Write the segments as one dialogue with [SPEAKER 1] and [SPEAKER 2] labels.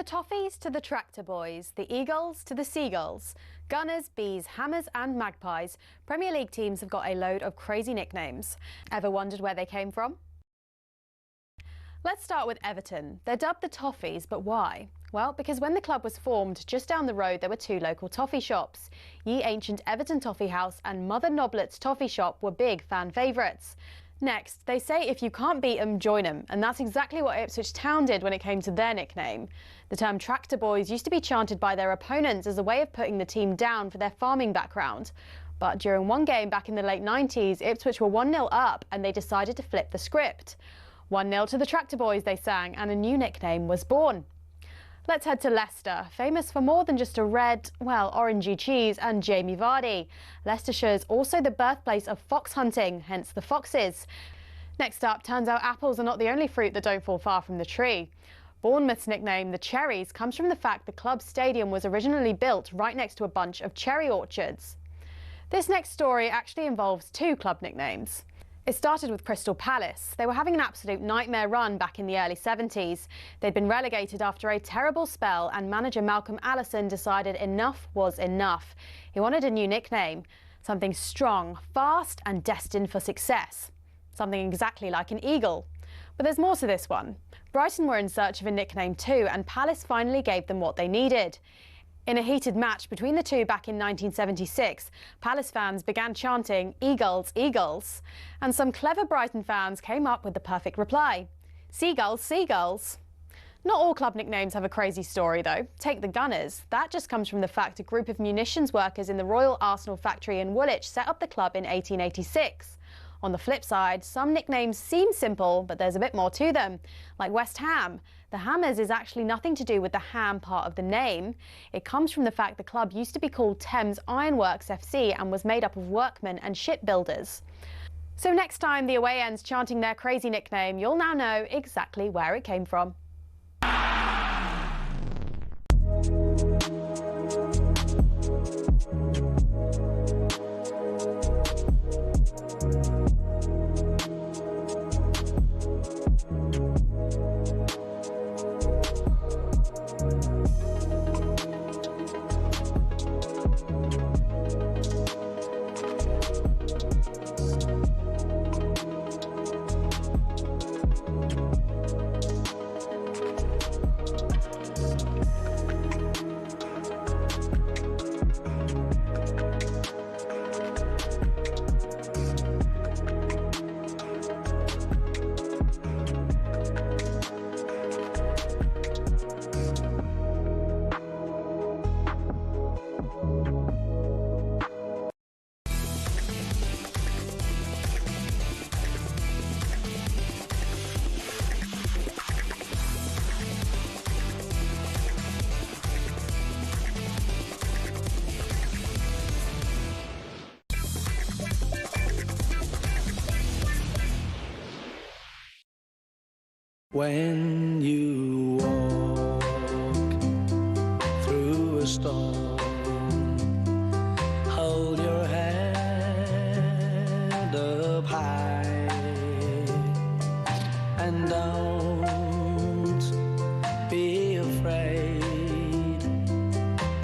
[SPEAKER 1] Toffees to the Tractor Boys, the Eagles to the Seagulls, Gunners, Bees, Hammers and Magpies, Premier League teams have got a load of crazy nicknames. Ever wondered where they came from? Let's start with Everton. They're dubbed the Toffees, but why? Well, because when the club was formed, just down the road there were two local toffee shops. Ye Ancient Everton Toffee House and Mother Noblet's Toffee Shop were big fan favourites. Next, they say if you can't beat 'em, join 'em, and that's exactly what Ipswich Town did when it came to their nickname. The term Tractor Boys used to be chanted by their opponents as a way of putting the team down for their farming background. But during one game back in the late 90s, Ipswich were 1-0 up and they decided to flip the script. 1-0 to the Tractor Boys, they sang, and a new nickname was born. Let's head to Leicester, famous for more than just a red, well, orangey cheese and Jamie Vardy. Leicestershire's also the birthplace of fox hunting, hence the Foxes. Next up, turns out apples are not the only fruit that don't fall far from the tree. Bournemouth's nickname, the Cherries, comes from the fact the club's stadium was originally built right next to a bunch of cherry orchards. This next story actually involves two club nicknames. It started with Crystal Palace. They were having an absolute nightmare run back in the early 70s. They'd been relegated after a terrible spell and manager Malcolm Allison decided enough was enough. He wanted a new nickname, something strong, fast and destined for success. Something exactly like an eagle. But there's more to this one. Brighton were in search of a nickname too, and Palace finally gave them what they needed. In a heated match between the two back in 1976, Palace fans began chanting, "Eagles, Eagles." And some clever Brighton fans came up with the perfect reply, "Seagulls, Seagulls." Not all club nicknames have a crazy story though. Take the Gunners. That just comes from the fact a group of munitions workers in the Royal Arsenal factory in Woolwich set up the club in 1886. On the flip side, some nicknames seem simple, but there's a bit more to them. Like West Ham. The Hammers is actually nothing to do with the ham part of the name. It comes from the fact the club used to be called Thames Ironworks FC and was made up of workmen and shipbuilders. So next time the away end's chanting their crazy nickname, you'll now know exactly where it came from.
[SPEAKER 2] When you walk through a storm, hold your head up high and don't be afraid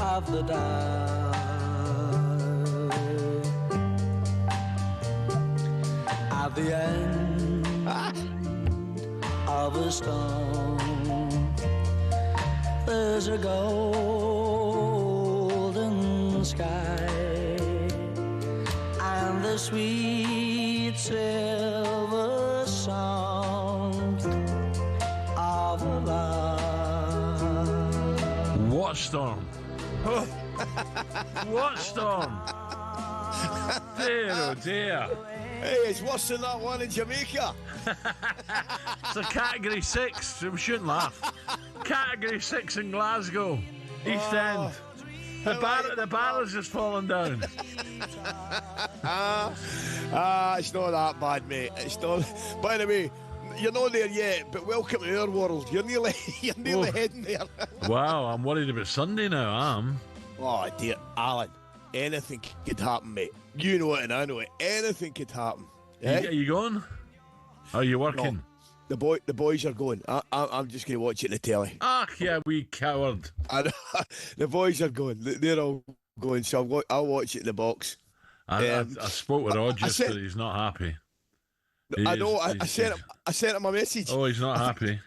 [SPEAKER 2] of the dark. At the end of a storm, there's a golden sky and the sweet silver song of the lark.
[SPEAKER 3] What storm? What storm? Dear, oh dear.
[SPEAKER 4] Hey, it's worse than that one in Jamaica.
[SPEAKER 3] It's a Category 6. We shouldn't laugh. Category 6 in Glasgow. East End. The barrel's just fallen down.
[SPEAKER 4] It's not that bad, mate. It's not. By the way, you're not there yet, but welcome to our world. You're nearly heading there.
[SPEAKER 3] Wow, I'm worried about Sunday now,
[SPEAKER 4] Oh, dear, Alan. Anything could happen, mate. You know it and I know it. Anything could happen.
[SPEAKER 3] Are you going? Are you working?
[SPEAKER 4] the boys are going. I'm just going to watch it in the telly.
[SPEAKER 3] Ah, yeah, we coward.
[SPEAKER 4] And the boys are going. They're all going. So I'll watch it in the box.
[SPEAKER 3] I spoke with Rodgers, but he's not happy.
[SPEAKER 4] I know. I sent him a message.
[SPEAKER 3] Oh, he's not happy.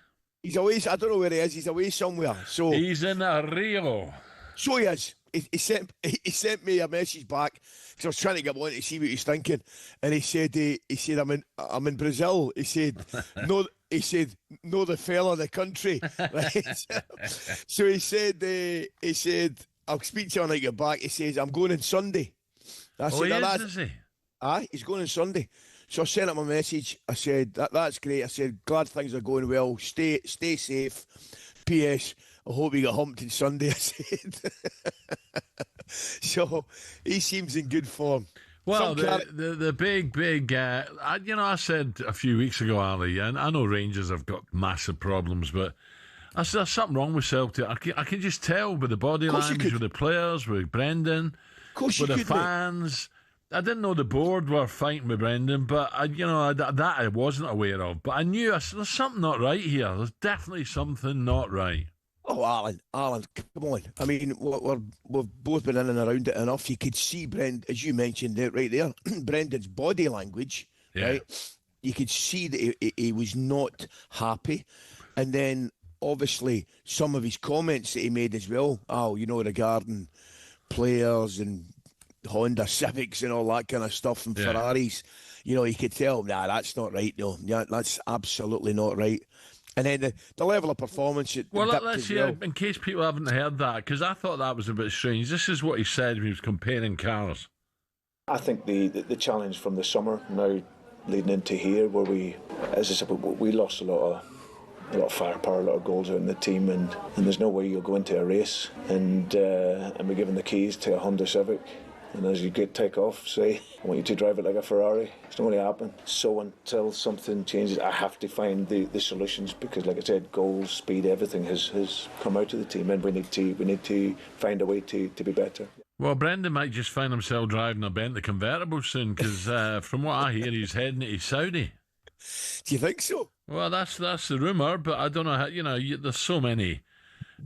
[SPEAKER 4] He's away. I don't know where he is. He's away somewhere. So
[SPEAKER 3] he's in Rio.
[SPEAKER 4] So he is. He sent me a message back because I was trying to get on to see what he's thinking, and he said I'm in Brazil. He said no. He said no, the fella, the country. Right? So he said I'll speak to you when I get back. He says I'm going on Sunday.
[SPEAKER 3] Is he?
[SPEAKER 4] Aye, he's going on Sunday. So I sent him a message. I said that's great. I said glad things are going well. Stay safe. P.S. I hope you get humped on Sunday, I said. So he seems in good form.
[SPEAKER 3] Well, the big, I said a few weeks ago, Ali, and I know Rangers have got massive problems, but I said there's something wrong with Celtic. I can just tell with the body language, with the players, with Brendan, with the fans. I didn't know the board were fighting with Brendan, but that I wasn't aware of. But I knew there's something not right here. There's definitely something not right.
[SPEAKER 4] Oh, Alan, come on. I mean, we've both been in and around it enough. You could see Brendan, as you mentioned it right there, Brendan's body language, right? You could see that he was not happy. And then, obviously, some of his comments that he made as well, regarding players and Honda Civics and all that kind of stuff and Ferraris, you could tell, that's not right, no. Yeah, that's absolutely not right. And then the level of performance.
[SPEAKER 3] Let's hear, in case people haven't heard that, because I thought that was a bit strange. This is what he said when he was comparing cars.
[SPEAKER 5] I think the challenge from the summer now leading into here, where we, as I said, we lost a lot of firepower, a lot of goals out in the team, and there's no way you'll go into a race and be given the keys to a Honda Civic. And as you take off, say, I want you to drive it like a Ferrari. It's not going to happen. So until something changes, I have to find the solutions because, like I said, goals, speed, everything has come out of the team, and we need to find a way to be better.
[SPEAKER 3] Well, Brendan might just find himself driving a Bentley convertible soon because from what I hear, he's heading to Saudi.
[SPEAKER 4] Do you think so?
[SPEAKER 3] Well, that's the rumour, but I don't know how. There's so many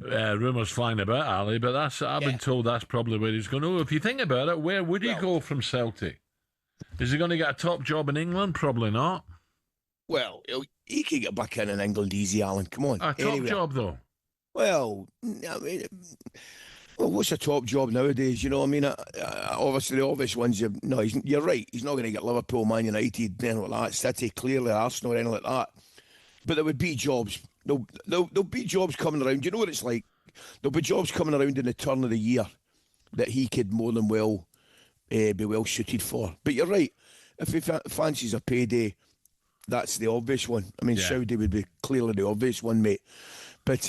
[SPEAKER 3] rumours flying about, Ali, but I've been told that's probably where he's going. If you think about it, where would he go from Celtic? Is he going to get a top job in England? Probably not.
[SPEAKER 4] Well, he can get back in England easy, Alan. Come on.
[SPEAKER 3] A top job, though?
[SPEAKER 4] Well, I mean, what's a top job nowadays? Obviously the obvious ones. You're right. He's not going to get Liverpool, Man United, anything like that. City, clearly Arsenal, or anything like that. But there would be jobs. There'll be jobs coming around. You know what it's like? There'll be jobs coming around in the turn of the year that he could more than well be well suited for. But you're right. If he fancies a payday, that's the obvious one. I mean, Saudi would be clearly the obvious one, mate. But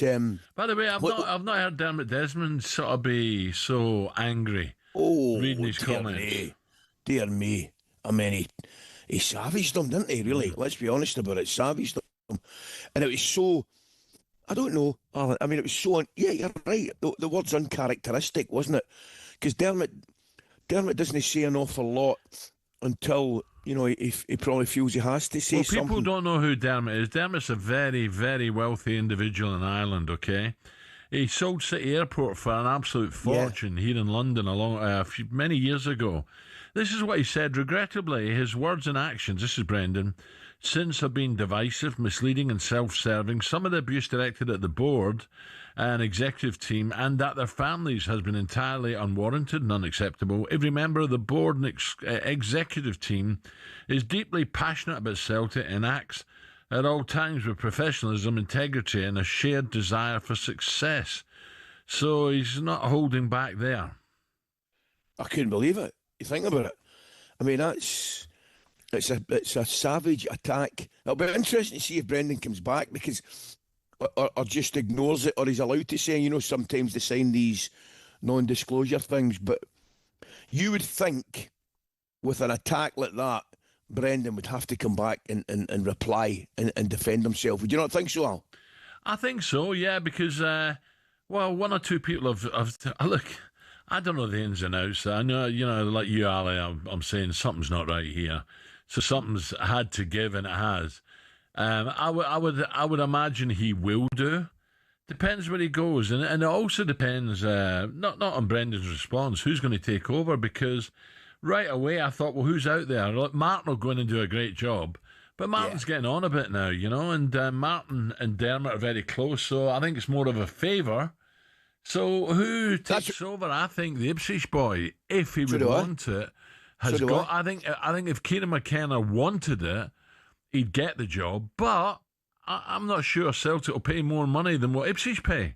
[SPEAKER 3] by the way, I've not heard Dermot Desmond sort of be so angry. Reading his comments.
[SPEAKER 4] Dear me. I mean, he savaged them, didn't he? Really, let's be honest about it. Savaged them. And it was so, I don't know, Alan, I mean, it was so, you're right, the word's uncharacteristic, wasn't it? Because Dermot doesn't say an awful lot until, he probably feels he has to say something.
[SPEAKER 3] Well, people don't know who Dermot is. Dermot's a very, very wealthy individual in Ireland, okay? He sold City Airport for an absolute fortune here in London many years ago. This is what he said. Regrettably, his words and actions, this is Brendan, since have been divisive, misleading and self-serving. Some of the abuse directed at the board and executive team and at their families has been entirely unwarranted and unacceptable. Every member of the board and executive team is deeply passionate about Celtic and acts at all times with professionalism, integrity and a shared desire for success. So he's not holding back there.
[SPEAKER 4] I couldn't believe it. You think about it. I mean, it's a savage attack. It'll be interesting to see if Brendan comes back because, or just ignores it, or he's allowed to say, sometimes they sign these non-disclosure things. But you would think with an attack like that, Brendan would have to come back and reply and defend himself. Would you not think so, Al?
[SPEAKER 3] I think so, yeah, because, one or two people have look, I don't know the ins and outs. I know, like you, Ali, I'm saying something's not right here. So something's had to give, and it has. I would imagine he will do. Depends where he goes, and it also depends not on Brendan's response. Who's going to take over? Because right away I thought, well, who's out there? Look, Martin will go in and do a great job, but Martin's getting on a bit now, and Martin and Dermot are very close, so I think it's more of a favour. So who takes over? I think the Ipswich boy, if he would want it, has got. I think if Kieran McKenna wanted it, he'd get the job, but I'm not sure Celtic will pay more money than what Ipswich pay.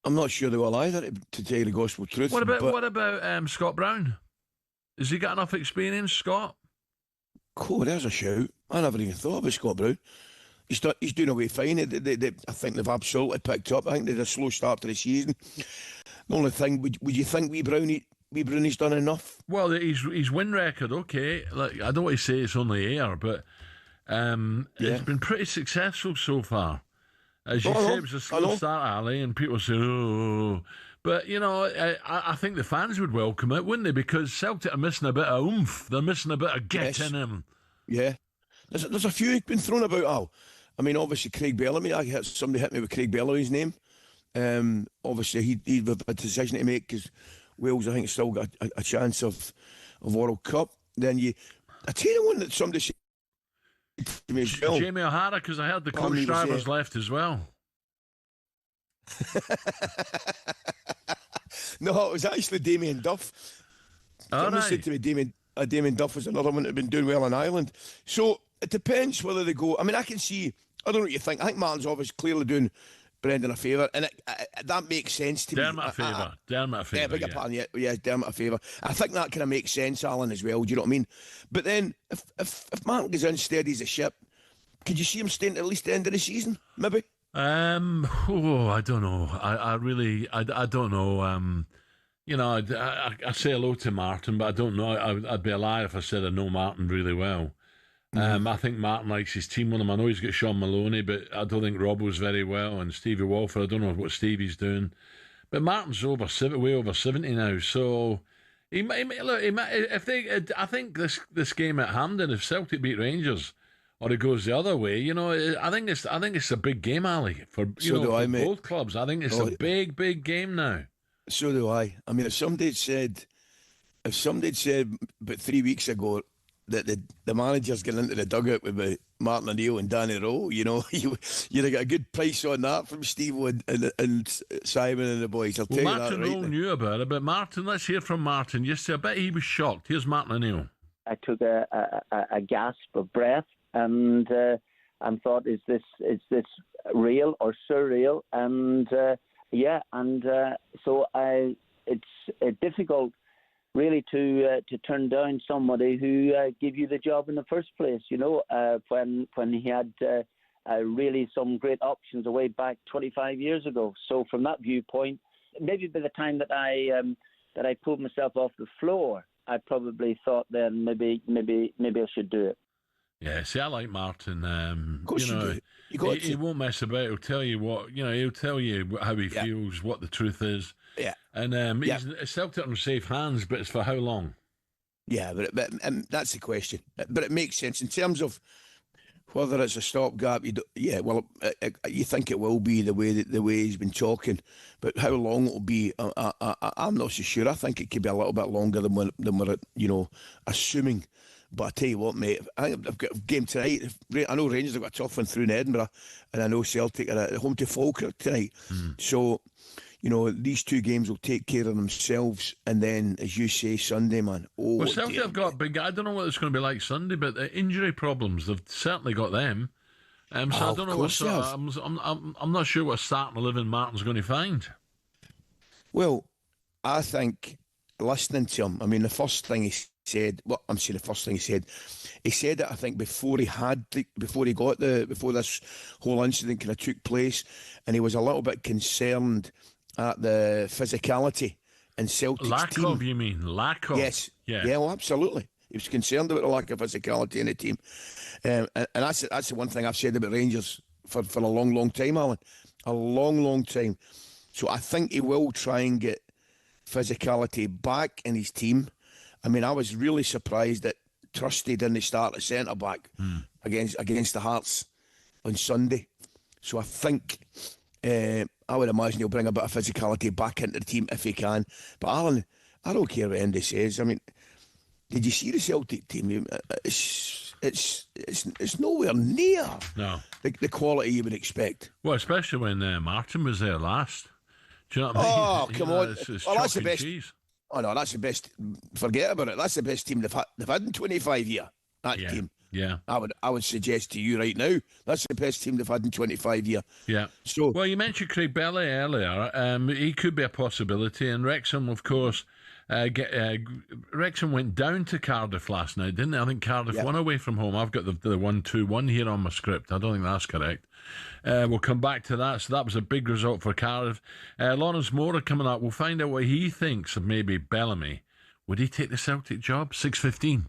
[SPEAKER 4] I'm not sure they will either, to tell you the gospel truth.
[SPEAKER 3] What about Scott Brown? Has he got enough experience, Scott?
[SPEAKER 4] Cool, there's a shout. I never even thought about Scott Brown. He's doing away fine. I think they've absolutely picked up. I think they had a slow start to the season. The only thing, would you think wee Brownie's done enough?
[SPEAKER 3] Well, his win record, okay. Like, I don't want to say it's only air, but it's been pretty successful so far. As you say, it was a slow start, Ali, and people say, oh. But, I think the fans would welcome it, wouldn't they? Because Celtic are missing a bit of oomph. They're missing a bit of get in them. Yeah.
[SPEAKER 4] There's a few been thrown about, Al. I mean, obviously, Craig Bellamy. Somebody hit me with Craig Bellamy's name. Obviously, he'd have a decision to make because Wales, I think, still got a chance of World Cup. Then I tell you one that somebody said to me as well.
[SPEAKER 3] Jamie O'Hara, because I heard the coach drivers left as well.
[SPEAKER 4] No, it was actually Damien Duff. Somebody said to me Damien Duff was another one that had been doing well in Ireland. So it depends whether they go. I mean, I can see. I don't know what you think. I think Martin's obviously clearly doing Brendan a favour, and that makes sense to me.
[SPEAKER 3] Dermot a favour.
[SPEAKER 4] Yeah, beg your pardon. Yeah, Dermot a favour. I think that kind of makes sense, Alan, as well. Do you know what I mean? But then, if Martin goes in, steadies the ship, could you see him staying at least the end of the season? Maybe.
[SPEAKER 3] I don't know. I don't know. I say hello to Martin, but I don't know. I'd be a liar if I said I know Martin really well. I think Martin likes his team with him. I know he's got Sean Maloney, but I don't think Robbo's very well, and Stevie Walford. I don't know what Stevie's doing, but Martin's way over 70 now. So he might look. I think this game at Hampden, if Celtic beat Rangers, or it goes the other way, I think it's a big game, Ali, for both clubs. I think it's a big game now.
[SPEAKER 4] So do I. I mean, if somebody had said about 3 weeks ago that the manager's getting into the dugout with Martin O'Neill and Danny Rowe, you'd have got a good price on that from Steve and Simon and the boys. I'll tell you that
[SPEAKER 3] Martin
[SPEAKER 4] right
[SPEAKER 3] Rowe knew about it, but Martin, let's hear from Martin. Yes, I bet he was shocked. Here's Martin O'Neill.
[SPEAKER 6] I took a gasp of breath and thought, is this real or surreal? And so it's difficult, really, to turn down somebody who gave you the job in the first place. When he had really some great options away back 25 years ago. So from that viewpoint, maybe by the time that I pulled myself off the floor, I probably thought then maybe I should do it.
[SPEAKER 3] Yeah, see, I like Martin.
[SPEAKER 4] Of course you do.
[SPEAKER 3] He won't mess about. He'll tell you what, he'll tell you how he feels, what the truth is.
[SPEAKER 4] Yeah.
[SPEAKER 3] And he's Celtic in safe hands, but it's for how long?
[SPEAKER 4] Yeah, but that's the question. But it makes sense in terms of whether it's a stopgap. You think it will be the way he's been talking, but how long it'll be, I'm not so sure. I think it could be a little bit longer than we're assuming. But I tell you what, mate, I think I've got a game tonight. I know Rangers have got a tough one through in Edinburgh, and I know Celtic are at home to Falkirk tonight. So, these two games will take care of themselves. And then, as you say, Sunday, man.
[SPEAKER 3] Well, Celtic have got big. I don't know what it's going to be like Sunday, but injury problems, they've certainly got them. So I don't know what. I'm not sure what starting 11 Martin's going to find.
[SPEAKER 4] Well, I think listening to him, I mean, the first thing he said, he said it, I think, before this whole incident kind of took place, and he was a little bit concerned at the physicality in Celtic's team.
[SPEAKER 3] Lack of, you mean? Lack of?
[SPEAKER 4] Yes.
[SPEAKER 3] Yeah.
[SPEAKER 4] Yeah, well, absolutely. He was concerned about the lack of physicality in the team. And that's the one thing I've said about Rangers for a long, long time, Alan. A long, long time. So I think he will try and get physicality back in his team. I mean, I was really surprised that trusted in the start at centre back against the Hearts on Sunday. So I think I would imagine he'll bring a bit of physicality back into the team if he can. But Alan, I don't care what Andy says. I mean, did you see the Celtic team? It's nowhere near the quality you would expect.
[SPEAKER 3] Well, especially when Martin was there last. Do you know what I mean?
[SPEAKER 4] Oh, come on.
[SPEAKER 3] It's
[SPEAKER 4] Well, that's the
[SPEAKER 3] chalk and
[SPEAKER 4] best.
[SPEAKER 3] cheese.
[SPEAKER 4] Oh no, that's the best. Forget about it. That's the best team they've had in 25 years. That team.
[SPEAKER 3] Yeah.
[SPEAKER 4] I would suggest to you right now, that's the best team they've had in 25 years.
[SPEAKER 3] Yeah.
[SPEAKER 4] So,
[SPEAKER 3] well, you mentioned Craig Bellamy earlier. He could be a possibility. And Wrexham, of course, Wrexham went down to Cardiff last night, didn't they? I think Cardiff won away from home. I've got the 1-2-1 here on my script. I don't think that's correct. We'll come back to that. So that was a big result for Cardiff. Lawrence Moore coming up. We'll find out what he thinks of maybe Bellamy. Would he take the Celtic job? 6:15.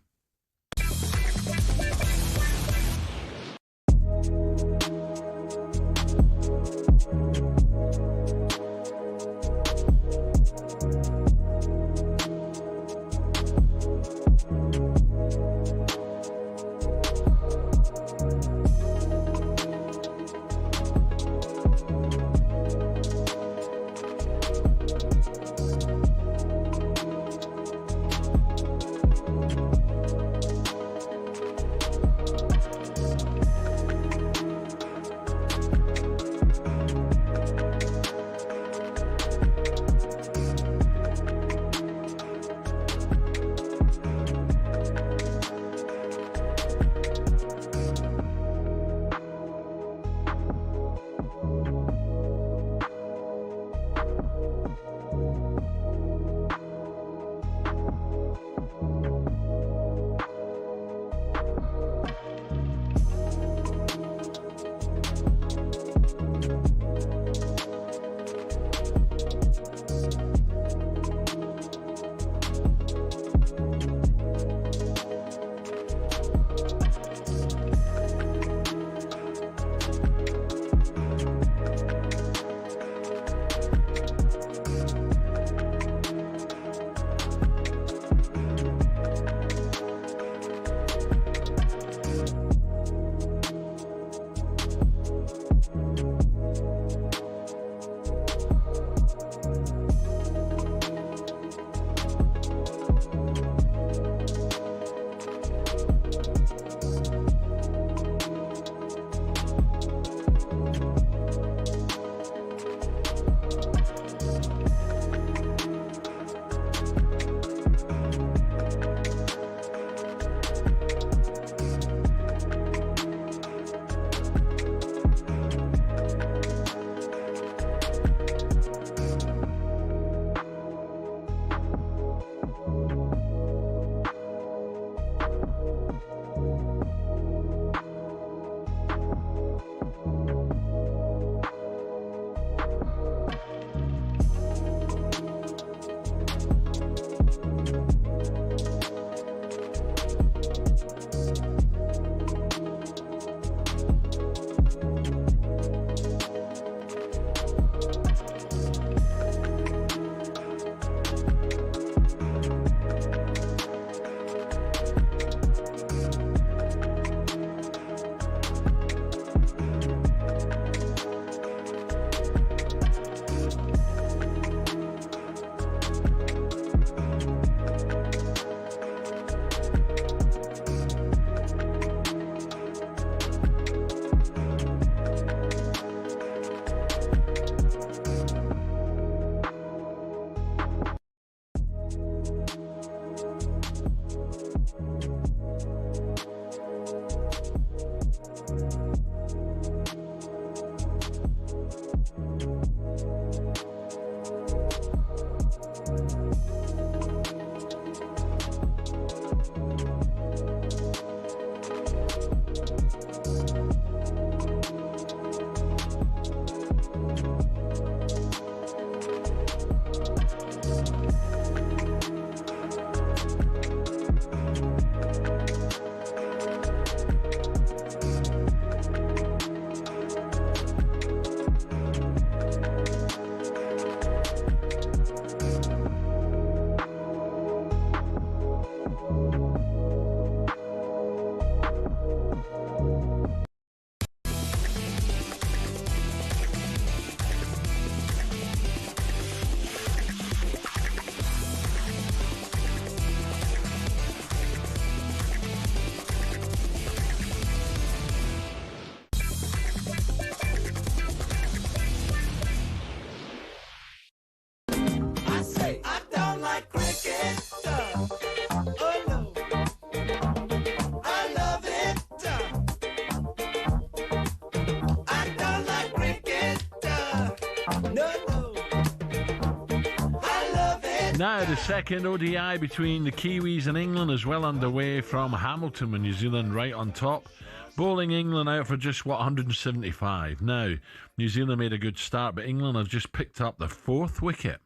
[SPEAKER 3] Now, the second ODI between the Kiwis and England is well underway from Hamilton, with New Zealand right on top, bowling England out for just, 175. Now, New Zealand made a good start, but England have just picked up the 4th wicket.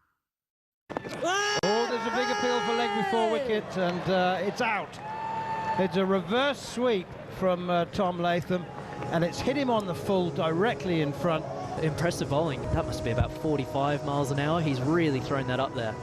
[SPEAKER 7] Oh, there's a big appeal for leg before wicket, and it's out. It's a reverse sweep from Tom Latham, and it's hit him on the full directly in front.
[SPEAKER 8] Impressive bowling. That must be about 45 miles an hour. He's really thrown that up there.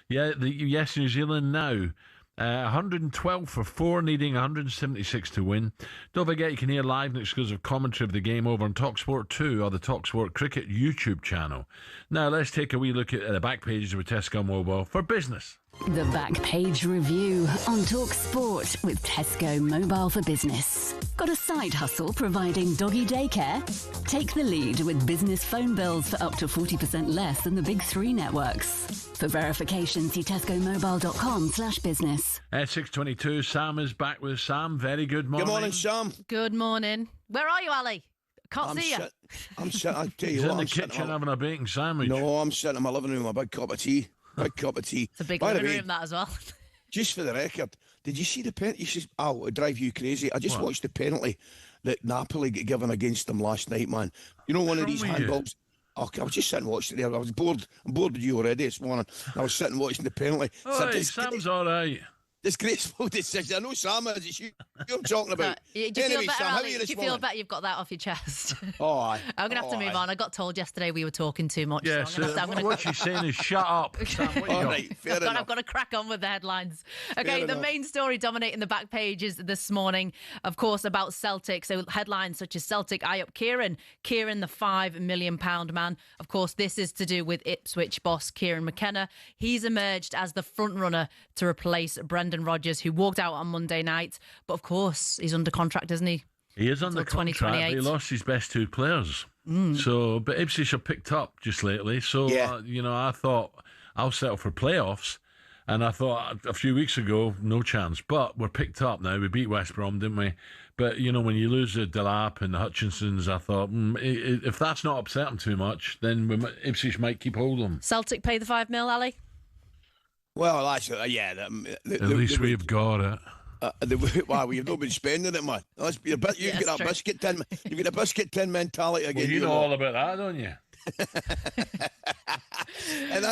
[SPEAKER 3] Yeah, yes, New Zealand now. 112 for 4, needing 176 to win. Don't forget you can hear live and exclusive commentary of the game over on talkSPORT 2 or the talkSPORT Cricket YouTube channel. Now let's take a wee look at the back pages of Tesco Mobile for business.
[SPEAKER 9] The Back Page Review on talkSPORT with Tesco Mobile for Business. Got a side hustle providing doggy daycare? Take the lead with business phone bills for up to 40% less than the big 3 networks. For verification, see tescomobile.com/business.
[SPEAKER 3] At 6:22, Sam is back with Sam. Very good morning.
[SPEAKER 4] Good morning, Sam.
[SPEAKER 10] Good morning. Where are you, Ali? Can't see you.
[SPEAKER 4] I'm sitting, I'll tell you
[SPEAKER 3] He's
[SPEAKER 4] what.
[SPEAKER 3] in the
[SPEAKER 4] I'm sitting
[SPEAKER 3] kitchen
[SPEAKER 4] in
[SPEAKER 3] having a bacon sandwich.
[SPEAKER 4] No, I'm sitting in my living room with a big cup of tea.
[SPEAKER 10] It's a big
[SPEAKER 4] By the
[SPEAKER 10] living
[SPEAKER 4] way,
[SPEAKER 10] room, that as well.
[SPEAKER 4] just for the record, did you see the penalty? It'll drive you crazy. I just watched the penalty that Napoli got given against them last night, man. You know, one of these handballs. Oh, I was just sitting watching it there. I was bored. I'm bored with you already this morning. I was sitting watching the penalty.
[SPEAKER 3] Sam's all right.
[SPEAKER 4] Disgraceful decision. I know Sam is. It's you I'm talking about.
[SPEAKER 10] Do you
[SPEAKER 4] Anyway,
[SPEAKER 10] feel better,
[SPEAKER 4] Sam, how are
[SPEAKER 10] Ali?
[SPEAKER 4] you
[SPEAKER 10] Do
[SPEAKER 4] this
[SPEAKER 10] you feel
[SPEAKER 4] morning?
[SPEAKER 10] better you've got that off your chest?
[SPEAKER 4] Oh, aye.
[SPEAKER 10] I'm going to have to move on. I got told yesterday we were talking too much.
[SPEAKER 3] Yeah,
[SPEAKER 10] so
[SPEAKER 3] what she's saying is shut up. Sam, what you
[SPEAKER 4] All
[SPEAKER 3] got?
[SPEAKER 4] right, fair enough.
[SPEAKER 10] I've got to crack on with the headlines. Okay, the main story dominating the back pages this morning, of course, about Celtic. So headlines such as Celtic eye up Kieran the £5 million man. Of course, this is to do with Ipswich boss Kieran McKenna. He's emerged as the front runner to replace Brendan Rodgers, who walked out on Monday night. But of course, he's under contract, isn't he?
[SPEAKER 3] He is under contract. He lost his best 2 players. So, but Ipswich have picked up just lately. So, I thought I'll settle for playoffs. And I thought a few weeks ago, no chance. But we're picked up now. We beat West Brom, didn't we? But, when you lose the Delap and the Hutchinsons, I thought, if that's not upset them too much, then Ipswich might keep hold of them.
[SPEAKER 10] Celtic pay the $5 million, Ali?
[SPEAKER 4] Well, actually, yeah.
[SPEAKER 3] At least we've got it.
[SPEAKER 4] Wow, you've not been spending it, man. You've got that biscuit tin. You've got a biscuit tin mentality again.
[SPEAKER 3] Well, you know all about that, don't you?
[SPEAKER 4] And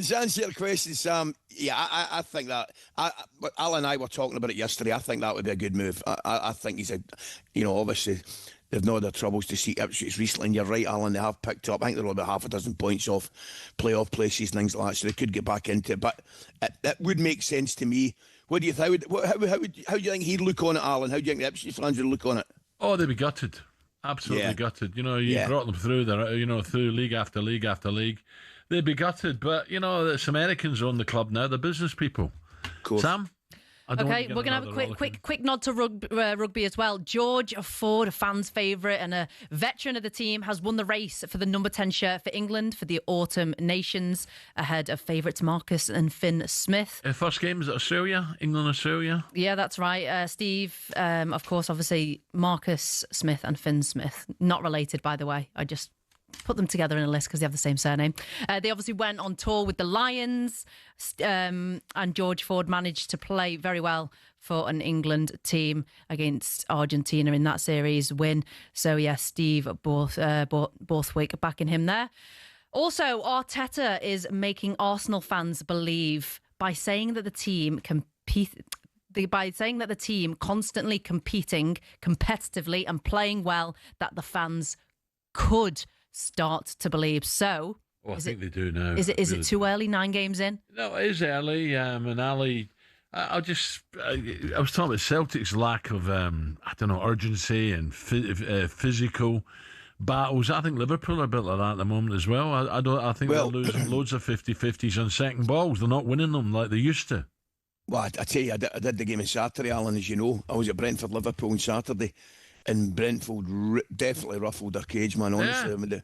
[SPEAKER 4] to answer your question, Sam, yeah, I think that Alan and I were talking about it yesterday. I think that would be a good move. I think he's obviously they've not had their troubles to see Ipswich recently, and you're right, Alan, they have picked up. I think they're about half a dozen points off playoff places and things like that, so they could get back into it. But it would make sense to me. What do you think? How do you think he'd look on it, Alan? How do you think the Ipswich fans would look on it?
[SPEAKER 3] Oh, they'd be gutted. Absolutely gutted. You brought them through there, through league after league after league. They'd be gutted. But, it's Americans own the club now. They're business people.
[SPEAKER 4] Cool.
[SPEAKER 3] Sam?
[SPEAKER 10] Okay, we're going to have a quick nod to rugby as well. George Ford, a fan's favourite and a veteran of the team, has won the race for the number 10 shirt for England for the Autumn Nations, ahead of favourites Marcus and Finn Smith.
[SPEAKER 3] First game is at Australia, England-Australia.
[SPEAKER 10] Yeah, that's right. Steve, of course, obviously, Marcus Smith and Finn Smith. Not related, by the way. I just put them together in a list because they have the same surname. They obviously went on tour with the Lions, and George Ford managed to play very well for an England team against Argentina in that series win. So, yeah, Steve Borthwick backing him there. Also, Arteta is making Arsenal fans believe by saying that the team constantly competing competitively and playing well, that the fans could start to believe. So,
[SPEAKER 3] I think they do now.
[SPEAKER 10] Is it too early? 9 games in?
[SPEAKER 3] No, it is early. And Ali, I was talking about Celtic's lack of urgency and physical battles. I think Liverpool are a bit like that at the moment as well. I think they're losing loads of 50-50s on second balls. They're not winning them like they used to.
[SPEAKER 4] Well, I tell you, I did the game on Saturday, Alan, as you know. I was at Brentford, Liverpool on Saturday. And Brentford definitely ruffled their cage, man, honestly. Yeah.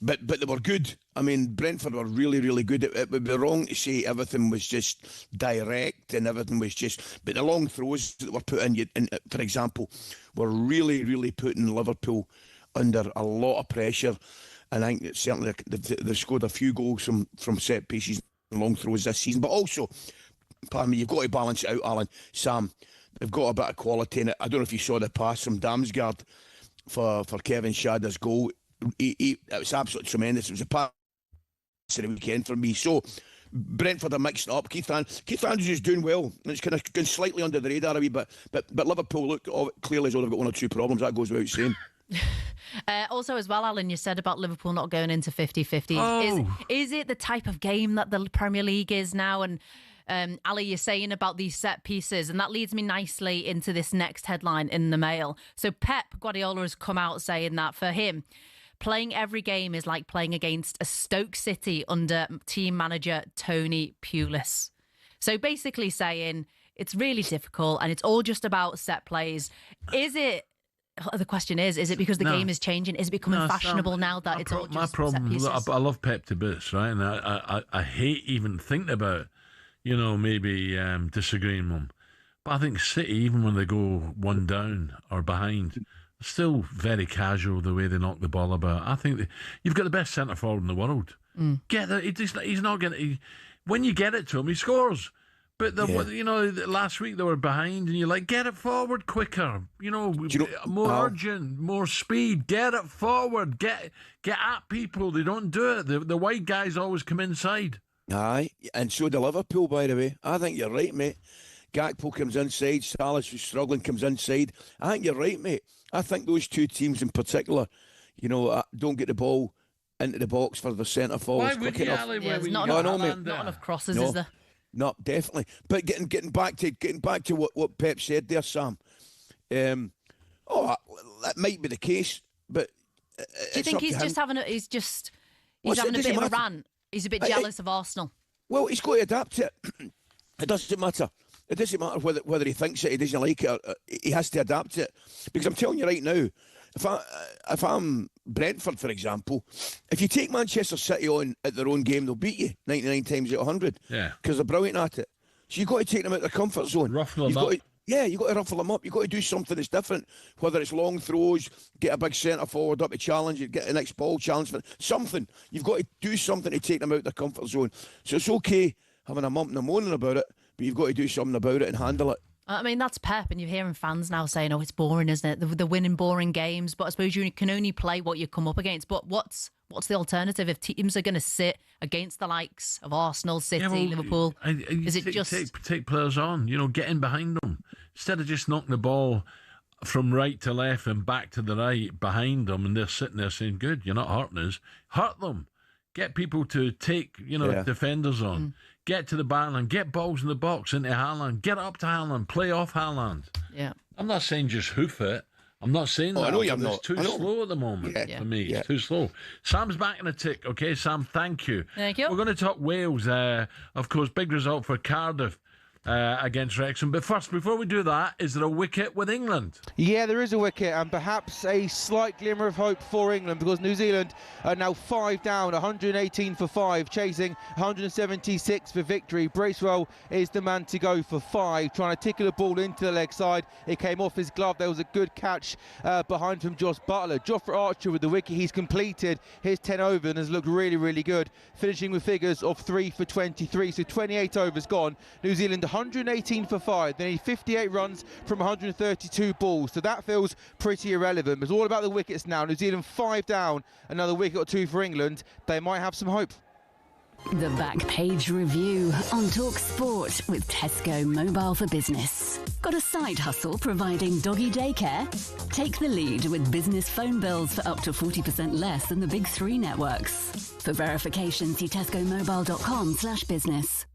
[SPEAKER 4] But they were good. I mean, Brentford were really, really good. It would be wrong to say everything was just direct and everything was just... But the long throws that were put in, for example, were really, really putting Liverpool under a lot of pressure. and I think that certainly they've scored a few goals from set pieces and long throws this season. But also, pardon me, you've got to balance it out, Alan. Sam, they've got a bit of quality in it. I don't know if you saw the pass from Damsgaard for Kevin Shadder's goal. It was absolutely tremendous. It was a pass of the weekend for me. So Brentford are mixed up. Keith Andrews is doing well, and it's kind of gone slightly under the radar a wee bit. But Liverpool look clearly as though they've got one or two problems. That goes without saying.
[SPEAKER 10] Also, as well, Alan, you said about Liverpool not going into 50-50.
[SPEAKER 3] Oh.
[SPEAKER 10] Is it the type of game that the Premier League is now? And Ali, you're saying about these set pieces, and that leads me nicely into this next headline in the Mail. So Pep Guardiola has come out saying that for him, playing every game is like playing against a Stoke City under team manager Tony Pulis. So basically saying it's really difficult and it's all just about set plays. Is it? The question is it because the game is changing? Is it becoming fashionable now that it's all just
[SPEAKER 3] my problem,
[SPEAKER 10] set pieces?
[SPEAKER 3] look, I love Pep to bits, right? And I hate even thinking about, maybe disagreeing with him. But I think City, even when they go one down or behind, still very casual the way they knock the ball about. I think you've got the best centre forward in the world. Get that? He's not going to. When you get it to him, he scores. But last week they were behind, and you're like, get it forward quicker. More urgent, more speed. Get it forward. Get at people. They don't do it. The wide guys always come inside.
[SPEAKER 4] Aye, and so do Liverpool, by the way. I think you're right, mate. Gakpo comes inside. Salah, who's struggling, comes inside. I think you're right, mate. I think those two teams in particular, don't get the ball into the box for the centre forwards quick enough.
[SPEAKER 10] There's not enough crosses, is there?
[SPEAKER 4] No, definitely. But getting back to what Pep said there, Sam. That might be the case, but
[SPEAKER 10] do you think he's just having a bit of a rant? He's a bit jealous of Arsenal.
[SPEAKER 4] Well, he's got to adapt to it. It doesn't matter. It doesn't matter whether he thinks it, he doesn't like it. He has to adapt to it. Because I'm telling you right now, if I'm Brentford, for example, if you take Manchester City on at their own game, they'll beat you 99 times out of 100.
[SPEAKER 3] Yeah.
[SPEAKER 4] Because they're brilliant at it. So you've got to take them out of their comfort zone.
[SPEAKER 3] Ruffle them up.
[SPEAKER 4] You've got to ruffle them up. You've got to do something that's different. Whether it's long throws, get a big centre forward up to challenge, get the next ball challenge, something. You've got to do something to take them out of their comfort zone. So it's okay having a mump and moaning about it, but you've got to do something about it and handle it.
[SPEAKER 10] I mean, that's Pep, and you're hearing fans now saying, it's boring, isn't it? They're winning boring games, but I suppose you can only play what you come up against. But what's the alternative if teams are going to sit against the likes of Arsenal, City, Liverpool? Is it just...
[SPEAKER 3] Take players on, get in behind them. Instead of just knocking the ball from right to left and back to the right behind them, and they're sitting there saying, good, you're not hurting us. Hurt them. Get people to take, defenders on. Get to the Bannon, get balls in the box into Haaland, get up to Haaland, play off Haaland.
[SPEAKER 10] Yeah.
[SPEAKER 3] I'm not saying just hoof it. I'm not saying that.
[SPEAKER 4] I know you're not.
[SPEAKER 3] It's too slow at the moment for me.
[SPEAKER 4] Yeah.
[SPEAKER 3] It's too slow. Sam's back in a tick. Okay, Sam, thank you.
[SPEAKER 10] Thank you.
[SPEAKER 3] We're going to talk Wales. Of course, big result for Cardiff against Wrexham. But first, before we do that, is there a wicket with England?
[SPEAKER 11] Yeah, there is a wicket, and perhaps a slight glimmer of hope for England, because New Zealand are now 5 down, 118 for 5, chasing 176 for victory. Bracewell is the man to go for 5, trying to tickle the ball into the leg side. It came off his glove. There was a good catch behind from Josh Butler. Jofra Archer with the wicket. He's completed his 10 overs and has looked really, really good, finishing with figures of 3 for 23. So 28 overs gone. New Zealand 118 for 5. They need 58 runs from 132 balls. So that feels pretty irrelevant. It's all about the wickets now. New Zealand 5 down. Another wicket or 2 for England. They might have some hope.
[SPEAKER 9] The Back Page Review on talkSPORT with Tesco Mobile for Business. Got a side hustle providing doggy daycare? Take the lead with business phone bills for up to 40% less than the big 3 networks. For verification, see tescomobile.com/business.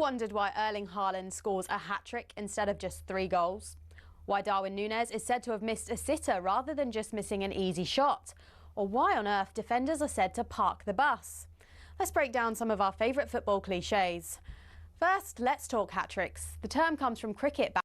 [SPEAKER 1] wondered why Erling Haaland scores a hat-trick instead of just 3 goals? Why Darwin Núñez is said to have missed a sitter rather than just missing an easy shot? Or why on earth defenders are said to park the bus? Let's break down some of our favourite football cliches. First, let's talk hat-tricks. The term comes from cricket.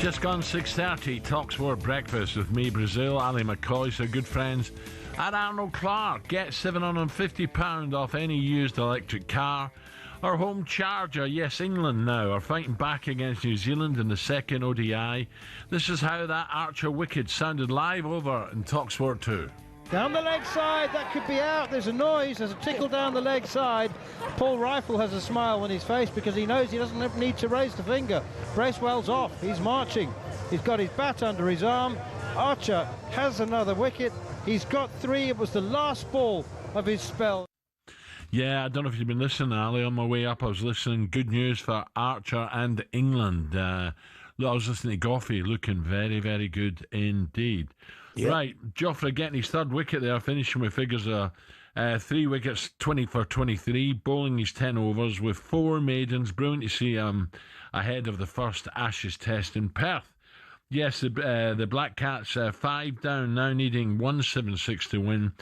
[SPEAKER 3] Just gone 6:30, talkSPORT breakfast with me, Brazil Ally McCoist, our good friends at Arnold Clark. Get £750 off any used electric car or home charger. Yes, England now are fighting back against New Zealand in the second ODI. This is how that Archer wicket sounded live over in talkSPORT 2.
[SPEAKER 7] Down the leg side, that could be out. There's a noise, there's a tickle down the leg side. Paul Rifle has a smile on his face because he knows he doesn't need to raise the finger. Bracewell's off, he's marching. He's got his bat under his arm. Archer has another wicket. He's got 3. It was the last ball of his spell.
[SPEAKER 3] Yeah, I don't know if you've been listening, Ali. On my way up, I was listening. Good news for Archer and England. I was listening to Goffey, looking very, very good indeed. Yep. Right, Joffrey getting his 3rd wicket there, finishing with figures of 3 wickets, 20 for 23, bowling his 10 overs with 4 maidens. Brilliant to see ahead of the first Ashes test in Perth. Yes, the Black Cats 5 down, now needing 176 to win.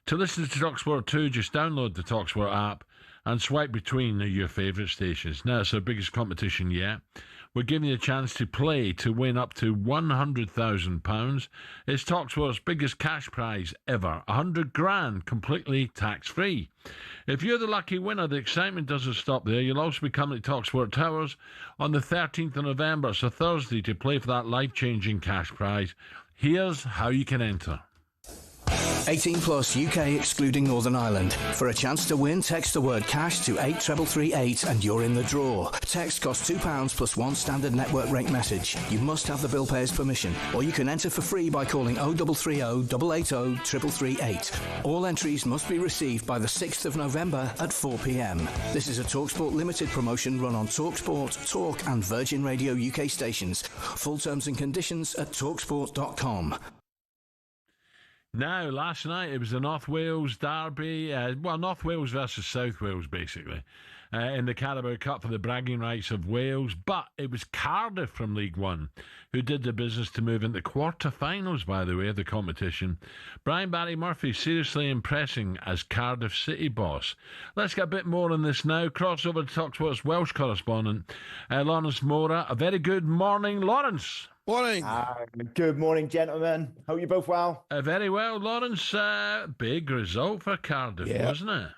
[SPEAKER 3] To listen to talkSPORT 2, just download the talkSPORT app and swipe between your favourite stations. Now, it's our biggest competition yet. We're giving you a chance to play to win up to £100,000. It's talkSPORT's biggest cash prize ever, 100 grand, completely tax-free. If you're the lucky winner, the excitement doesn't stop there. You'll also be coming to talkSPORT Towers on the 13th of November, so Thursday, to play for that life-changing cash prize. Here's how you can enter.
[SPEAKER 12] 18 plus UK excluding Northern Ireland. For a chance to win, text the word cash to 83338 and you're in the draw. Text costs £2 plus 1 standard network rate message. You must have the bill payer's permission, or you can enter for free by calling 0330 880 3338. All entries must be received by the 6th of November at 4 p.m. This is a talkSPORT limited promotion run on talkSPORT, Talk and Virgin Radio UK stations. Full terms and conditions at talksport.com.
[SPEAKER 3] Now, last night it was the North Wales derby. North Wales versus South Wales, basically. in the Carabao Cup for the bragging rights of Wales, but it was Cardiff from League One who did the business to move into quarter-finals, by the way, of the competition. Brian Barry Murphy seriously impressing as Cardiff City boss. Let's get a bit more on this now. Crossover to talkSPORT's Welsh correspondent, Lawrence Mora. A very good morning, Lawrence.
[SPEAKER 13] Morning. Good morning, gentlemen. Hope you're both well.
[SPEAKER 3] Very well, Lawrence. Big result for Cardiff, wasn't it?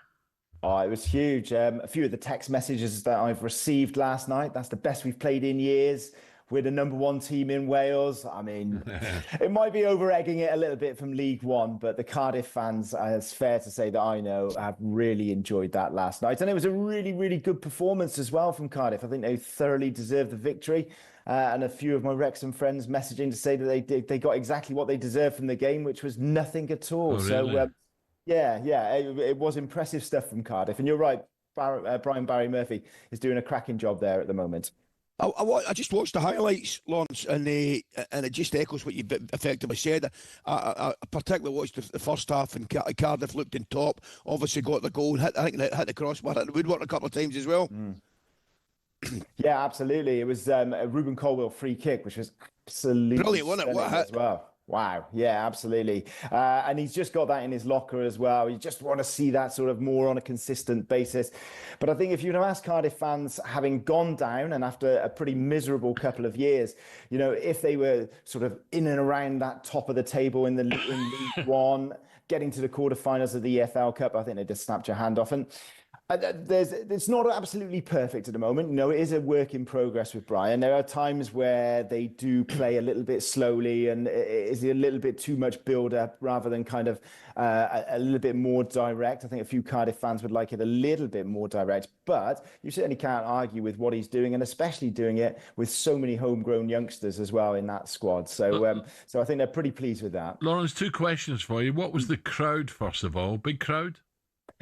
[SPEAKER 13] Oh, it was huge. A few of the text messages that I've received last night, that's the best we've played in years. We're the number one team in Wales. I mean, it might be over-egging it a little bit from League One, but the Cardiff fans, it's fair to say that I know, have really enjoyed that last night. And it was a really, really good performance as well from Cardiff. I think they thoroughly deserved the victory. And a few of my Wrexham friends messaging to say that they got exactly what they deserved from the game, which was nothing at all.
[SPEAKER 3] Oh, really?
[SPEAKER 13] So, it was impressive stuff from Cardiff. And you're right, Brian Barry Murphy is doing a cracking job there at the moment.
[SPEAKER 4] I just watched the highlights, Lawrence, and it just echoes what you effectively said. I particularly watched the first half, and Cardiff looked in top. Obviously got the goal, I think hit the crossbar, hit the woodwork a couple of times as well.
[SPEAKER 13] Yeah, absolutely. It was a Ruben Colwill free kick, which was absolutely
[SPEAKER 4] brilliant, wasn't it? What a hit.
[SPEAKER 13] As well. Wow. Yeah, absolutely. And he's just got that in his locker as well. You just want to see that sort of more on a consistent basis. But I think if you ask Cardiff fans, having gone down and after a pretty miserable couple of years, you know, if they were sort of in and around that top of the table in League One, getting to the quarterfinals of the EFL Cup, I think they just snapped your hand off. And it's not absolutely perfect at the moment. You know, it is a work in progress with Brian. There are times where they do play a little bit slowly and it is a little bit too much build-up rather than kind of a little bit more direct. I think a few Cardiff fans would like it a little bit more direct, but you certainly can't argue with what he's doing, and especially doing it with so many homegrown youngsters as well in that squad. So, so I think they're pretty pleased with that.
[SPEAKER 3] Lawrence, two questions for you. What was the crowd, first of all? Big crowd?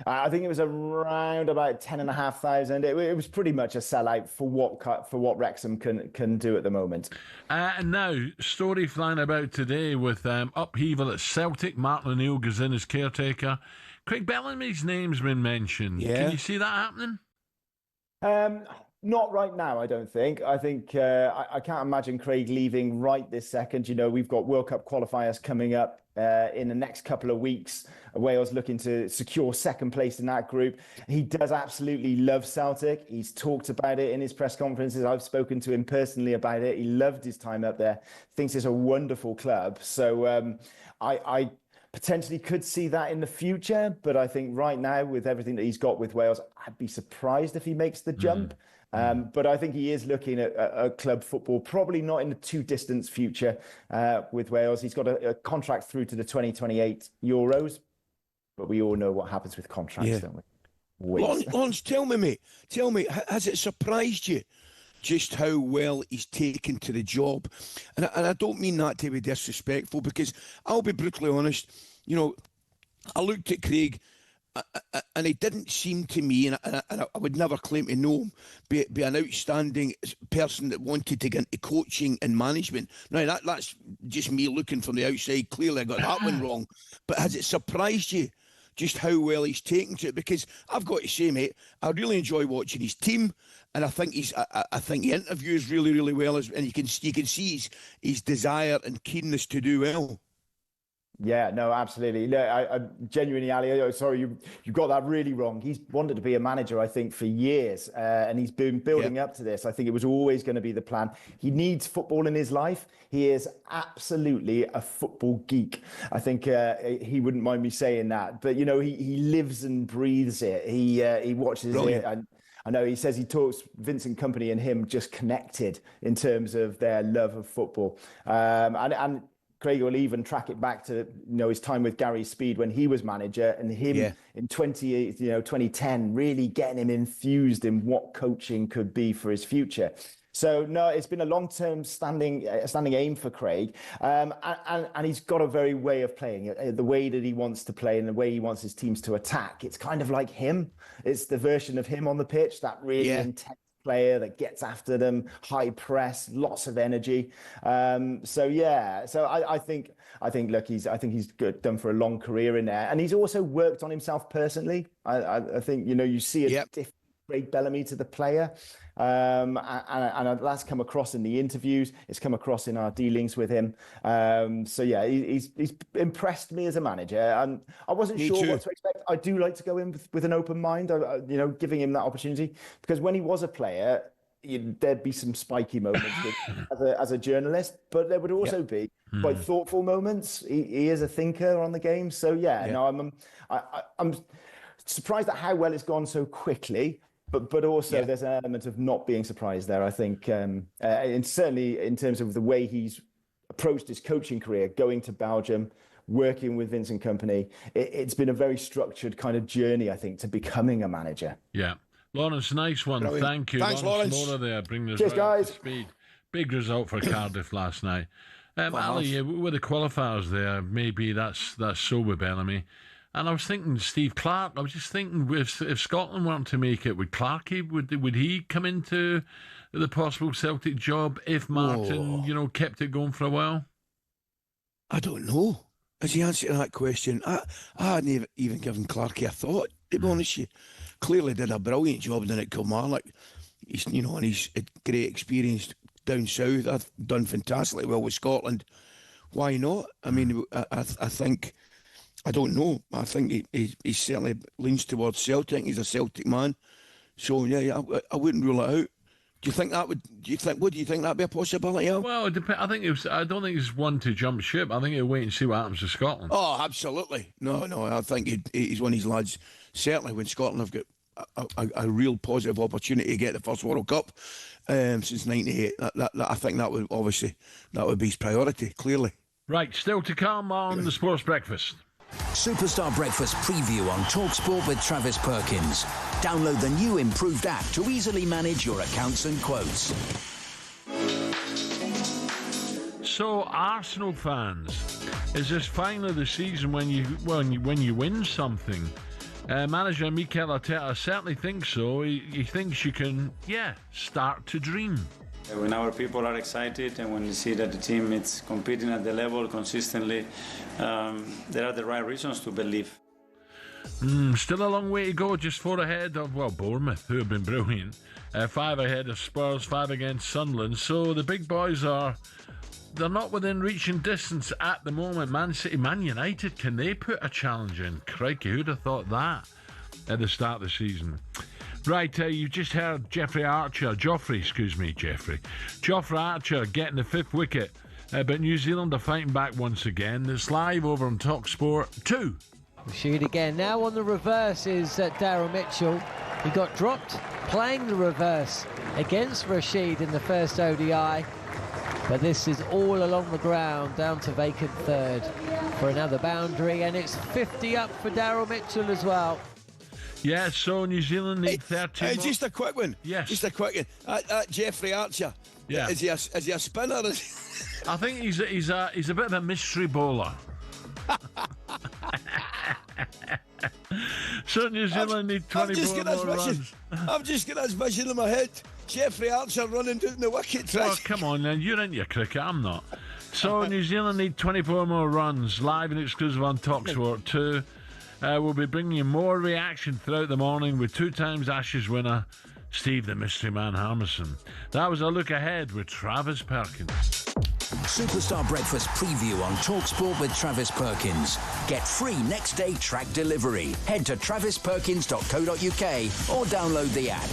[SPEAKER 13] I think it was around about 10,500. It was pretty much a sellout for what Wrexham can do at the moment.
[SPEAKER 3] And now, story flying about today with upheaval at Celtic. Mark O'Neill goes in as caretaker. Craig Bellamy's name's been mentioned.
[SPEAKER 4] Yeah.
[SPEAKER 3] Can you see that happening?
[SPEAKER 13] Not right now, I don't think. I think I can't imagine Craig leaving right this second. You know, we've got World Cup qualifiers coming up in the next couple of weeks. Wales looking to secure second place in that group. He does absolutely love Celtic. He's talked about it in his press conferences. I've spoken to him personally about it. He loved his time up there. Thinks it's a wonderful club. So I potentially could see that in the future. But I think right now, with everything that he's got with Wales, I'd be surprised if he makes the jump. But I think he is looking at club football, probably not in the too distant future with Wales. He's got a contract through to the 2028 Euros, but we all know what happens with contracts, don't we?
[SPEAKER 4] Lawrence, tell me, mate, has it surprised you just how well he's taken to the job? And I don't mean that to be disrespectful, because I'll be brutally honest, you know, I looked at Craig, and he didn't seem to me, and I would never claim to know him, be an outstanding person that wanted to get into coaching and management. Now, that's just me looking from the outside. Clearly, I got that one wrong. But has it surprised you just how well he's taken to it? Because I've got to say, mate, I really enjoy watching his team, and I think I think he interviews really, really well, and you can see his desire and keenness to do well.
[SPEAKER 13] Yeah, no, absolutely. No, I genuinely, Ali, sorry, you got that really wrong. He's wanted to be a manager, I think, for years, and he's been building up to this. I think it was always going to be the plan. He needs football in his life. He is absolutely a football geek. I think he wouldn't mind me saying that. But, you know, he lives and breathes it. He watches it. And I know he says he talks, Vincent Kompany and him just connected in terms of their love of football. And Craig will even track it back to, you know, his time with Gary Speed when he was manager, and him in 2010 really getting him infused in what coaching could be for his future. So no, it's been a long-term standing aim for Craig, and he's got a very way of playing, the way that he wants to play and the way he wants his teams to attack. It's kind of like him. It's the version of him on the pitch, that really intense player that gets after them, high press, lots of energy. So I think look, he's good, done for a long career in there, and he's also worked on himself personally. I think, you know, you see it different Craig Bellamy to the player. And that's come across in the interviews. It's come across in our dealings with him. So yeah, he's impressed me as a manager. And I wasn't sure what to expect. I do like to go in with an open mind, giving him that opportunity, because when he was a player, there'd be some spiky moments as a journalist, but there would also be quite thoughtful moments. He is a thinker on the game. So I'm surprised at how well it's gone so quickly. But also there's an element of not being surprised there, I think. And certainly in terms of the way he's approached his coaching career, going to Belgium, working with Vincent Kompany, it's been a very structured kind of journey, I think, to becoming a manager.
[SPEAKER 3] Yeah. Lawrence, nice one.
[SPEAKER 4] Brilliant.
[SPEAKER 3] Thank you.
[SPEAKER 4] Thanks, Lawrence.
[SPEAKER 3] Moore there, bringing us
[SPEAKER 13] Cheers,
[SPEAKER 3] right up
[SPEAKER 13] guys.
[SPEAKER 3] to speed. Big result for Cardiff last night. Ali, with the qualifiers there, maybe that's so with Bellamy. And I was thinking Steve Clarke. I was just thinking if Scotland weren't to make it, would Clarkey, would he come into the possible Celtic job if Martin, kept it going for a while?
[SPEAKER 4] I don't know. As the answer to that question, I hadn't even given Clarkey a thought. To be honest, he clearly did a brilliant job down at Kilmarnock. He's, and he's a great experience down south. I've done fantastically well with Scotland. Why not? I mean, I think. I don't know. I think he certainly leans towards Celtic. He's a Celtic man, so yeah, I wouldn't rule it out. Do you think that would? Do you think that'd be a possibility? Al?
[SPEAKER 3] Well, it depends. I don't think he's one to jump ship. I think he'll wait and see what happens to Scotland.
[SPEAKER 4] Oh, absolutely. No. I think he's one of these lads. Certainly, when Scotland have got a real positive opportunity to get the first World Cup since '98, I think that would be his priority. Clearly.
[SPEAKER 3] Right. Still to come on the Sports Breakfast.
[SPEAKER 14] Superstar Breakfast preview on talkSPORT with Travis Perkins. Download the new improved app to easily manage your accounts and quotes.
[SPEAKER 3] So, Arsenal fans, is this finally the season when you win something? Manager Mikel Arteta certainly thinks so. He thinks you can, start to dream.
[SPEAKER 15] When our people are excited and when you see that the team is competing at the level consistently, there are the right reasons to believe.
[SPEAKER 3] Still a long way to go, just 4 ahead of, Bournemouth, who have been brilliant. 5 ahead of Spurs, 5 against Sunderland. So the big boys they're not within reaching distance at the moment. Man City, Man United, can they put a challenge in? Crikey, who'd have thought that at the start of the season? Right, you just heard Joffrey Archer getting the 5th wicket. But New Zealand are fighting back once again. It's live over on talkSPORT 2.
[SPEAKER 7] Rashid again. Now on the reverse is Daryl Mitchell. He got dropped playing the reverse against Rashid in the first ODI. But this is all along the ground, down to vacant third for another boundary. And it's 50 up for Daryl Mitchell as well.
[SPEAKER 3] Yeah, so New Zealand need 13 more.
[SPEAKER 4] Just a quick one.
[SPEAKER 3] Yes.
[SPEAKER 4] Just a quick one. Jeffrey Archer.
[SPEAKER 3] Yeah.
[SPEAKER 4] Is he a spinner?
[SPEAKER 3] I think he's a bit of a mystery bowler. So New Zealand need 24 more runs.
[SPEAKER 4] I've just got his vision in my head. Jeffrey Archer running down the wicket.
[SPEAKER 3] Oh, come on then. You're into your cricket. I'm not. So New Zealand need 24 more runs. Live and exclusive on talkSPORT 2. We'll be bringing you more reaction throughout the morning with 2 times Ashes winner Steve the Mystery Man Harmison. That was a look ahead with Travis Perkins.
[SPEAKER 14] Superstar Breakfast preview on talkSPORT with Travis Perkins. Get free next day track delivery. Head to travisperkins.co.uk or download the app.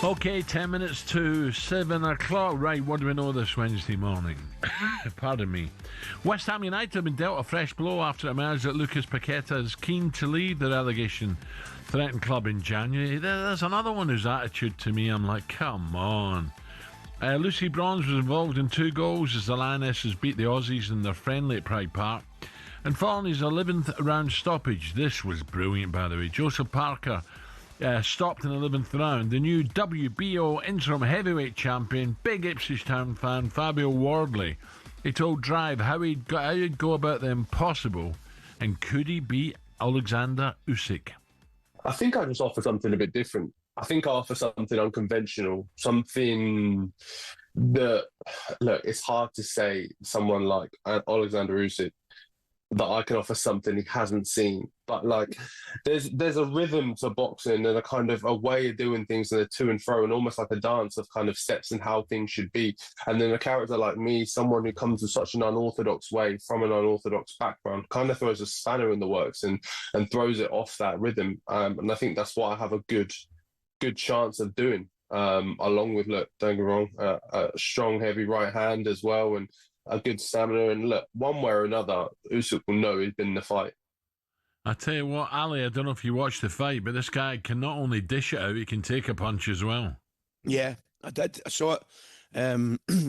[SPEAKER 3] Okay, 10 minutes to 7 o'clock. Right, what do we know this Wednesday morning? Pardon me. West Ham United have been dealt a fresh blow after it emerged that Lucas Paqueta is keen to leave the relegation-threatened club in January. There's another one whose attitude to me, I'm like, come on. Lucy Bronze was involved in 2 goals as the Lionesses beat the Aussies in their friendly at Pride Park. And following his 11th round stoppage, this was brilliant, by the way, Joseph Parker stopped in the 11th round. The new WBO interim heavyweight champion, big Ipswich Town fan, Fabio Wardley, he told Drive how he'd go about the impossible, and could he beat Alexander Usyk?
[SPEAKER 16] I think I just offer something a bit different. I think I offer something unconventional, something that, look, it's hard to say someone like Alexander Usyk that I can offer something he hasn't seen. But like, there's a rhythm to boxing and a kind of a way of doing things and a to and fro and almost like a dance of kind of steps and how things should be. And then a character like me, someone who comes with such an unorthodox way from an unorthodox background, kind of throws a spanner in the works and throws it off that rhythm. And I think that's what I have a good chance of doing. Along with, look, don't get me wrong, a strong, heavy right hand as well, and a good stamina. And look, one way or another, Usyk will know he's been in the fight.
[SPEAKER 3] I tell you what, Ali, I don't know if you watched the fight, but this guy can not only dish it out, he can take a punch as well.
[SPEAKER 4] Yeah, I did. I saw it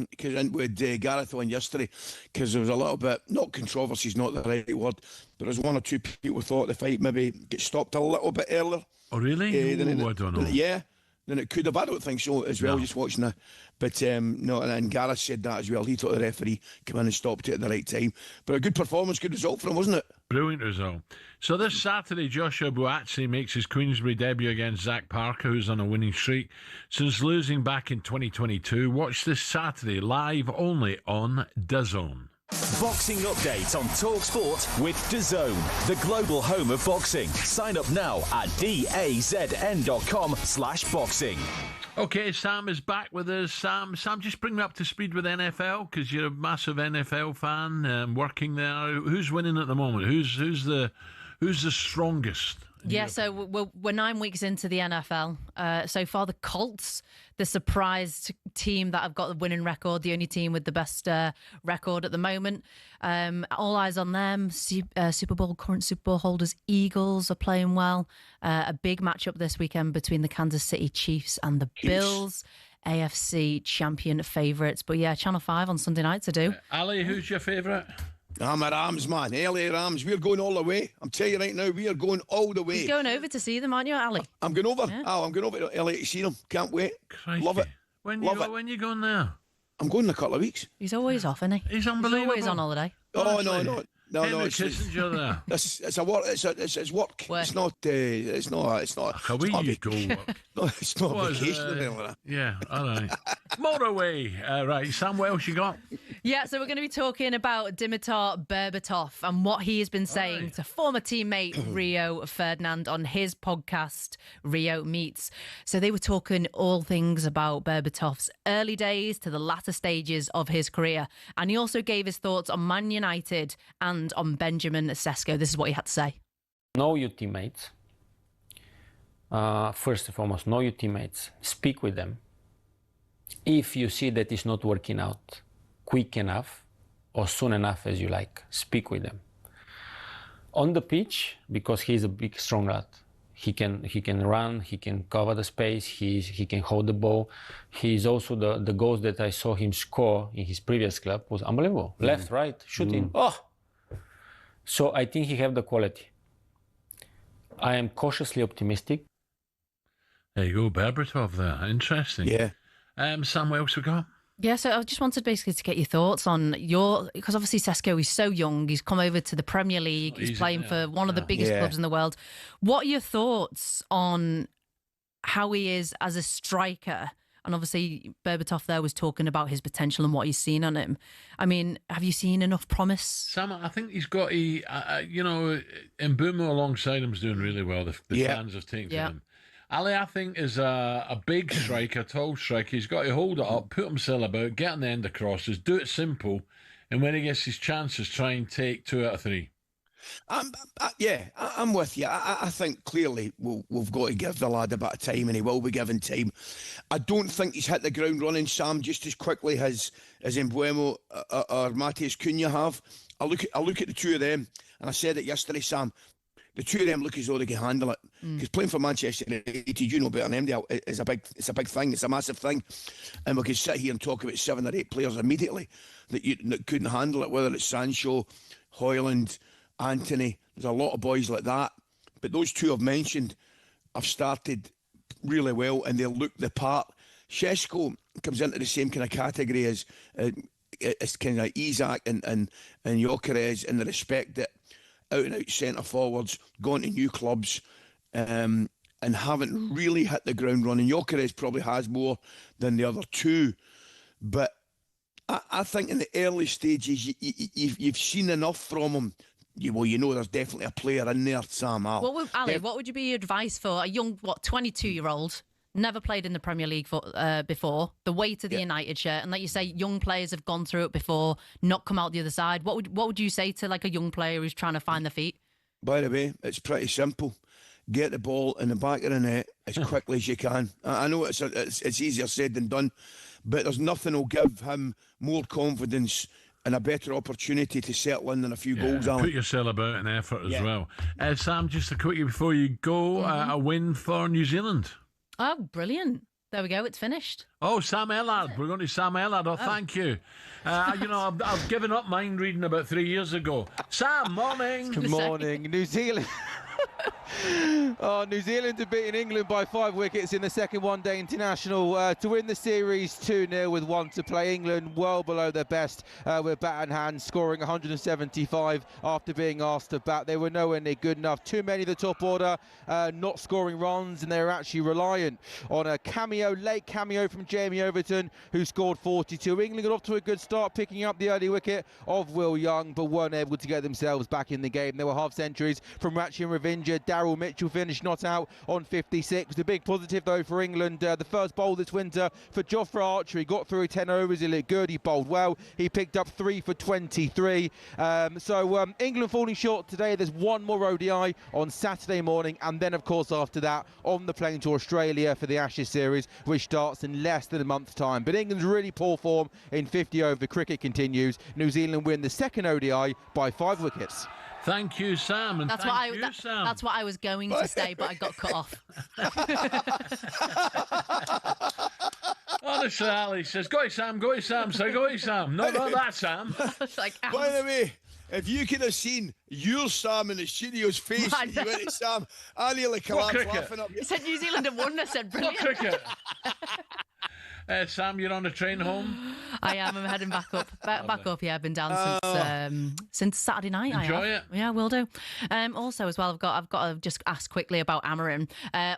[SPEAKER 4] because I went with Gareth on yesterday, because there was a little bit, not controversy is not the right word, but there's 1 or 2 people thought the fight maybe get stopped a little bit earlier.
[SPEAKER 3] Oh, really? I don't know.
[SPEAKER 4] Yeah. Then it could have. I don't think so as well, just watching that. But no, and Gareth said that as well. He thought the referee came in and stopped it at the right time. But a good performance, good result for him, wasn't it?
[SPEAKER 3] Brilliant result. So this Saturday, Joshua Buatsi makes his Queensberry debut against Zach Parker, who's on a winning streak since losing back in 2022. Watch this Saturday, live only on DAZN.
[SPEAKER 17] Boxing update on talkSPORT with DAZN, the global home of boxing. Sign up now at dazn.com/boxing.
[SPEAKER 3] Okay, Sam is back with us. Sam, just bring me up to speed with NFL, because you're a massive NFL fan, working there. Who's winning at the moment? Who's the strongest?
[SPEAKER 10] Yeah, so we're 9 weeks into the NFL. So far, the Colts, the surprise team that have got the winning record, the only team with the best record at the moment. All eyes on them. Current Super Bowl holders, Eagles, are playing well. A big matchup this weekend between the Kansas City Chiefs and the Bills. AFC champion favourites. But yeah, Channel 5 on Sunday night to do.
[SPEAKER 3] Ali, who's your favourite?
[SPEAKER 4] I'm a Rams, man. LA Rams. We're going all the way. I'm telling you right now, we are going all the way.
[SPEAKER 10] You're going over to see them, aren't you, Ali?
[SPEAKER 4] I'm going over.
[SPEAKER 10] Yeah.
[SPEAKER 4] I'm going over to LA to see them. Can't wait.
[SPEAKER 3] Crikey.
[SPEAKER 4] Love it.
[SPEAKER 3] When you going there?
[SPEAKER 4] I'm going in a couple of weeks.
[SPEAKER 10] He's always off, isn't he?
[SPEAKER 3] He's unbelievable.
[SPEAKER 10] He's always on holiday.
[SPEAKER 4] Oh, no. It's
[SPEAKER 3] Kissinger there.
[SPEAKER 4] It's a work. It's work. It's not. It's not.
[SPEAKER 3] How we you go work?
[SPEAKER 4] No, it's not
[SPEAKER 3] What
[SPEAKER 4] vacation.
[SPEAKER 3] is,
[SPEAKER 4] or anything like that.
[SPEAKER 3] Yeah, all right. Motorway. Right, Sam, what else you got?
[SPEAKER 10] Yeah, so we're going to be talking about Dimitar Berbatov and what he has been saying to former teammate Rio Ferdinand on his podcast, Rio Meets. So they were talking all things about Berbatov's early days to the latter stages of his career. And he also gave his thoughts on Man United and on Benjamin Sesko. This is what he had to say.
[SPEAKER 18] Know your teammates. First and foremost, know your teammates. Speak with them. If you see that it's not working out quick enough or soon enough as you like, speak with them. On the pitch, because he's a big, strong lad, he can run, he can cover the space, he can hold the ball. He's also the goals that I saw him score in his previous club was unbelievable. Left, right, shooting. Oh! So I think he have the quality. I am cautiously optimistic.
[SPEAKER 3] There you go, Berbatov there. Interesting.
[SPEAKER 4] Yeah.
[SPEAKER 3] Sam, what else we got?
[SPEAKER 10] Yeah, so I just wanted basically to get your thoughts on because obviously Sesko, he's so young, he's come over to the Premier League, he's playing for one of the biggest clubs in the world. What are your thoughts on how he is as a striker? And obviously Berbatov there was talking about his potential and what he's seen on him. I mean, have you seen enough promise?
[SPEAKER 3] Sam, I think he's got Mbumo alongside him is doing really well. The fans have taken to him. Ali, I think, is a big striker, tall striker. He's got to hold it up, put himself about, get on the end of crosses, do it simple, and when he gets his chances, try and take 2 out of 3.
[SPEAKER 4] I'm with you. I think clearly we've got to give the lad a bit of time, and he will be given time. I don't think he's hit the ground running, Sam, just as quickly as Mbuemo or Matheus Cunha have. I look at the two of them, and I said it yesterday, Sam. The two of them look as though they can handle it. Because playing for Manchester United, you know better than them, it's a big thing. It's a massive thing. And we can sit here and talk about 7 or 8 players immediately that couldn't handle it, whether it's Sancho, Højlund, Anthony. There's a lot of boys like that. But those two I've mentioned have started really well, and they look the part. Šeško comes into the same kind of category as kind of Isak and Gyökeres, in the respect that out-and-out centre-forwards, gone to new clubs, and haven't really hit the ground running. Gyökeres probably has more than the other two. But I think in the early stages, you've seen enough from him. You know there's definitely a player in there, Sam.
[SPEAKER 10] What would you be your advice for a young, 22-year-old, never played in the Premier League before, the weight of the United shirt, and like you say, young players have gone through it before, not come out the other side. What would you say to like a young player who's trying to find their feet?
[SPEAKER 4] By the way, it's pretty simple. Get the ball in the back of the net as quickly as you can. I know it's easier said than done, but there's nothing will give him more confidence and a better opportunity to settle in than a few goals, Alan.
[SPEAKER 3] Put yourself about an effort as well. Sam, just a quickie before you go, a win for New Zealand.
[SPEAKER 10] Oh, brilliant. There we go, it's finished.
[SPEAKER 3] Oh, Sam Ellard. We're going to Sam Ellard. Oh, thank you. I've given up mind reading about 3 years ago. Sam, morning.
[SPEAKER 11] Good morning. New Zealand. New Zealand have beaten England by 5 wickets in the second one-day international to win the series 2-0 with 1 to play. England well below their best with bat in hand, scoring 175 after being asked to bat. They were nowhere near good enough. Too many of the top order not scoring runs, and they were actually reliant on a late cameo from Jamie Overton, who scored 42. England got off to a good start, picking up the early wicket of Will Young, but weren't able to get themselves back in the game. There were half centuries from Ratchin Ravinja. Daryl Mitchell finished not out on 56. The big positive, though, for England, the first bowl this winter for Jofra Archer. He got through 10 overs. He looked good. He bowled well. He picked up 3 for 23. England falling short today. There's one more ODI on Saturday morning, and then, of course, after that, on the plane to Australia for the Ashes series, which starts in less than a month's time. But England's really poor form in 50 over. The cricket continues. New Zealand win the second ODI by 5 wickets.
[SPEAKER 3] Thank you, Sam. And
[SPEAKER 10] That's what I was going to say, but I got cut off.
[SPEAKER 3] Honestly, Ali says, go to Sam, go to Sam. So go to Sam. No, not that Sam.
[SPEAKER 10] Like,
[SPEAKER 4] by the way, if you could have seen your Sam in the studio's face when you went to Sam, I nearly collapsed laughing up.
[SPEAKER 10] He said New Zealand have won. I said brilliant.
[SPEAKER 3] What cricket? Sam, you're on the train home?
[SPEAKER 10] I am. I'm heading back up. Back up, yeah. I've been down since Saturday night.
[SPEAKER 3] Enjoy it.
[SPEAKER 10] Yeah, will do. Also, as well, I've got to just ask quickly about Amarin.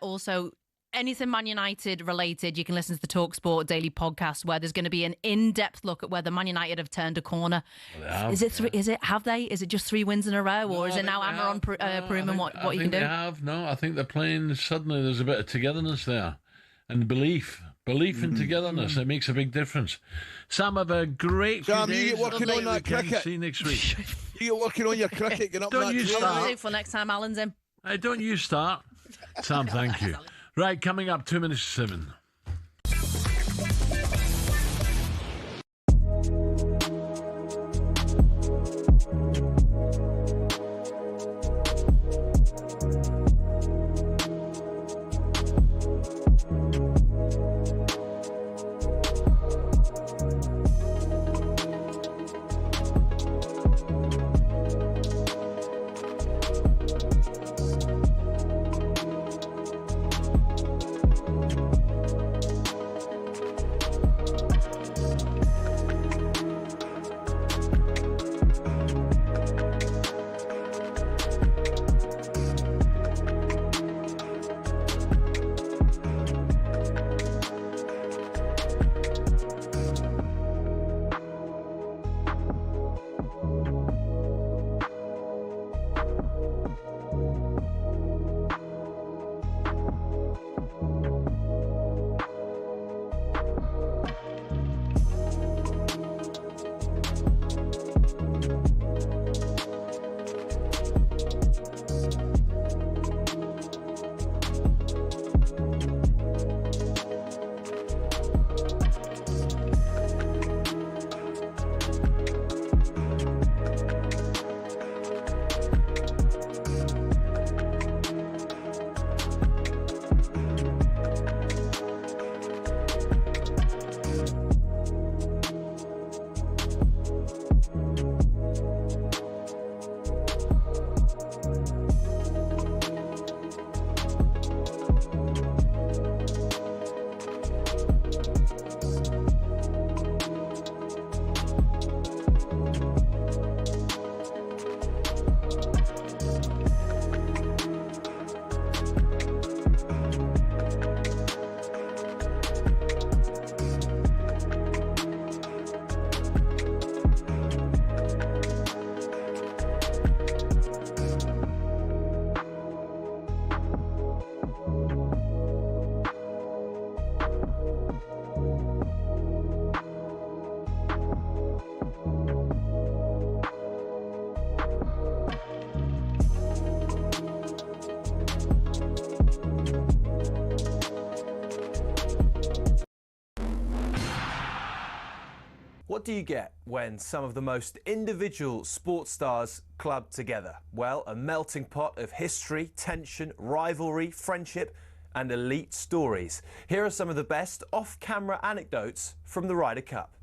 [SPEAKER 10] Also, anything Man United related, you can listen to the talkSPORT daily podcast, where there's going to be an in-depth look at whether Man United have turned a corner.
[SPEAKER 3] Well,
[SPEAKER 10] Is it just 3 wins in a row, or is it now Amarin proving what you can do?
[SPEAKER 3] They have. No, I think they're playing. Suddenly, there's a bit of togetherness there, and belief and togetherness. It makes a big difference. Sam, have a great
[SPEAKER 4] Sam,
[SPEAKER 3] few days.
[SPEAKER 4] you get working on that cricket.
[SPEAKER 3] See you next week.
[SPEAKER 4] You get working on your cricket. Get up
[SPEAKER 3] Don't
[SPEAKER 4] that
[SPEAKER 3] you
[SPEAKER 4] train.
[SPEAKER 3] start.
[SPEAKER 10] For next time Alan's in.
[SPEAKER 3] Hey, don't you start. Sam, thank you. Right, coming up 2 minutes to 7.
[SPEAKER 19] What do you get when some of the most individual sports stars club together? Well, a melting pot of history, tension, rivalry, friendship and elite stories. Here are some of the best off-camera anecdotes from the Ryder Cup.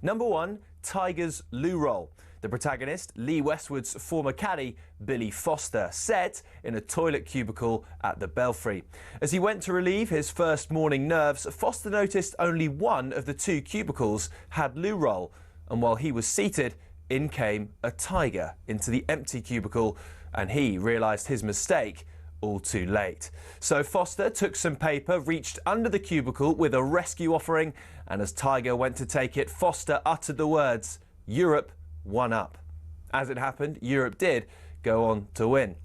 [SPEAKER 19] Number 1, Tigers loo roll. The protagonist, Lee Westwood's former caddy, Billy Foster, said in a toilet cubicle at the Belfry. As he went to relieve his first morning nerves, Foster noticed only one of the 2 cubicles had loo roll, and while he was seated, in came a tiger into the empty cubicle, and he realised his mistake all too late. So Foster took some paper, reached under the cubicle with a rescue offering, and as Tiger went to take it, Foster uttered the words, "Europe, 1 up." As it happened, Europe did go on to win.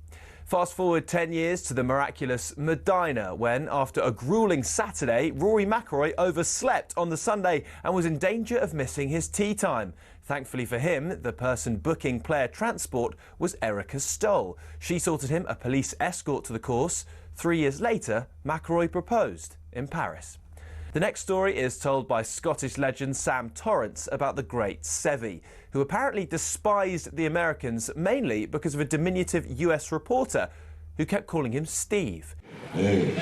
[SPEAKER 19] Fast forward 10 years to the miraculous Medina, when, after a gruelling Saturday, Rory McIlroy overslept on the Sunday and was in danger of missing his tee time. Thankfully for him, the person booking player transport was Erica Stoll. She sorted him a police escort to the course. 3 years later, McIlroy proposed in Paris. The next story is told by Scottish legend Sam Torrance about the great Seve, who apparently despised the Americans mainly because of a diminutive US reporter who kept calling him Steve.
[SPEAKER 20] Hey,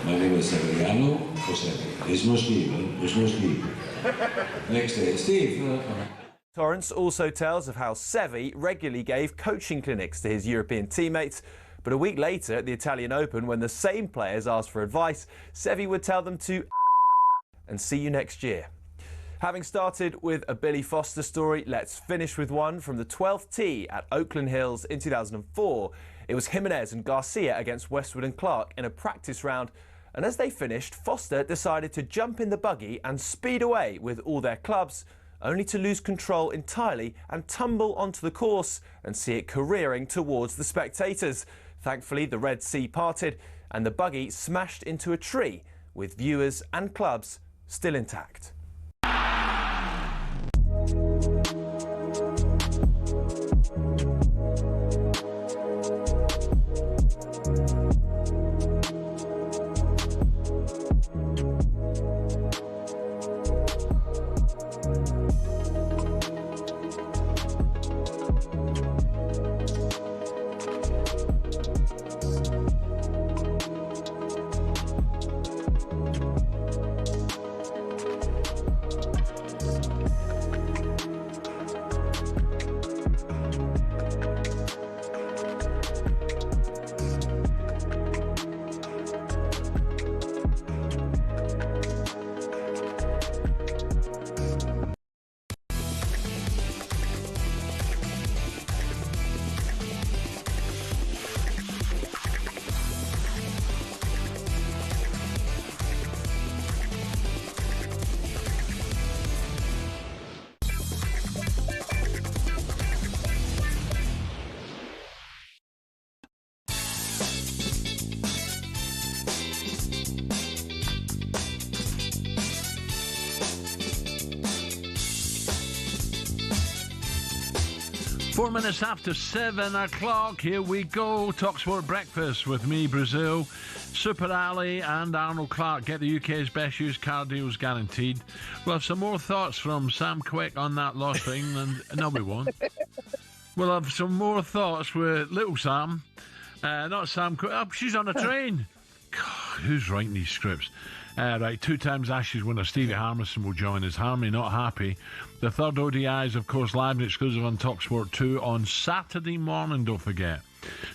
[SPEAKER 20] my name is Severiano or Seve. There's no Steve, there's no Steve. Next day, Steve.
[SPEAKER 19] Torrance also tells of how Seve regularly gave coaching clinics to his European teammates, but a week later at the Italian Open, when the same players asked for advice, Seve would tell them to and see you next year. Having started with a Billy Foster story, let's finish with one from the 12th tee at Oakland Hills in 2004. It was Jimenez and Garcia against Westwood and Clark in a practice round, and as they finished, Foster decided to jump in the buggy and speed away with all their clubs, only to lose control entirely and tumble onto the course and see it careering towards the spectators. Thankfully, the Red Sea parted and the buggy smashed into a tree, with viewers and clubs still intact.
[SPEAKER 3] Four minutes after 7 o'clock, here we go. talkSPORT Breakfast with me, Brazil, Super Ali and Arnold Clark. Get the UK's best used car deals guaranteed. We'll have some more thoughts from Sam Quick on that loss for England. No, we won't. We'll have some more thoughts with little Sam. Not Sam Quick. Oh, she's on a train. God, who's writing these scripts? Right, 2 times Ashes winner Stevie Harmison will join us. Harmy not happy. The third ODIs, of course, live and exclusive on talkSPORT 2 on Saturday morning, don't forget.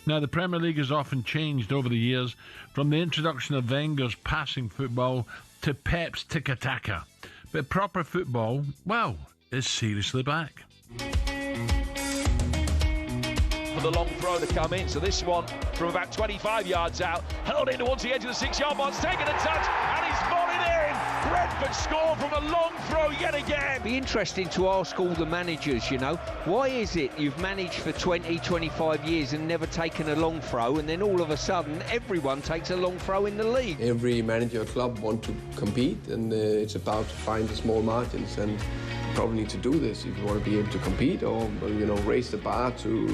[SPEAKER 3] Now, the Premier League has often changed over the years, from the introduction of Wenger's passing football to Pep's tiki-taka. But proper football, well, is seriously back.
[SPEAKER 21] For the long throw to come in, so this one from about 25 yards out, held in towards the edge of the 6-yard box, taking a touch, and he's volleyed in. Brentford score from a long throw yet again.
[SPEAKER 22] Be interesting to ask all the managers, you know, why is it you've managed for 20, 25 years and never taken a long throw, and then all of a sudden everyone takes a long throw in the league?
[SPEAKER 23] Every manager club want to compete, and it's about to find the small margins, and
[SPEAKER 2] probably need to do this if you want to be able to compete or, you know, raise the bar to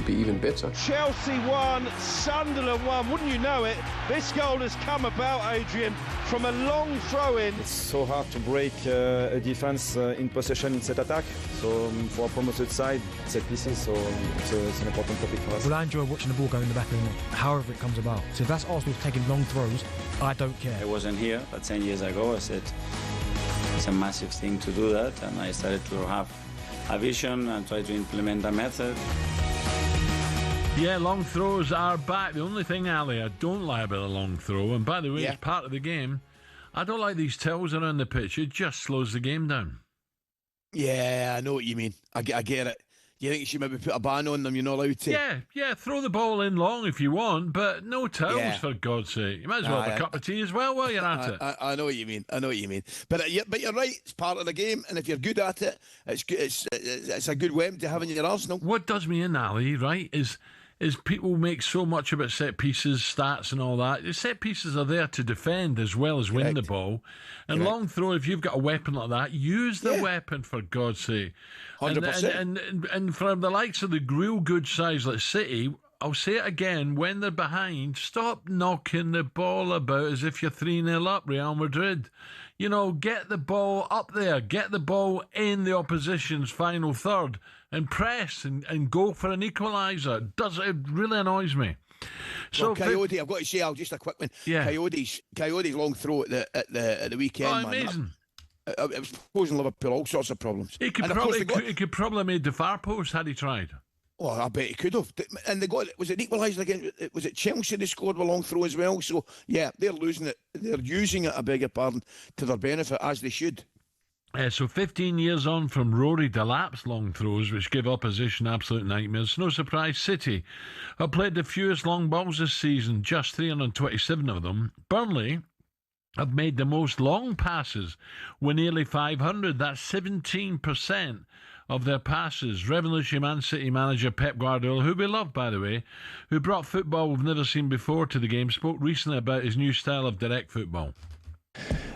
[SPEAKER 2] be even better.
[SPEAKER 5] Chelsea won, Sunderland won. Wouldn't you know it? This goal has come about, Adrian, from a long throw-in.
[SPEAKER 23] It's so hard to break a defense in possession in set attack. So for a promoted side, set pieces, so it's an important topic for us.
[SPEAKER 24] Well, I enjoy watching the ball go in the back of the net, however it comes about. So if that's Arsenal taking long throws, I don't care.
[SPEAKER 15] I wasn't here, but 10 years ago I said it's a massive thing to do that, and I started to have a vision and try to implement a method.
[SPEAKER 3] Yeah, long throws are back. The only thing, Ali, I don't like about a long throw, and by the way, it's part of the game, I don't like these tells around the pitch. It just slows the game down.
[SPEAKER 4] Yeah, I know what you mean. I get it. You think you should maybe put a ban on them? You're not allowed to.
[SPEAKER 3] Yeah, throw the ball in long if you want, but no tells, for God's sake. You might as well have a cup of tea as well while you're at it.
[SPEAKER 4] I know what you mean. But you're right. It's part of the game, and if you're good at it, it's a good weapon to have in your arsenal.
[SPEAKER 3] What does me in, Ali, right, is people make so much about set pieces, stats and all that. The set pieces are there to defend as well as win the ball. And long throw, if you've got a weapon like that, use the weapon, for God's sake.
[SPEAKER 4] 100%.
[SPEAKER 3] And for the likes of the real good sides like City, I'll say it again, when they're behind, stop knocking the ball about as if you're 3-0 up, Real Madrid. You know, get the ball up there, get the ball in the opposition's final third and press and go for an equaliser. It really annoys me. So
[SPEAKER 4] well, Coyote, I've got to say, Al, just a quick one.
[SPEAKER 3] Yeah.
[SPEAKER 4] Coyote's long throw at the weekend.
[SPEAKER 3] Oh, amazing.
[SPEAKER 4] It was posing Liverpool all sorts of problems.
[SPEAKER 3] He could probably have made the far post had he tried.
[SPEAKER 4] Oh, I bet he could have. And they got, was it equalised again? Was it Chelsea they scored with a long throw as well? So, yeah, they're losing it. They're using it, I beg your pardon, to their benefit, as they should.
[SPEAKER 3] So 15 years on from Rory Delap's long throws, which give opposition absolute nightmares. No surprise, City have played the fewest long balls this season, just 327 of them. Burnley have made the most long passes with nearly 500. That's 17% of their passes. Revolutionary Man City manager Pep Guardiola, who we love, by the way, who brought football we've never seen before to the game, spoke recently about his new style of direct football.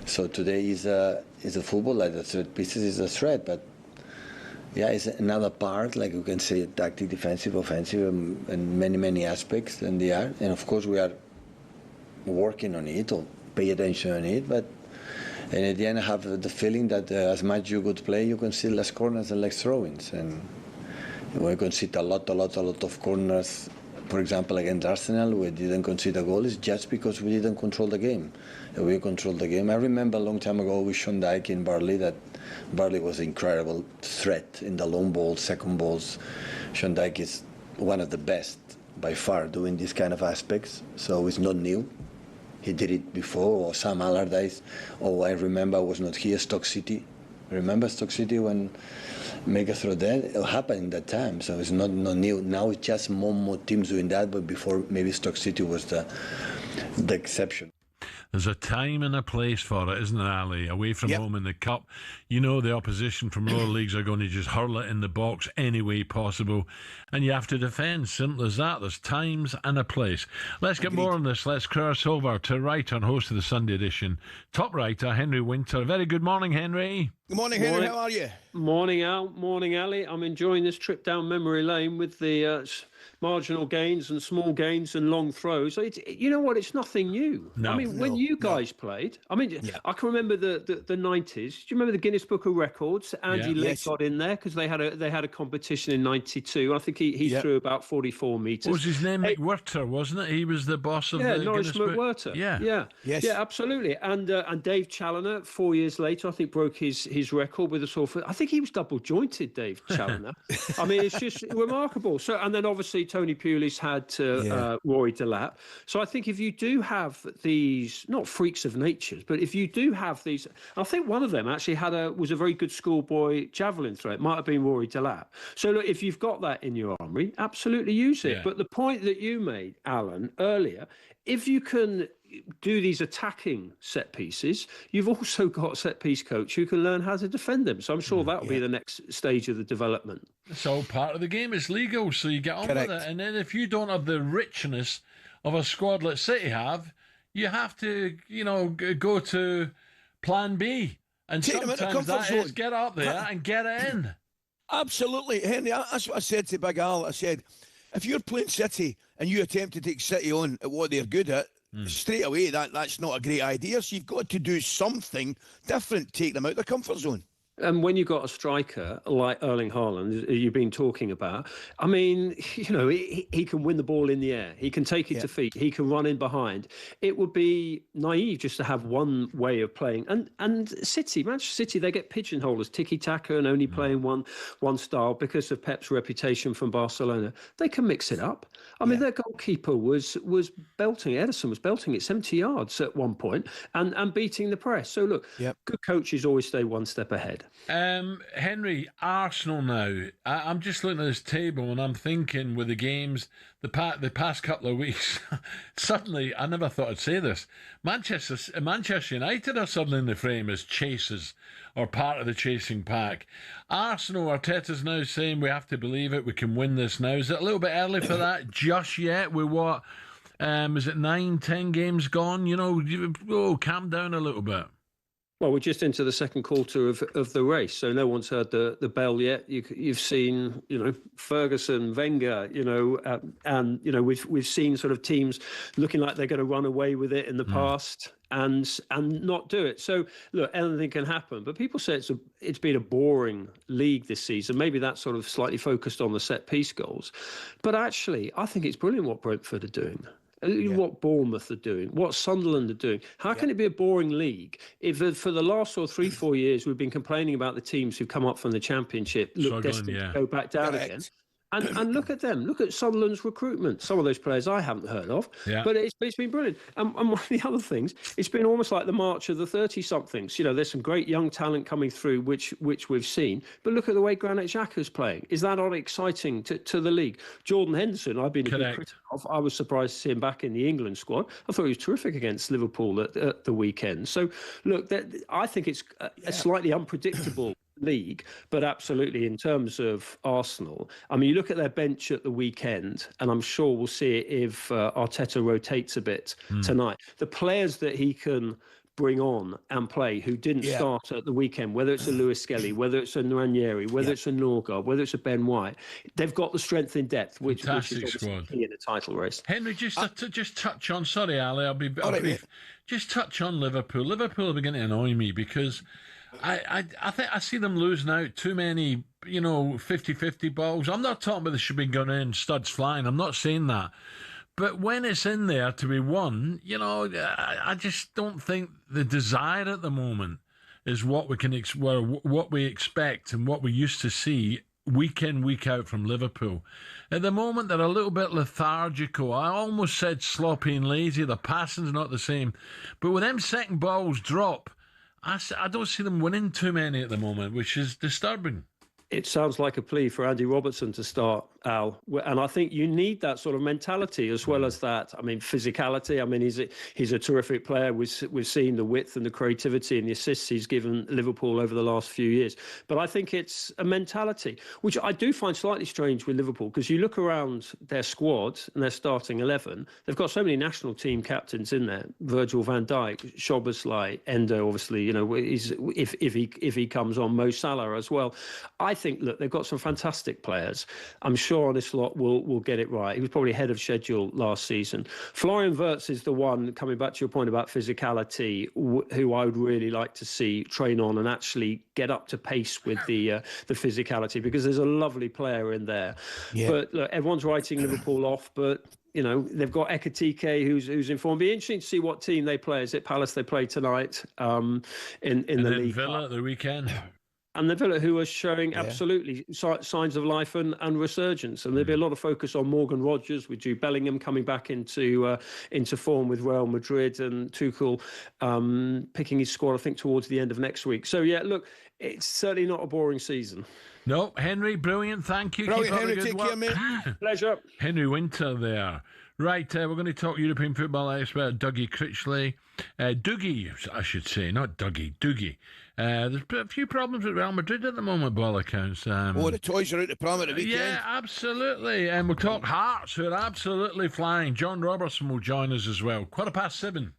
[SPEAKER 25] So today is a football, like the third pieces is a threat, but yeah, it's another part, like you can say, tactic, defensive, offensive, and many aspects, and they are. And of course we are working on it or pay attention on it, but and at the end I have the feeling that as much you could play, you can see less corners and less throw-ins, and we concede a lot of corners. For example, against Arsenal, we didn't concede a goal. It's just because we didn't control the game. We controlled the game. I remember a long time ago with Sean Dyche in Burnley that Burnley was an incredible threat in the long balls, second balls. Sean Dyche is one of the best by far doing these kind of aspects. So it's not new. He did it before, or Sam Allardyce. Oh, I remember I was not here, Stoke City. Remember Stoke City when make a throw there? It happened in that time, so it's not new. Now it's just more teams doing that, but before maybe Stoke City was the exception.
[SPEAKER 3] There's a time and a place for it, isn't there, Ali? Away from home in the Cup, you know the opposition from lower leagues are going to just hurl it in the box any way possible, and you have to defend. Simple as that. There's times and a place. Let's get more on this. Let's cross over to writer and host of the Sunday edition, top writer Henry Winter. Very good morning, Henry.
[SPEAKER 4] Good morning, Henry. How are you?
[SPEAKER 26] Morning, Al. Morning, Ali. I'm enjoying this trip down memory lane with the marginal gains and small gains and long throws. You know what? It's nothing new.
[SPEAKER 3] No,
[SPEAKER 26] I mean, when you guys played, I mean, I can remember the 90s. Do you remember the Guinness Book of Records? Andy Lee got in there because they had a competition in '92. I think he threw about 44 metres.
[SPEAKER 3] What was his name? McWhirter, wasn't it? He was the boss of the
[SPEAKER 26] Norris
[SPEAKER 3] Guinness Book.
[SPEAKER 26] McWhirter.
[SPEAKER 3] Yeah,
[SPEAKER 26] absolutely. And Dave Challoner, 4 years later, I think broke his record with a sort of. I think he was double jointed, Dave Challoner. I mean, it's just remarkable. So, and then obviously Tony Pulis had Rory Delap. So I think if you do have these, not freaks of nature, but if you do have these, I think one of them actually was a very good schoolboy javelin throw. It might have been Rory Delap. So look, if you've got that in your armoury, absolutely use it.
[SPEAKER 3] Yeah.
[SPEAKER 26] But the point that you made, Alan, earlier, if you can do these attacking set pieces, you've also got a set piece coach who can learn how to defend them. So I'm sure that'll be the next stage of the development.
[SPEAKER 3] It's all part of the game. It's legal, so you get on with it. And then if you don't have the richness of a squad like City have, you have to, go to plan B. And
[SPEAKER 4] take them out of
[SPEAKER 3] sometimes
[SPEAKER 4] comfort
[SPEAKER 3] that
[SPEAKER 4] zone.
[SPEAKER 3] is get up there and get it in.
[SPEAKER 4] Absolutely, Henry. That's what I said to Big Al. I said, if you're playing City and you attempt to take City on at what they're good at, straight away that's not a great idea. So you've got to do something different, take them out of the comfort zone.
[SPEAKER 26] And when you've got a striker like Erling Haaland, you've been talking about, I mean, you know, he can win the ball in the air. He can take it to feet. He can run in behind. It would be naive just to have one way of playing. And Manchester City, they get pigeonholed as tiki-taka and only playing one style because of Pep's reputation from Barcelona. They can mix it up. I mean, their goalkeeper was belting, Ederson was belting it 70 yards at one point and beating the press. So, look, good coaches always stay one step ahead.
[SPEAKER 3] Henry, Arsenal now. I'm just looking at this table and I'm thinking with the games, the past couple of weeks, suddenly, I never thought I'd say this, Manchester United are suddenly in the frame as chasers or part of the chasing pack. Arsenal, Arteta's now saying we have to believe it, we can win this now. Is it a little bit early for that just yet? With what, is it 9-10 games gone? You know, calm down a little bit.
[SPEAKER 26] Well, we're just into the second quarter of the race, so no one's heard the bell yet. You've seen, you know, Ferguson, Wenger, you know, and you know we've seen sort of teams looking like they're going to run away with it in the past and not do it. So look, anything can happen. But people say it's been a boring league this season. Maybe that's sort of slightly focused on the set piece goals, but actually, I think it's brilliant what Brentford are doing. What Bournemouth are doing, what Sunderland are doing. How can it be a boring league if for the last 3-4 years we've been complaining about the teams who've come up from the Championship, destined to go back down again? And look at them. Look at Sunderland's recruitment. Some of those players I haven't heard of, but it's been brilliant. And one of the other things, it's been almost like the march of the 30-somethings. You know, there's some great young talent coming through, which we've seen. But look at the way Granit Xhaka's playing. Is that not exciting to the league? Jordan Henderson, I've been a big critic of. I was surprised to see him back in the England squad. I thought he was terrific against Liverpool at the weekend. So, look, I think it's a slightly unpredictable league, but absolutely in terms of Arsenal, I mean, you look at their bench at the weekend, and I'm sure we'll see if Arteta rotates a bit tonight. The players that he can bring on and play who didn't start at the weekend, whether it's a Lewis Skelly, whether it's a Ranieri, whether it's a Norgard, whether it's a Ben White, they've got the strength in depth, which is obviously key in a title race.
[SPEAKER 3] Henry, just touch on, sorry Ali, I'll be brief. Just touch on Liverpool. Liverpool are beginning to annoy me because I think I see them losing out too many, 50-50 balls. I'm not talking about they should be going in studs flying. I'm not saying that. But when it's in there to be won, I just don't think the desire at the moment is what we what we expect and what we used to see week in, week out from Liverpool. At the moment, they're a little bit lethargical. I almost said sloppy and lazy. The passing's not the same. But when them second balls drop, I don't see them winning too many at the moment, which is disturbing.
[SPEAKER 26] It sounds like a plea for Andy Robertson to start, Al. And I think you need that sort of mentality as well as that. I mean, physicality. I mean, he's a terrific player. We've seen the width and the creativity and the assists he's given Liverpool over the last few years. But I think it's a mentality, which I do find slightly strange with Liverpool, because you look around their squad and their starting 11, they've got so many national team captains in there. Virgil van Dijk, Szoboszlai, Endo, obviously, if he comes on, Mo Salah as well. I think, look, they've got some fantastic players. I'm sure this lot will get it right. He was probably ahead of schedule last season. Florian Wirtz is the one, coming back to your point about physicality, who I would really like to see train on and actually get up to pace with the physicality, because there's a lovely player in there. Yeah. But look, everyone's writing Liverpool off, but they've got Ekitike who's in form. It'll be interesting to see what team they play. Is it Palace they play tonight in the League
[SPEAKER 3] Villa at the weekend?
[SPEAKER 26] And the Villa, who are showing absolutely signs of life and resurgence. And there'll be a lot of focus on Morgan Rodgers, with Jude Bellingham coming back into form with Real Madrid, and Tuchel picking his squad, I think, towards the end of next week. So, yeah, look, it's certainly not a boring season.
[SPEAKER 3] No, Henry, brilliant. Thank you.
[SPEAKER 4] Brilliant, Henry. Take care, mate.
[SPEAKER 26] Pleasure.
[SPEAKER 3] Henry Winter there. Right, we're going to talk European football expert Dougie Critchley. Dougie, I should say, not Dougie, Dougie. There's a few problems with Real Madrid at the moment, by all accounts.
[SPEAKER 4] The toys are out the pram at the weekend.
[SPEAKER 3] Yeah, absolutely. And we'll talk Hearts, who are absolutely flying. John Robertson will join us as well. 7:15.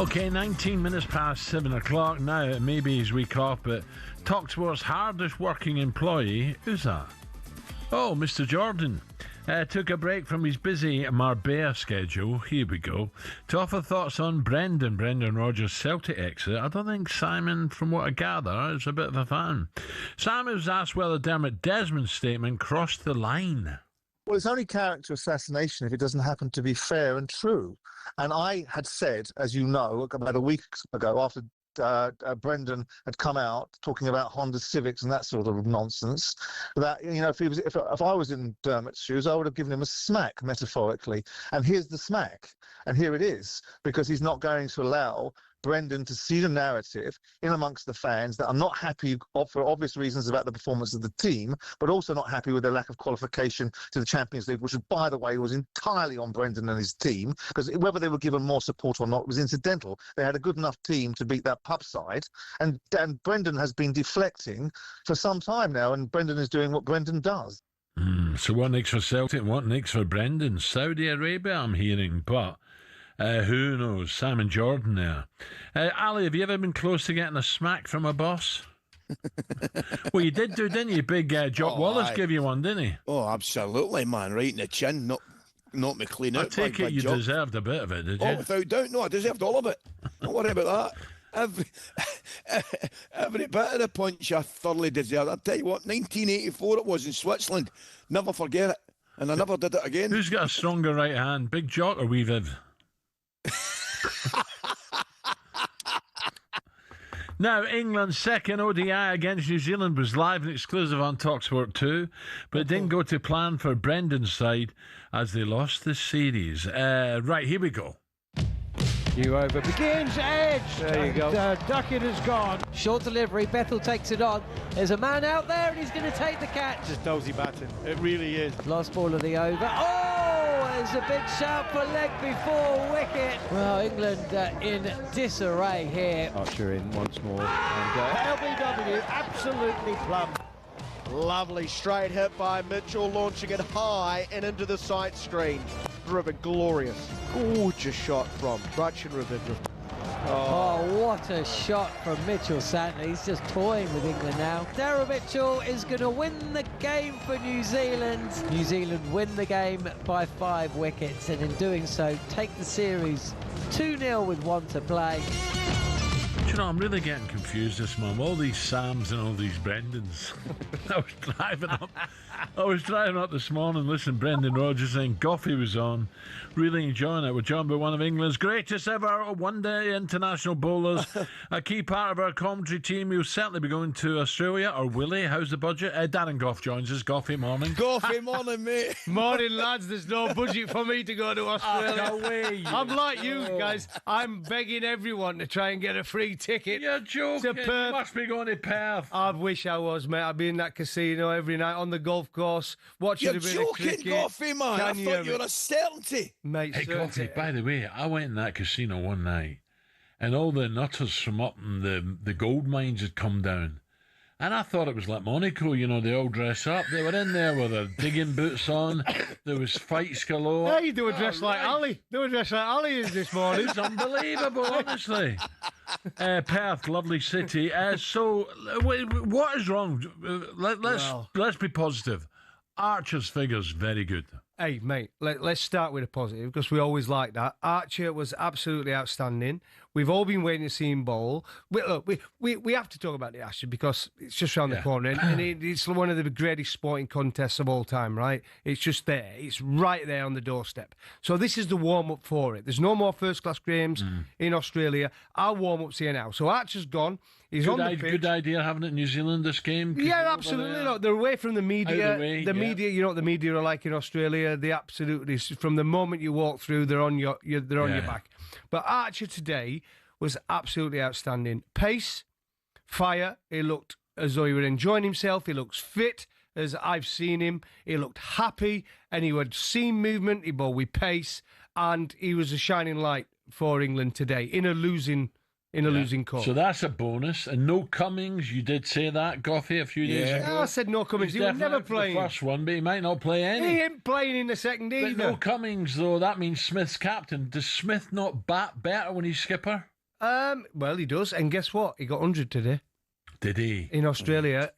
[SPEAKER 3] Okay, 19 minutes past 7 o'clock. Now, it may be his week off, but talkSPORT's hardest working employee, who's that? Oh, Mr. Jordan. Took a break from his busy Marbella schedule, here we go, to offer thoughts on Brendan Rodgers' Celtic exit. I don't think Simon, from what I gather, is a bit of a fan. Simon was asked whether Dermot Desmond's statement crossed the line.
[SPEAKER 1] Well, it's only character assassination if it doesn't happen to be fair and true. And I had said, as you know, about a week ago, after Brendan had come out talking about Honda Civics and that sort of nonsense, that, you know, if I was in Dermot's shoes, I would have given him a smack, metaphorically. And here's the smack, and here it is, because he's not going to allow Brendan to see the narrative in amongst the fans that are not happy for obvious reasons about the performance of the team, but also not happy with their lack of qualification to the Champions League, which, by the way, was entirely on Brendan and his team, because whether they were given more support or not was incidental. They had a good enough team to beat that pub side, and Brendan has been deflecting for some time now, and Brendan is doing what Brendan does.
[SPEAKER 3] So what next for Celtic, what next for Brendan? Saudi Arabia, I'm hearing, but who knows? Simon Jordan there. Ali, have you ever been close to getting a smack from a boss? Well, you did do, didn't you? Big Jock Wallace gave you one, didn't he?
[SPEAKER 4] Oh, absolutely, man. Right in the chin. Not me clean out.
[SPEAKER 3] I take it you deserved a bit of it, did you?
[SPEAKER 4] Oh, without doubt. No, I deserved all of it. Don't worry about that. Every bit of the punch I thoroughly deserved. I'll tell you what, 1984 it was in Switzerland. Never forget it. And I never did it again.
[SPEAKER 3] Who's got a stronger right hand, Big Jock or Wee Viv? Now, England's second ODI against New Zealand was live and exclusive on talkSPORT 2, but it didn't go to plan for Brendan's side as they lost the series. Right, here we go.
[SPEAKER 7] New over begins, edge.
[SPEAKER 26] There you go.
[SPEAKER 7] Duckett is gone.
[SPEAKER 6] Short delivery, Bethel takes it on. There's a man out there and he's going to take the catch.
[SPEAKER 26] Just dozy batting. It really is.
[SPEAKER 6] Last ball of the over. Oh, there's a big shout for leg before wicket. Well, England in disarray here.
[SPEAKER 26] Archer in once more. And
[SPEAKER 7] LBW absolutely plumb.
[SPEAKER 8] Lovely straight hit by Mitchell, launching it high and into the side screen. Driven, glorious, gorgeous shot from Rachin Ravindra.
[SPEAKER 6] Oh, what a shot from Mitchell Santner. He's just toying with England now. Daryl Mitchell is going to win the game for New Zealand. New Zealand win the game by 5 wickets, and in doing so, take the series 2-0 with 1 to play.
[SPEAKER 3] Do you know, I'm really getting confused this month. All these Sams and all these Brendans. I was driving up this morning, listening to Brendan Rodgers and Goffey was on. Really enjoying it. We're joined by one of England's greatest ever one-day international bowlers. A key part of our commentary team. He'll certainly be going to Australia. Or will he? How's the budget? Darren Goff joins us. Goffey, morning.
[SPEAKER 4] Goffey, morning, mate.
[SPEAKER 26] Morning, lads. There's no budget for me to go to Australia.
[SPEAKER 3] No way.
[SPEAKER 26] I'm like you guys. I'm begging everyone to try and get a free ticket.
[SPEAKER 3] You're joking. You must be going to Perth.
[SPEAKER 26] I wish I was, mate. I'd be in that casino every night on the golf course watching a bit of cricket.
[SPEAKER 4] You're joking, Goffey, man. I thought you were a certainty.
[SPEAKER 26] Mate,
[SPEAKER 3] hey, Goffey, by the way, I went in that casino one night and all the nutters from up in the gold mines had come down. And I thought it was like Monaco, you know, they all dress up. They were in there with their digging boots on. There was fights galore.
[SPEAKER 26] Hey, they were dressed like Ali. They were dressed like Ali is this morning.
[SPEAKER 3] It's unbelievable, honestly. Perth, lovely city. So, what is wrong? Let's be positive. Archer's figures, very good.
[SPEAKER 26] Hey, mate, let's start with a positive, because we always like that. Archer was absolutely outstanding. We've all been waiting to see him bowl. We have to talk about the Ashes because it's just around the corner, and it's one of the greatest sporting contests of all time, right? It's just there. It's right there on the doorstep. So this is the warm-up for it. There's no more first-class games in Australia. Our warm-up's here now. So Archer's gone. He's on the pitch.
[SPEAKER 3] Good idea having it in New Zealand, this game.
[SPEAKER 26] Yeah, absolutely. No, they're away from the media. Media, you know what the media are like in Australia. They absolutely, from the moment you walk through, they're on your back. But Archer today was absolutely outstanding. Pace, fire. He looked as though he were enjoying himself. He looks fit as I've seen him. He looked happy, and he had seam movement. He bowled with pace, and he was a shining light for England today in a losing cause.
[SPEAKER 3] So that's a bonus. And no Cummings, you did say that, Goffey, a few days ago.
[SPEAKER 26] I said no Cummings. He was never playing.
[SPEAKER 3] The first one, but he might not play any.
[SPEAKER 26] He ain't playing in the second either.
[SPEAKER 3] But no Cummings, though, that means Smith's captain. Does Smith not bat better when he's skipper?
[SPEAKER 9] Well, he does. And guess what? He got 100 today.
[SPEAKER 3] Did he?
[SPEAKER 9] In Australia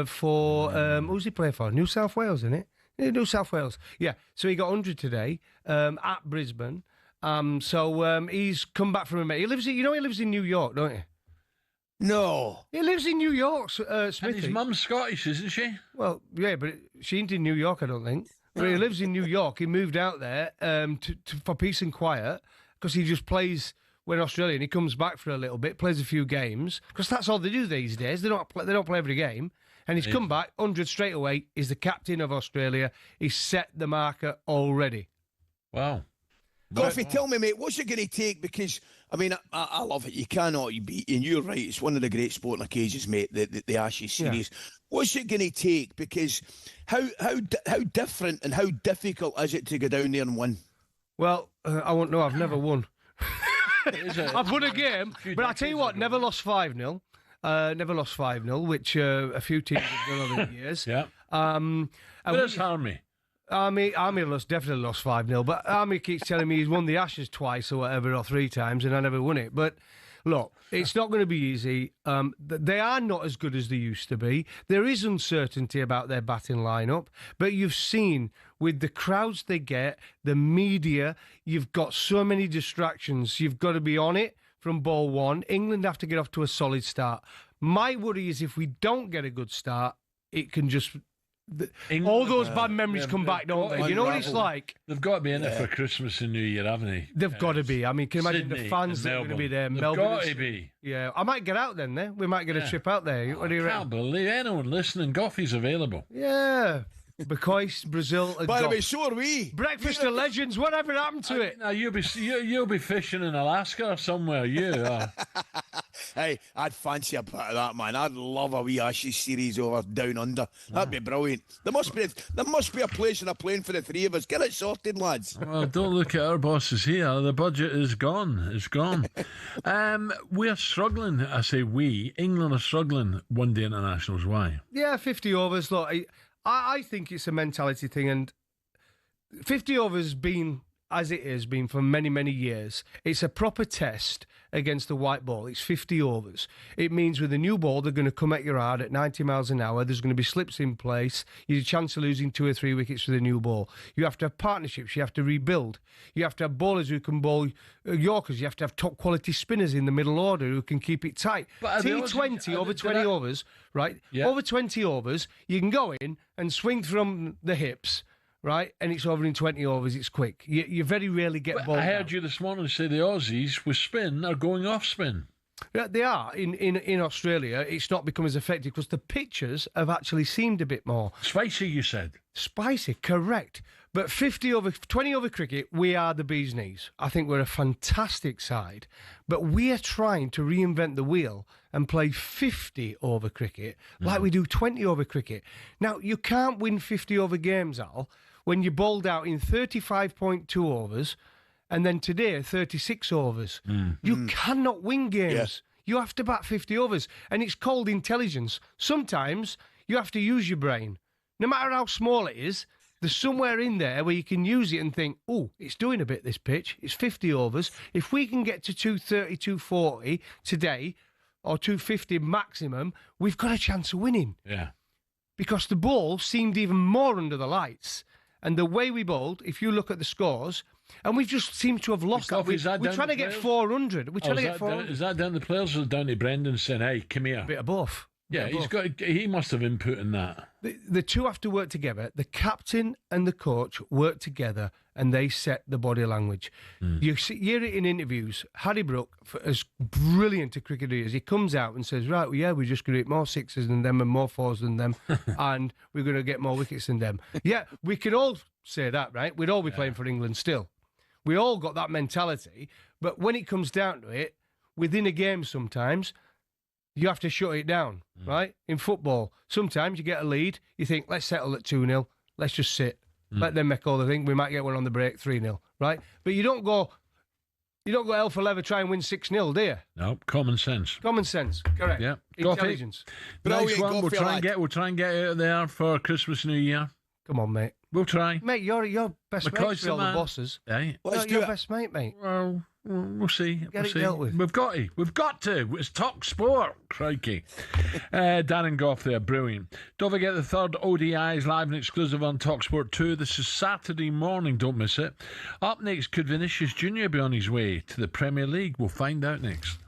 [SPEAKER 9] for, who's he play for? New South Wales, isn't it? Yeah, New South Wales. Yeah. So he got 100 today at Brisbane. He's come back from America. He lives in New York, don't he?
[SPEAKER 4] No.
[SPEAKER 9] He lives in New York, Smithy.
[SPEAKER 3] And his mum's Scottish, isn't she?
[SPEAKER 9] Well, yeah, but she ain't in New York, I don't think. But he lives in New York. He moved out there for peace and quiet because he just plays when Australian. He comes back for a little bit, plays a few games because that's all they do these days. They don't play every game. And he's come back 100 straight away. He's the captain of Australia. He's set the marker already.
[SPEAKER 3] Wow.
[SPEAKER 4] Coffee, tell me, mate, what's it going to take? Because, I mean, I love it. You cannot beat, and you're right, it's one of the great sporting occasions, mate, the Ashes series. Yeah. What's it going to take? Because how different and how difficult is it to go down there and win?
[SPEAKER 9] Well, I won't know. I've never won. I've won a game, but I tell you what, never lost 5-0. Never lost 5-0, which a few teams have done over the years.
[SPEAKER 3] Yeah. Where's Army?
[SPEAKER 9] Army definitely lost 5-0, but Army keeps telling me he's won the Ashes twice or whatever, or 3 times, and I never won it. But look, it's not going to be easy. They are not as good as they used to be. There is uncertainty about their batting lineup, but you've seen with the crowds they get, the media, you've got so many distractions. You've got to be on it from ball one. England have to get off to a solid start. My worry is if we don't get a good start, it can just... all those bad memories come back, don't they? You know what it's like?
[SPEAKER 3] They've got to be in it for Christmas and New Year, haven't they?
[SPEAKER 9] They've got to be. I mean, can you imagine the fans that are going to be there?
[SPEAKER 3] They've got to be.
[SPEAKER 9] Yeah, I might get out then. We might get a trip out there. What do you reckon?
[SPEAKER 3] I can't believe anyone listening. Goffy's available.
[SPEAKER 9] Yeah. McCoist, Brazil, and
[SPEAKER 4] by the way, so are we.
[SPEAKER 9] Breakfast of Legends. Whatever happened to it?
[SPEAKER 3] Now you'll be fishing in Alaska or somewhere.
[SPEAKER 4] Hey, I'd fancy a bit of that, man. I'd love a wee Ashes series over down under. That'd be brilliant. There must be a place and a plane for the 3 of us. Get it sorted, lads.
[SPEAKER 3] Well, don't look at our bosses here. The budget is gone. It's gone. We're struggling. I say we. England are struggling. One day internationals. Why?
[SPEAKER 9] Yeah, 50 overs. Look, I think it's a mentality thing, and 50 overs been as it has been for many, many years. It's a proper test against the white ball. It's 50 overs. It means with a new ball, they're going to come at your hard at 90 miles an hour. There's going to be slips in place. You have a chance of losing 2 or 3 wickets with a new ball. You have to have partnerships. You have to rebuild. You have to have bowlers who can bowl Yorkers. You have to have top quality spinners in the middle order who can keep it tight. T20 over 20 overs, right? Yeah. Over 20 overs, you can go in and swing from the hips, right? And it's over in 20 overs. It's quick. You very rarely get ball.
[SPEAKER 3] I heard you this morning say the Aussies with spin are going off spin.
[SPEAKER 9] Yeah, they are. In Australia, it's not become as effective because the pitches have actually seemed a bit more...
[SPEAKER 3] Spicy, you said.
[SPEAKER 9] Spicy, correct. But 20 over cricket, we are the bee's knees. I think we're a fantastic side. But we are trying to reinvent the wheel and play 50 over cricket like we do 20 over cricket. Now, you can't win 50 over games, Al, when you're bowled out in 35.2 overs and then today 36 overs. You cannot win games. Yes. You have to bat 50 overs. And it's called intelligence. Sometimes you have to use your brain. No matter how small it is, there's somewhere in there where you can use it and think, oh, it's doing a bit, this pitch. It's 50 overs. If we can get to 230, 240 today, or 250 maximum, we've got a chance of winning.
[SPEAKER 3] Yeah.
[SPEAKER 9] Because the ball seemed even more under the lights. And the way we bowled, if you look at the scores, and we just seem to have lost that. We're trying to get 400. We're trying to get 400.
[SPEAKER 3] Is that down the players or down to Brendan saying, hey, come here?
[SPEAKER 9] A bit of both.
[SPEAKER 3] Yeah, he must have input in that.
[SPEAKER 9] The two have to work together. The captain and the coach work together and they set the body language. You hear it in interviews. Harry Brook, as brilliant a cricketer he is, he comes out and says, right, well, yeah, we're just going to hit more sixes than them and more fours than them and we're going to get more wickets than them. Yeah, we can all say that, right? We'd all be playing for England still. We all got that mentality. But when it comes down to it, within a game sometimes... you have to shut it down, right? In football, sometimes you get a lead, you think, let's settle at 2-0, let's just sit. Let them make all the thing, we might get one on the break, 3-0, right? But you don't go hell for leather, try and win 6-0, do you?
[SPEAKER 3] No, common sense.
[SPEAKER 9] Common sense, correct.
[SPEAKER 3] Yeah.
[SPEAKER 9] Intelligence.
[SPEAKER 3] Nice one, we'll try and get out there for Christmas, New Year.
[SPEAKER 9] Come on, mate.
[SPEAKER 3] We'll try.
[SPEAKER 9] Mate, you're best mate for all the bosses.
[SPEAKER 3] Hey.
[SPEAKER 9] Let's do your best mate.
[SPEAKER 3] Well, We'll see.
[SPEAKER 9] Get it dealt with.
[SPEAKER 3] We've got to. It's talkSPORT, crikey. Darren Goff there, brilliant. Don't forget the third ODIs live and exclusive on talkSPORT 2. This is Saturday morning, don't miss it. Up next, could Vinicius Jr. be on his way to the Premier League? We'll find out next.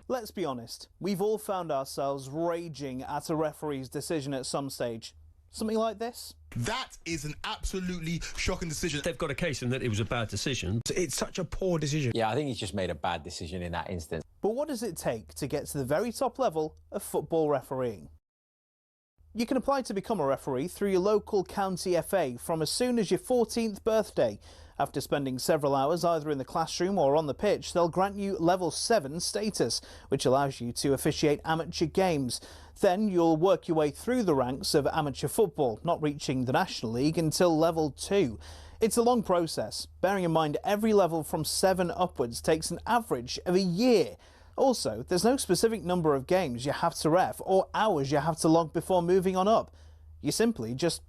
[SPEAKER 12] Let's be honest, we've all found ourselves raging at a referee's decision at some stage. Something like this?
[SPEAKER 13] That is an absolutely shocking decision.
[SPEAKER 14] They've got a case in that it was a bad decision.
[SPEAKER 16] It's such a poor decision.
[SPEAKER 17] Yeah, I think he's just made a bad decision in that instance.
[SPEAKER 12] But what does it take to get to the very top level of football refereeing? You can apply to become a referee through your local county FA from as soon as your 14th birthday. After spending several hours either in the classroom or on the pitch, they'll grant you level 7 status, which allows you to officiate amateur games. Then you'll work your way through the ranks of amateur football, not reaching the National League until level 2. It's a long process, bearing in mind every level from 7 upwards takes an average of a year. Also, there's no specific number of games you have to ref or hours you have to log before moving on up. You simply just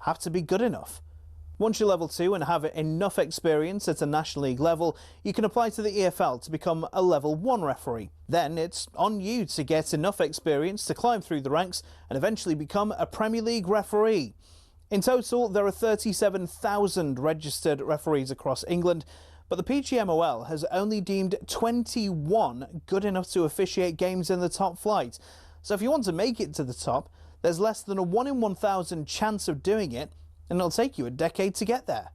[SPEAKER 12] have to be good enough. Once you're level 2 and have enough experience at a National League level, you can apply to the EFL to become a level 1 referee. Then it's on you to get enough experience to climb through the ranks and eventually become a Premier League referee. In total, there are 37,000 registered referees across England, but the PGMOL has only deemed 21 good enough to officiate games in the top flight. So if you want to make it to the top, there's less than a 1 in 1,000 chance of doing it, and it'll take you a decade to get there.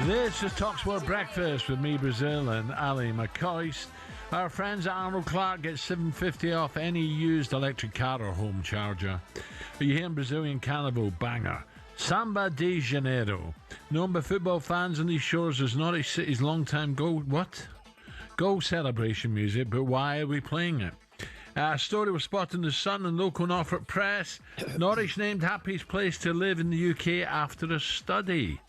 [SPEAKER 3] This is talkSPORT Breakfast with me, Brazil and Ally McCoist. Our friends at Arnold Clark get $7.50 off any used electric car or home charger. Are you hearing Brazilian carnival banger? Samba de Janeiro. Known by football fans on these shores as Norwich City's long-time goal celebration music, but why are we playing it? A story was spotted in the Sun and local Norfolk press. Norwich named happiest place to live in the UK after a study.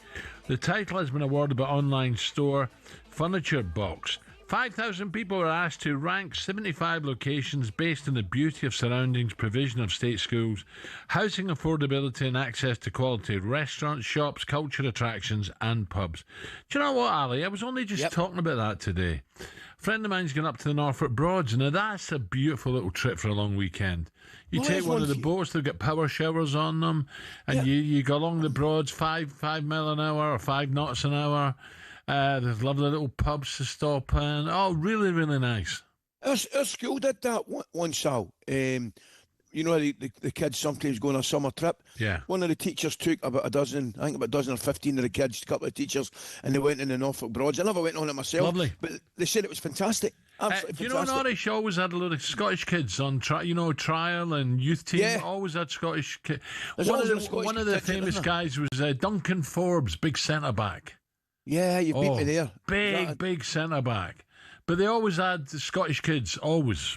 [SPEAKER 3] The title has been awarded by online store Furniture Box. 5,000 people were asked to rank 75 locations based on the beauty of surroundings, provision of state schools, housing affordability and access to quality restaurants, shops, culture attractions and pubs. Do you know what, Ali? I was only just talking about that today. A friend of mine's gone up to the Norfolk Broads, and now that's a beautiful little trip for a long weekend. You take one of the boats, they've got power showers on them, and you go along the Broads 5 mile an hour or 5 knots an hour. There's lovely little pubs to stop in. Oh, really, really nice.
[SPEAKER 4] Our school did that once, Sal. You know, the kids sometimes go on a summer trip.
[SPEAKER 3] Yeah.
[SPEAKER 4] One of the teachers took about a dozen or 15 of the kids, a couple of teachers, and they went in the Norfolk Broads. I never went on it myself.
[SPEAKER 3] Lovely.
[SPEAKER 4] But they said it was fantastic. Absolutely
[SPEAKER 3] do you
[SPEAKER 4] fantastic.
[SPEAKER 3] know, Norwich always had a lot of Scottish kids on trial and youth team.
[SPEAKER 4] Yeah.
[SPEAKER 3] Always had Scottish kids.
[SPEAKER 4] One
[SPEAKER 3] of the famous guys was Duncan Forbes, big centre-back.
[SPEAKER 4] Yeah, you beat me there.
[SPEAKER 3] Big centre-back. But they always had the Scottish kids, always.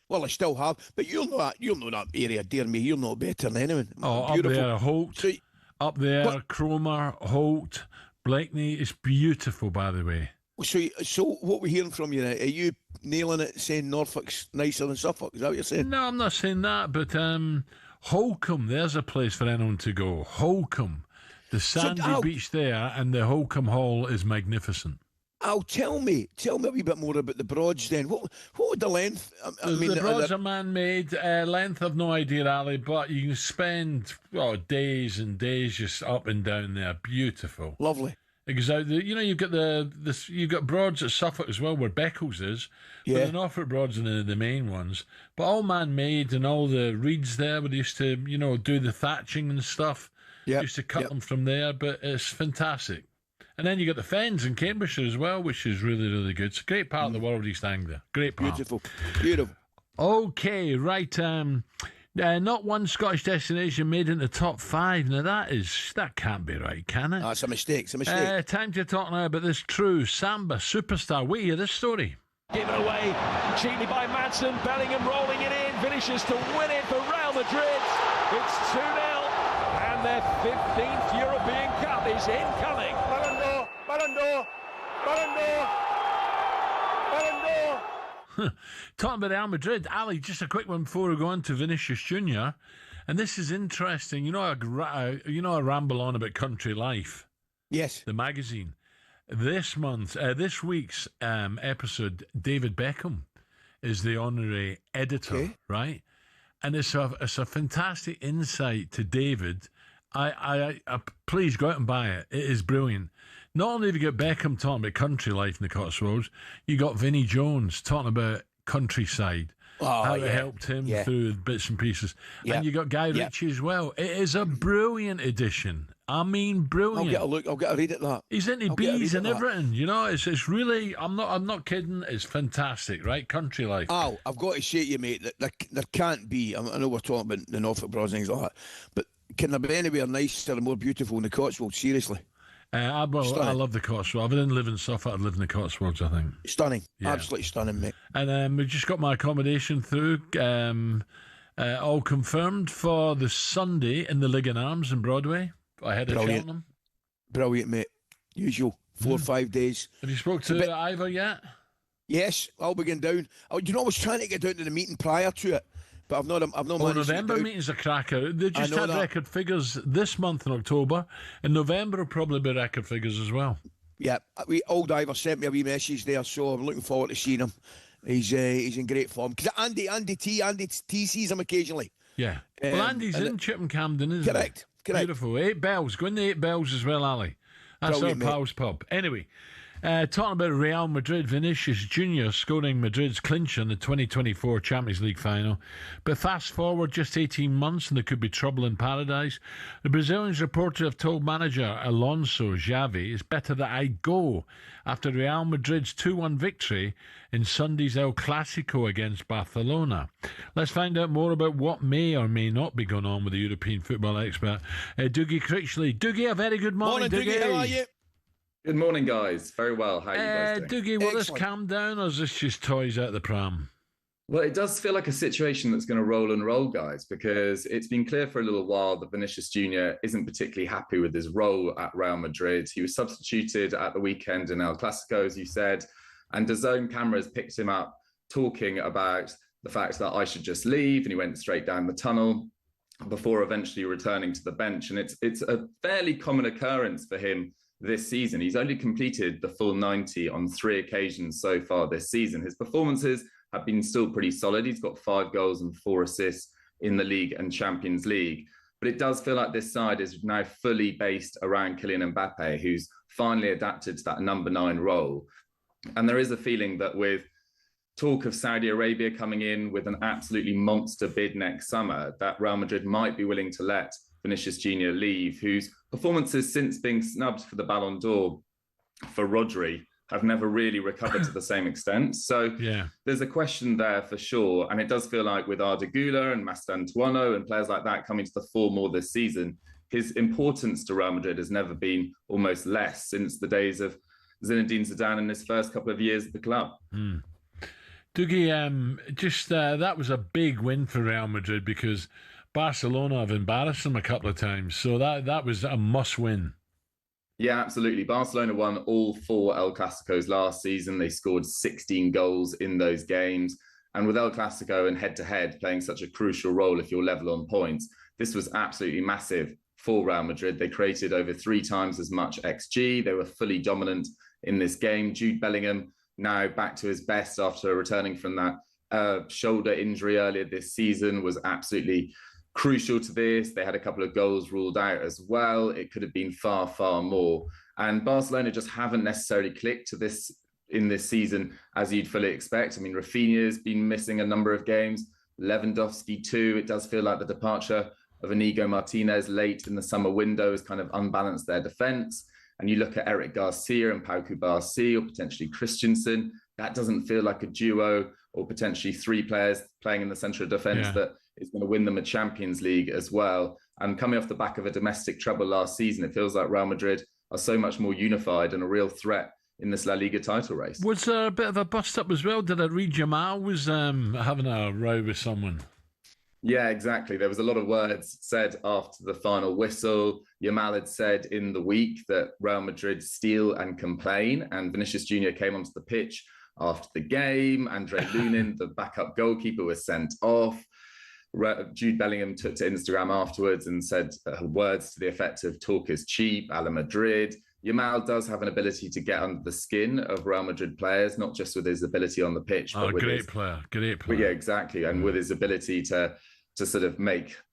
[SPEAKER 4] Well, I still have, but you'll know that area, dear me. You'll know it better than anyone.
[SPEAKER 3] Oh,
[SPEAKER 4] beautiful.
[SPEAKER 3] Up there, Holt. Up there, Cromer, Holt, Blakeney. It's beautiful, by the way.
[SPEAKER 4] So what we're hearing from you now, are you nailing it, saying Norfolk's nicer than Suffolk? Is that what you're saying?
[SPEAKER 3] No, I'm not saying that, but Holcombe, there's a place for anyone to go. Holcombe. The sandy beach there and the Holcombe Hall is magnificent.
[SPEAKER 4] Tell me a wee bit more about the Broads then. What would the length?
[SPEAKER 3] The Broads are man-made. Length, I've no idea, Ali, but you can spend days and days just up and down there. Beautiful.
[SPEAKER 4] Lovely.
[SPEAKER 3] Because you've got you've got Broads at Suffolk as well, where Beccles is.
[SPEAKER 4] Yeah.
[SPEAKER 3] But the Norfolk Broads are the main ones. But all man-made, and all the reeds there, where they used to, do the thatching and stuff.
[SPEAKER 4] Yeah.
[SPEAKER 3] Used to cut them from there, but it's fantastic. And then you got the Fens in Cambridgeshire as well, which is really, really good. It's a great part of the world, East Anglia. Great part.
[SPEAKER 4] Beautiful.
[SPEAKER 3] Okay, right. Not one Scottish destination made in the top 5. Now that can't be right, can it?
[SPEAKER 4] That's a mistake.
[SPEAKER 3] Time to talk now about this true Samba superstar. Wait, hear this story.
[SPEAKER 21] Given away cheaply by Madsen. Bellingham rolling it in. Vinicius to win it for Real Madrid. It's 2-0. And their 15th European Cup is incoming.
[SPEAKER 4] Ballon d'Or.
[SPEAKER 3] Talking about Real Madrid, Ali, just a quick one before we go on to Vinicius Jr. And this is interesting. I ramble on about country life.
[SPEAKER 4] Yes.
[SPEAKER 3] The magazine. This week's episode, David Beckham is the honorary editor, right? And it's a fantastic insight to David. I please go out and buy it. It is brilliant. Not only have you got Beckham talking about country life in the Cotswolds, you got Vinnie Jones talking about countryside, how it helped him through bits and pieces, and you got Guy Ritchie as well. It is a brilliant edition. I mean, brilliant.
[SPEAKER 4] I'll get a look. I'll get a read at that.
[SPEAKER 3] He's into bees and everything. It's really. I'm not kidding. It's fantastic, right? Country life.
[SPEAKER 4] Oh, I've got to say to you, mate, that there can't be. I know we're talking about the Norfolk Broads and things like that, but can there be anywhere nicer and more beautiful than the Cotswolds? Seriously.
[SPEAKER 3] I love the Cotswolds. If I didn't live in Suffolk, I'd live in the Cotswolds, I think.
[SPEAKER 4] Stunning. Yeah. Absolutely stunning, mate.
[SPEAKER 3] And we just got my accommodation through, all confirmed for the Sunday in the Liga Arms in Broadway. I had a chat on them.
[SPEAKER 4] Brilliant, mate. Usual. 4 or 5 days.
[SPEAKER 3] Have you spoke to Ivor yet?
[SPEAKER 4] Yes, I'll be going down. I was trying to get down to the meeting prior to it, but I've not managed.
[SPEAKER 3] November meeting's a cracker. They just had record figures this month in October, and November will probably be record figures as well.
[SPEAKER 4] Yeah, old Ivor sent me a wee message there, so I'm looking forward to seeing him. He's in great form. Because Andy T sees him occasionally.
[SPEAKER 3] Yeah. Well, Andy's in Chipham Camden, isn't he?
[SPEAKER 4] Correct.
[SPEAKER 3] Beautiful. 8 Bells. Go in the 8 Bells as well, Ali. That's our pals pub. Anyway, Talking about Real Madrid, Vinicius Jr. scoring Madrid's clincher in the 2024 Champions League final. But fast forward just 18 months and there could be trouble in paradise. The Brazilians reported have told manager Alonso Xavi it's better that I go after Real Madrid's 2-1 victory in Sunday's El Clasico against Barcelona. Let's find out more about what may or may not be going on with the European football expert, Dougie Critchley. Dougie, a very good morning.
[SPEAKER 10] Morning, Dougie. How are you? Good morning, guys. Very well. How are you guys doing?
[SPEAKER 3] Dougie, will this calm down, or is this just toys out the pram?
[SPEAKER 10] Well, it does feel like a situation that's going to roll and roll, guys, because it's been clear for a little while that Vinicius Jr. isn't particularly happy with his role at Real Madrid. He was substituted at the weekend in El Clasico, as you said, and DAZN cameras picked him up talking about the fact that I should just leave, and he went straight down the tunnel before eventually returning to the bench. And it's a fairly common occurrence for him this season. He's only completed the full 90 on 3 occasions so far this season. His performances have been still pretty solid. He's got 5 goals and 4 assists in the league and Champions League. But it does feel like this side is now fully based around Kylian Mbappe, who's finally adapted to that number 9 role. And there is a feeling that with talk of Saudi Arabia coming in with an absolutely monster bid next summer, that Real Madrid might be willing to let Vinicius Jr. leave, whose performances since being snubbed for the Ballon d'Or for Rodri have never really recovered to the same extent. So there's a question there for sure. And it does feel like with Arda Güler and Mastantuono and players like that coming to the fore more this season, his importance to Real Madrid has never been almost less since the days of Zinedine Zidane in his first couple of years at the club.
[SPEAKER 3] Dougie, that was a big win for Real Madrid because Barcelona have embarrassed them a couple of times. So that was a must win.
[SPEAKER 10] Yeah, absolutely. Barcelona won all 4 El Clasicos last season. They scored 16 goals in those games. And with El Clasico and head-to-head playing such a crucial role if you're level on points, this was absolutely massive for Real Madrid. They created over 3 times as much XG. They were fully dominant in this game. Jude Bellingham now back to his best after returning from that shoulder injury earlier this season was absolutely crucial to this. They had a couple of goals ruled out as well. It could have been far, far more. And Barcelona just haven't necessarily clicked to this in this season as you'd fully expect. I mean, Rafinha's been missing a number of games. Lewandowski too. It does feel like the departure of Inigo Martinez late in the summer window has kind of unbalanced their defence. And you look at Eric Garcia and Pau Cubarsí or potentially Christensen, that doesn't feel like a duo or potentially 3 players playing in the centre of defence that is going to win them a Champions League as well. And coming off the back of a domestic trouble last season, it feels like Real Madrid are so much more unified and a real threat in this La Liga title race.
[SPEAKER 3] Was there a bit of a bust-up as well? Did I read Jamal was having a row with someone?
[SPEAKER 10] Yeah, exactly. There was a lot of words said after the final whistle. Yamal had said in the week that Real Madrid steal and complain, and Vinicius Jr. came onto the pitch after the game. Andre Lunin, the backup goalkeeper, was sent off. Jude Bellingham took to Instagram afterwards and said words to the effect of talk is cheap, a la Madrid. Yamal does have an ability to get under the skin of Real Madrid players, not just with his ability on the pitch.
[SPEAKER 3] But
[SPEAKER 10] with
[SPEAKER 3] great player.
[SPEAKER 10] Yeah, exactly. And with his ability to sort of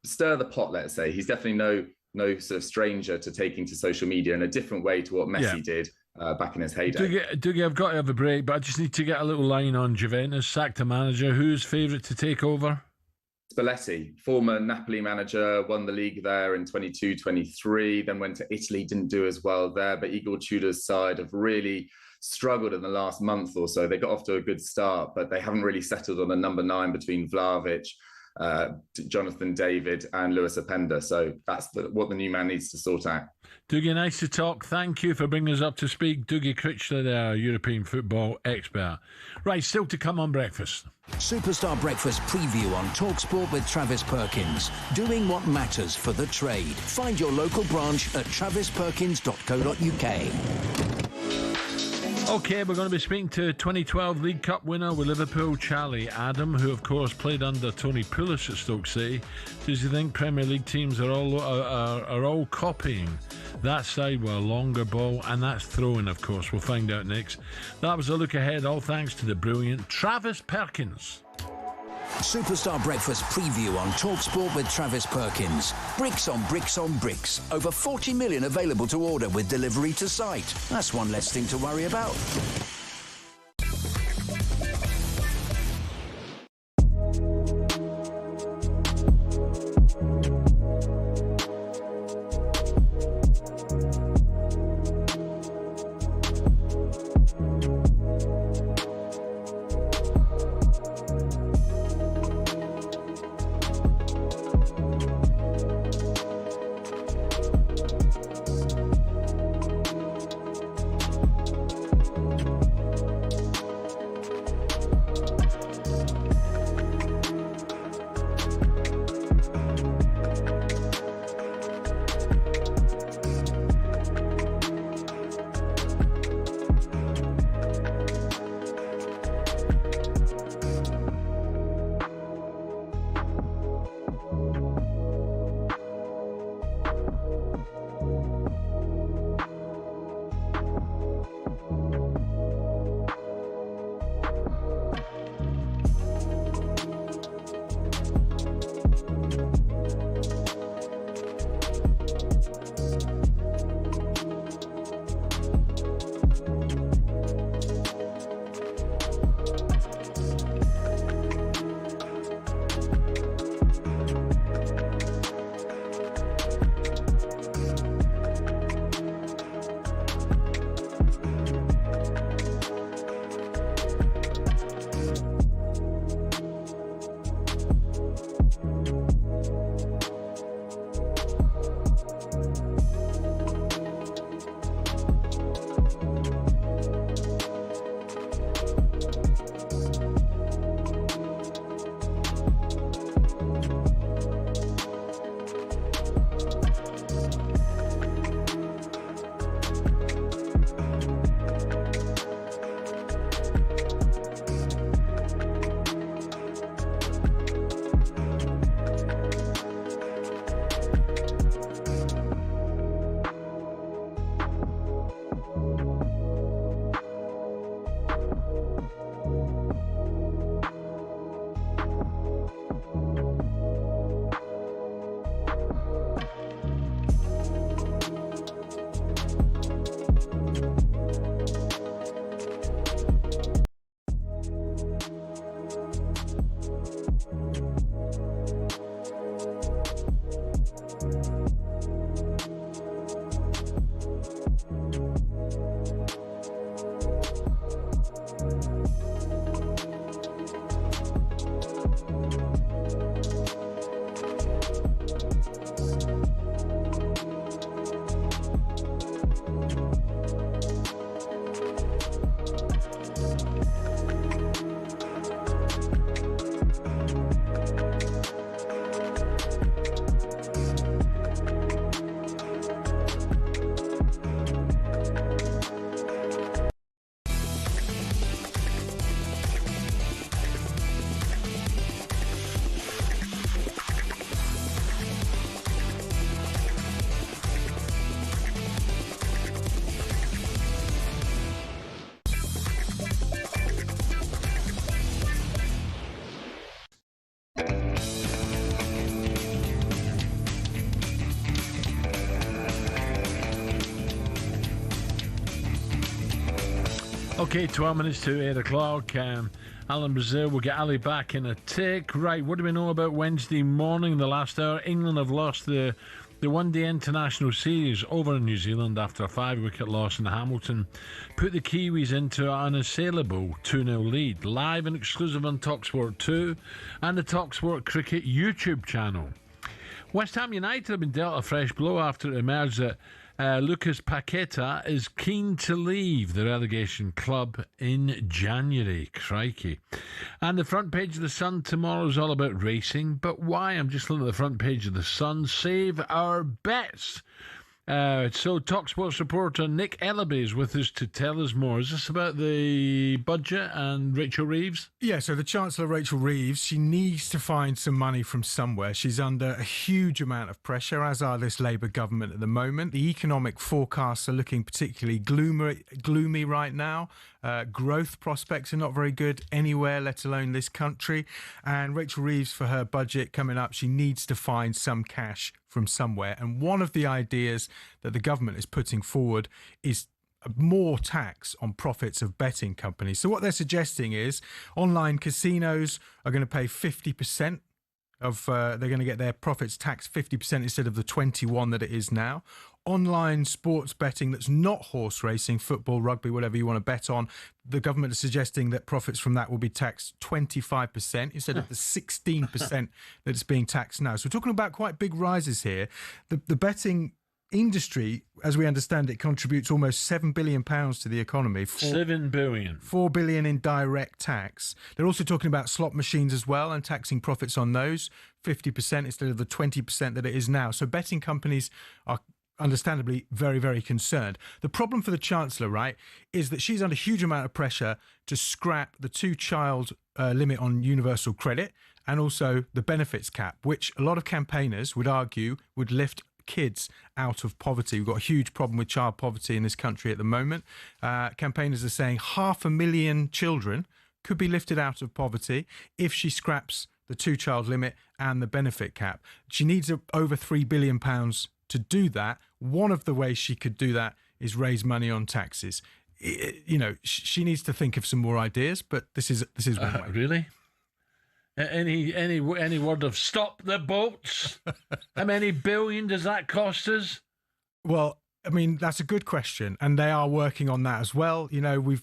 [SPEAKER 10] stir the pot, let's say. He's definitely no sort of stranger to taking to social media in a different way to what Messi did back in his heyday.
[SPEAKER 3] Dougie, I've got to have a break, but I just need to get a little line on Juventus, sacked a manager. Who's favourite to take over?
[SPEAKER 10] Spalletti, former Napoli manager, won the league there in 22-23, then went to Italy, didn't do as well there, but Igor Tudor's side have really struggled in the last month or so. They got off to a good start, but they haven't really settled on a number 9 between Vlahovic, Jonathan David and Luis Openda. So that's what the new man needs to sort out.
[SPEAKER 3] Dougie, nice to talk. Thank you for bringing us up to speak. Dougie Critchley, the European football expert. Right, still to come on breakfast.
[SPEAKER 11] Superstar Breakfast preview on talkSPORT with Travis Perkins. Doing what matters for the trade. Find your local branch at travisperkins.co.uk.
[SPEAKER 3] Okay, we're going to be speaking to 2012 League Cup winner with Liverpool, Charlie Adam, who of course played under Tony Pulis at Stoke City. Does he think Premier League teams are all copying that side with a longer ball? And that's throwing, of course. We'll find out next. That was a look ahead, all thanks to the brilliant Travis Perkins.
[SPEAKER 11] Superstar Breakfast preview on talkSPORT with Travis Perkins. Bricks on bricks on bricks. Over 40 million available to order with delivery to site. That's one less thing to worry about.
[SPEAKER 3] Okay, 12 minutes to 8 o'clock. Alan Brazil will get Ali back in a tick. Right, what do we know about Wednesday morning, the last hour? England have lost the one-day international series over in New Zealand after a 5-wicket loss in Hamilton. Put the Kiwis into an unassailable 2-0 lead. Live and exclusive on talkSPORT 2 and the talkSPORT Cricket YouTube channel. West Ham United have been dealt a fresh blow after it emerged that Lucas Paqueta is keen to leave the relegation club in January. Crikey. And the front page of the Sun tomorrow is all about racing. But why? I'm just looking at the front page of the Sun. Save our bets. So talkSPORT reporter Nick Ellaby is with us to tell us more. Is this about the budget and Rachel Reeves?
[SPEAKER 2] Yeah, so the Chancellor, Rachel Reeves, she needs to find some money from somewhere. She's under a huge amount of pressure, as are this Labour government at the moment. The economic forecasts are looking particularly gloomy right now. Growth prospects are not very good anywhere, let alone this country. And Rachel Reeves, for her budget coming up, she needs to find some cash from somewhere. And one of the ideas that the government is putting forward is more tax on profits of betting companies. So what they're suggesting is online casinos are going to pay 50% of, they're going to get their profits taxed 50% instead of the 21 that it is now. Online sports betting that's not horse racing, football, rugby, whatever you want to bet on, the government is suggesting that profits from that will be taxed 25% instead of the 16% that it's being taxed now. So we're talking about quite big rises here. The betting industry, as we understand it, contributes almost £7 billion to the economy.
[SPEAKER 3] 7 billion.
[SPEAKER 2] 4 billion in direct tax. They're also talking about slot machines as well and taxing profits on those 50% instead of the 20% that it is now. So betting companies are understandably very, very concerned. The problem for the Chancellor, right, is that she's under a huge amount of pressure to scrap the 2-child limit on universal credit and also the benefits cap, which a lot of campaigners would argue would lift kids out of poverty. We've got a huge problem with child poverty in this country at the moment. Campaigners are saying 500,000 children could be lifted out of poverty if she scraps the 2-child limit and the benefit cap. She needs over £3 billion to do that. One of the ways she could do that is raise money on taxes. You know, she needs to think of some more ideas, but this is one way.
[SPEAKER 3] Really? Any word of stop the boats? How many billion does that cost us?
[SPEAKER 2] Well, I mean, that's a good question, and they are working on that as well. You know, we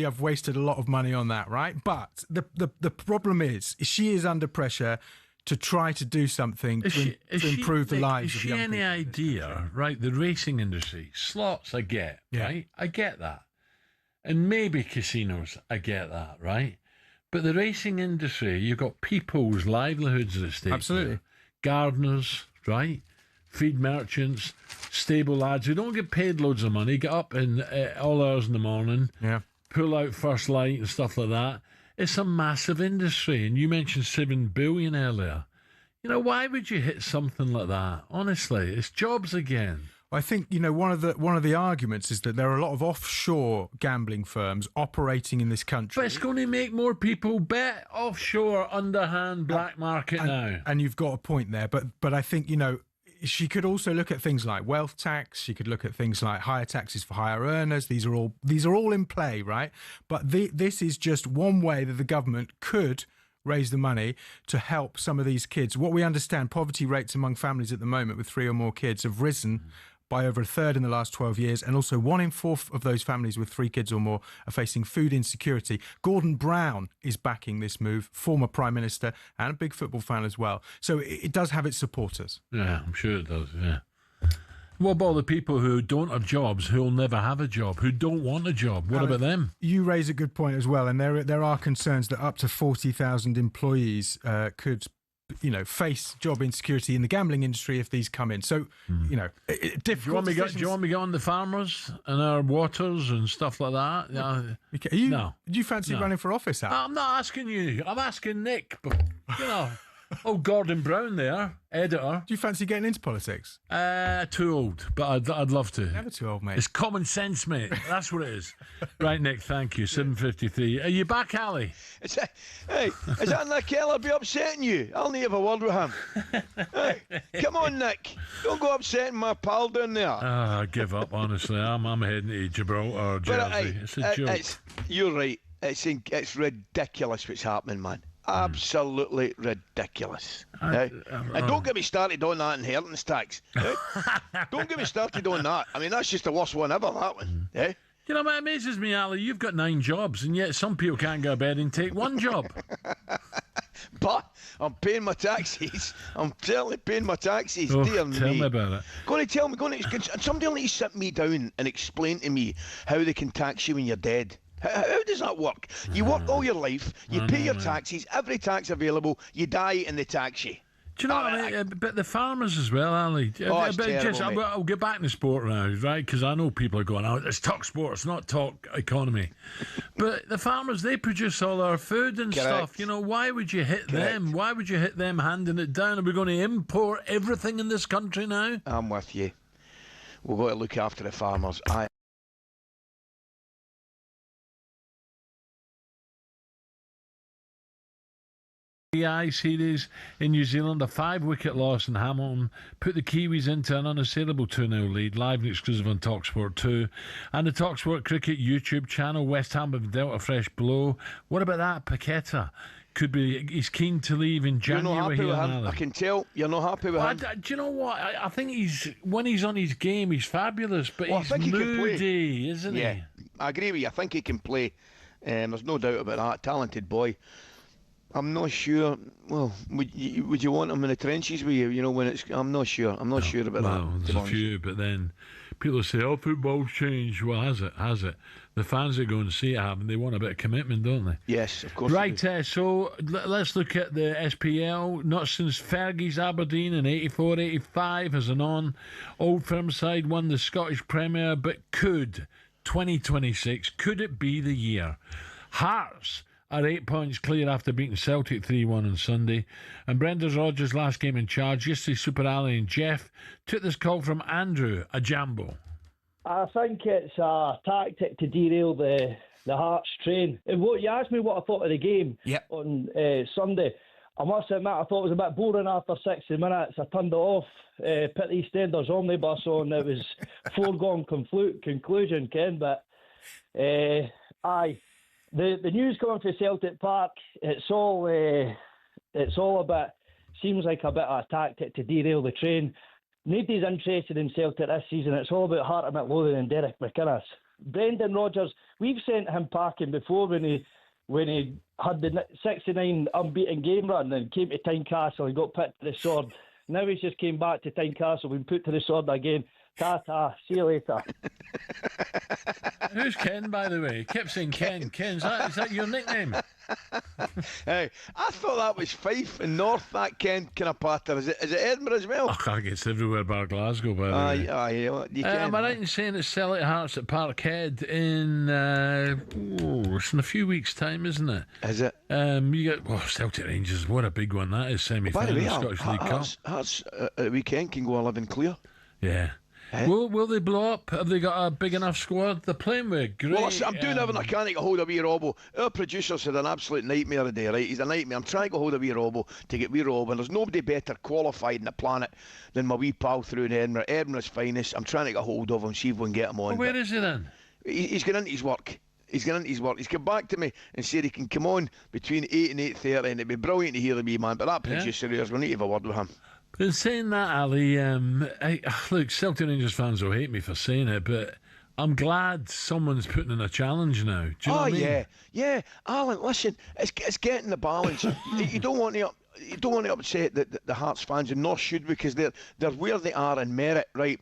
[SPEAKER 2] have wasted a lot of money on that, right? But the problem is she is under pressure to try to do something to improve the lives of young people.
[SPEAKER 3] Is she any idea, right? The racing industry, slots, I get, right? I get that. And maybe casinos, I get that, right? But the racing industry, you've got people's livelihoods at stake.
[SPEAKER 2] Absolutely.
[SPEAKER 3] Gardeners, right? Feed merchants, stable lads who don't get paid loads of money, get up in all hours in the morning, pull out first light and stuff like that. It's a massive industry. And you mentioned 7 billion earlier. You know, why would you hit something like that? Honestly, it's jobs again.
[SPEAKER 2] I think, you know, one of the arguments is that there are a lot of offshore gambling firms operating in this country.
[SPEAKER 3] But it's going to make more people bet offshore, underhand, black market now.
[SPEAKER 2] And you've got a point there. But I think, you know, she could also look at things like wealth tax. She could look at things like higher taxes for higher earners. These are all in play, right? But this is just one way that the government could raise the money to help some of these kids. What we understand, poverty rates among families at the moment with 3 or more kids have risen by over a third in the last 12 years, and also 1 in 4 of those families with 3 kids or more are facing food insecurity. Gordon Brown is backing this move, former Prime Minister and a big football fan as well. So it does have its supporters.
[SPEAKER 3] Yeah, I'm sure it does, yeah. What about the people who don't have jobs, who'll never have a job, who don't want a job? What about them?
[SPEAKER 2] You raise a good point as well, and there are concerns that up to 40,000 employees could, you know, face job insecurity in the gambling industry if these come in. So, you know, difficult. Do
[SPEAKER 3] you want me to get on the farmers and our waters and stuff like that?
[SPEAKER 2] No. Do you fancy running for office, Al?
[SPEAKER 3] I'm not asking you. I'm asking Nick. But, you know, Gordon Brown there, editor.
[SPEAKER 2] Do you fancy getting into politics?
[SPEAKER 3] Too old, but I'd love to.
[SPEAKER 2] Never too old, mate.
[SPEAKER 3] It's common sense, mate. That's what it is. Right, Nick, thank you. 7:53. Are you back, Ali?
[SPEAKER 4] Hey, is that Nick I'll be upsetting you? I'll need to have a word with him. Hey, come on, Nick. Don't go upsetting my pal down there.
[SPEAKER 3] I give up, honestly. I'm heading to Gibraltar, Jersey. It's a joke.
[SPEAKER 4] You're right. It's ridiculous what's happening, man. Absolutely ridiculous. And don't get me started on that inheritance tax. Don't get me started on that. I mean, that's just the worst one ever, that one.
[SPEAKER 3] You know what amazes me, Ali? You've got 9 jobs, and yet some people can't go to bed and take 1 job.
[SPEAKER 4] But I'm paying my taxes. I'm certainly paying my taxes. Dear me.
[SPEAKER 3] Tell me about it.
[SPEAKER 4] Somebody need to sit me down and explain to me how they can tax you when you're dead. How does that work? You work all your life, you pay your taxes, every tax available, you die and they tax you.
[SPEAKER 3] Do you know what I mean? But the farmers as well, Ali. I'll get back to sport now, right? Because I know people are going, it's talk sport, it's not talk economy. But the farmers, they produce all our food and stuff. You know, why would you hit them? Why would you hit them handing it down? Are we going to import everything in this country now?
[SPEAKER 4] I'm with you. We've got to look after the farmers.
[SPEAKER 3] ODI series in New Zealand, a 5-wicket loss in Hamilton put the Kiwis into an unassailable 2-0 lead, live and exclusive on talkSPORT 2 and the talkSPORT Cricket YouTube channel. West Ham have dealt a fresh blow. What about that? Paqueta could be, he's keen to leave in January.
[SPEAKER 4] You're not happy with him. I can tell you're not happy with him.
[SPEAKER 3] Do you know what? I think when he's on his game, he's fabulous, but he's moody, isn't he?
[SPEAKER 4] Yeah, I agree with you. I think he can play. There's no doubt about that. Talented boy. I'm not sure. Well, would you want him in the trenches with you? You know, when it's. I'm not sure. I'm not sure about that.
[SPEAKER 3] Well, there's a few, but then people say, "Oh, football's changed." Well, has it? Has it? The fans that go and see it happen, they want a bit of commitment, don't they?
[SPEAKER 4] Yes, of course.
[SPEAKER 3] Right. So let's look at the SPL. Not since Fergie's Aberdeen in '84-'85 has an Old Firm side won the Scottish Premier, but could 2026? Could it be the year? Hearts are 8 points clear after beating Celtic 3-1 on Sunday. And Brendan Rodgers' last game in charge, yesterday Super Ali and Jeff took this call from Andrew, a Jambo.
[SPEAKER 5] I think it's a tactic to derail the Hearts train. And what you asked me what I thought of the game on Sunday, I must admit I thought it was a bit boring after 60 minutes. I turned it off, put the EastEnders omnibus on. It was foregone conclusion, Ken. But aye. The news coming from Celtic Park, it's all a bit, seems like a bit of a tactic to derail the train. Nobody's interested in Celtic this season. It's all about Hart McLaughlin and Derek McInnes. Brendan Rodgers, we've sent him packing before when he had the 69 unbeaten game run and came to Tynecastle and got put to the sword. Now he's just came back to Tynecastle, been put to the sword again. Ta-ta, see you later.
[SPEAKER 3] Who's Ken, by the way? He kept saying Ken. Ken, is that your nickname?
[SPEAKER 4] Hey, I thought that was Fife and North, that Ken kind of patter. Is it Edinburgh as well?
[SPEAKER 3] Oh, I guess everywhere bar Glasgow, by the way.
[SPEAKER 4] Aye,
[SPEAKER 3] am I right in saying it's Celtic Hearts at Parkhead in it's in a few weeks' time, isn't it?
[SPEAKER 4] Is it?
[SPEAKER 3] You got Celtic Rangers. What a big one that is, semi-final Scottish League Cup.
[SPEAKER 4] Hearts at the weekend can go 11 clear.
[SPEAKER 3] Yeah. Will they blow up? Have they got a big enough squad? They're playing with great...
[SPEAKER 4] Well, I'm doing everything I can to get hold of wee Robbo. Our producer's had an absolute nightmare today, right? He's a nightmare. I'm trying to get hold of wee Robbo to get wee Rob, and there's nobody better qualified on the planet than my wee pal through in Edinburgh. Edinburgh's finest. I'm trying to get hold of him, see if we can get him on.
[SPEAKER 3] Well, where is he then?
[SPEAKER 4] He's getting into his work. He's come back to me and said he can come on between 8 and 8:30, and it'd be brilliant to hear the wee man. But that producer of yours, we need to have a word with him.
[SPEAKER 3] In saying that, Ali, look, Celtic Rangers fans will hate me for saying it, but I'm glad someone's putting in a challenge now. Do you know what I mean?
[SPEAKER 4] Yeah. Alan, listen, it's getting the balance. You don't want to upset the Hearts fans, and nor should, because they're where they are in merit, right?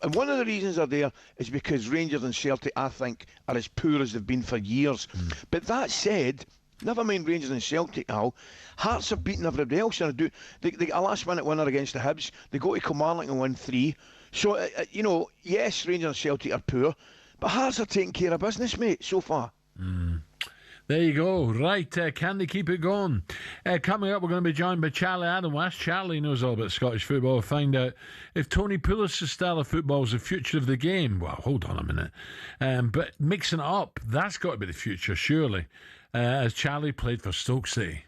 [SPEAKER 4] And one of the reasons they're there is because Rangers and Celtic, I think, are as poor as they've been for years. But that said, never mind Rangers and Celtic, Al. Hearts have beaten everybody else, and they a last-minute winner against the Hibs. They go to Kilmarnock and win 3. So, yes, Rangers and Celtic are poor, but Hearts are taking care of business, mate, so far.
[SPEAKER 3] There you go. Right, can they keep it going? Coming up, we're going to be joined by Charlie Adam. We'll ask Charlie, he knows all about Scottish football. We'll find out if Tony Pulis' style of football is the future of the game. Well, hold on a minute. But mixing it up, that's got to be the future, surely, as Charlie played for Stoke City.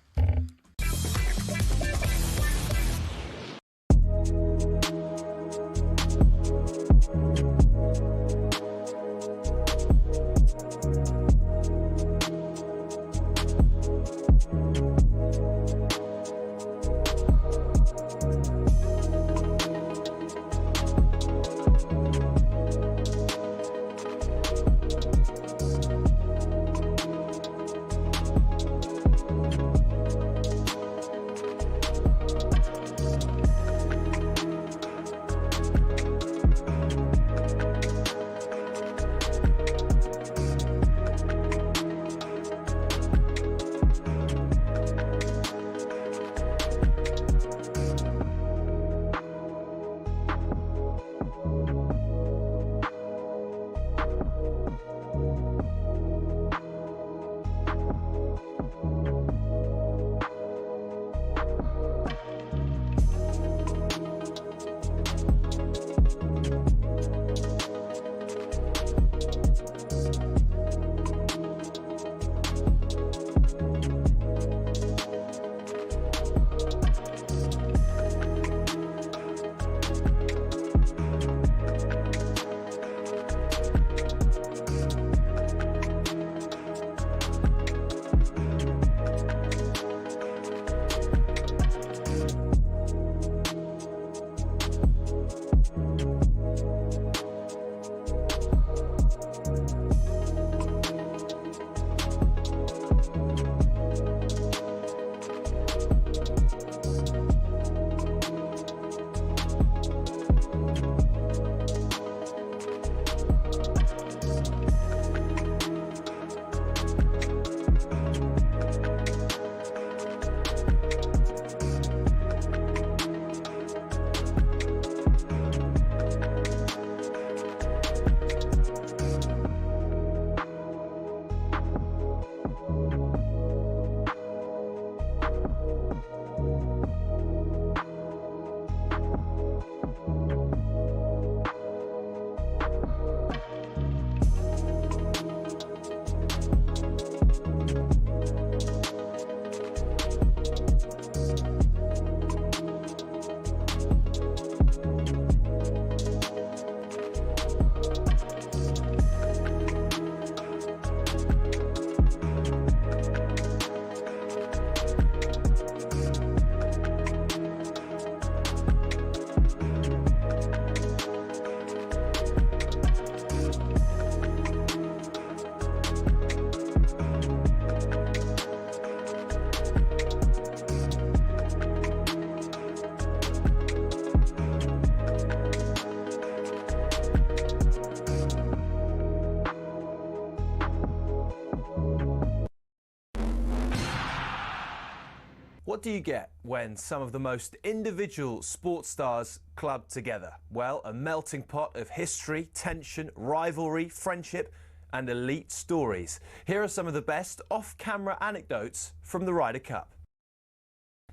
[SPEAKER 16] What do you get when some of the most individual sports stars club together? Well, a melting pot of history, tension, rivalry, friendship and elite stories. Here are some of the best off-camera anecdotes from the Ryder Cup.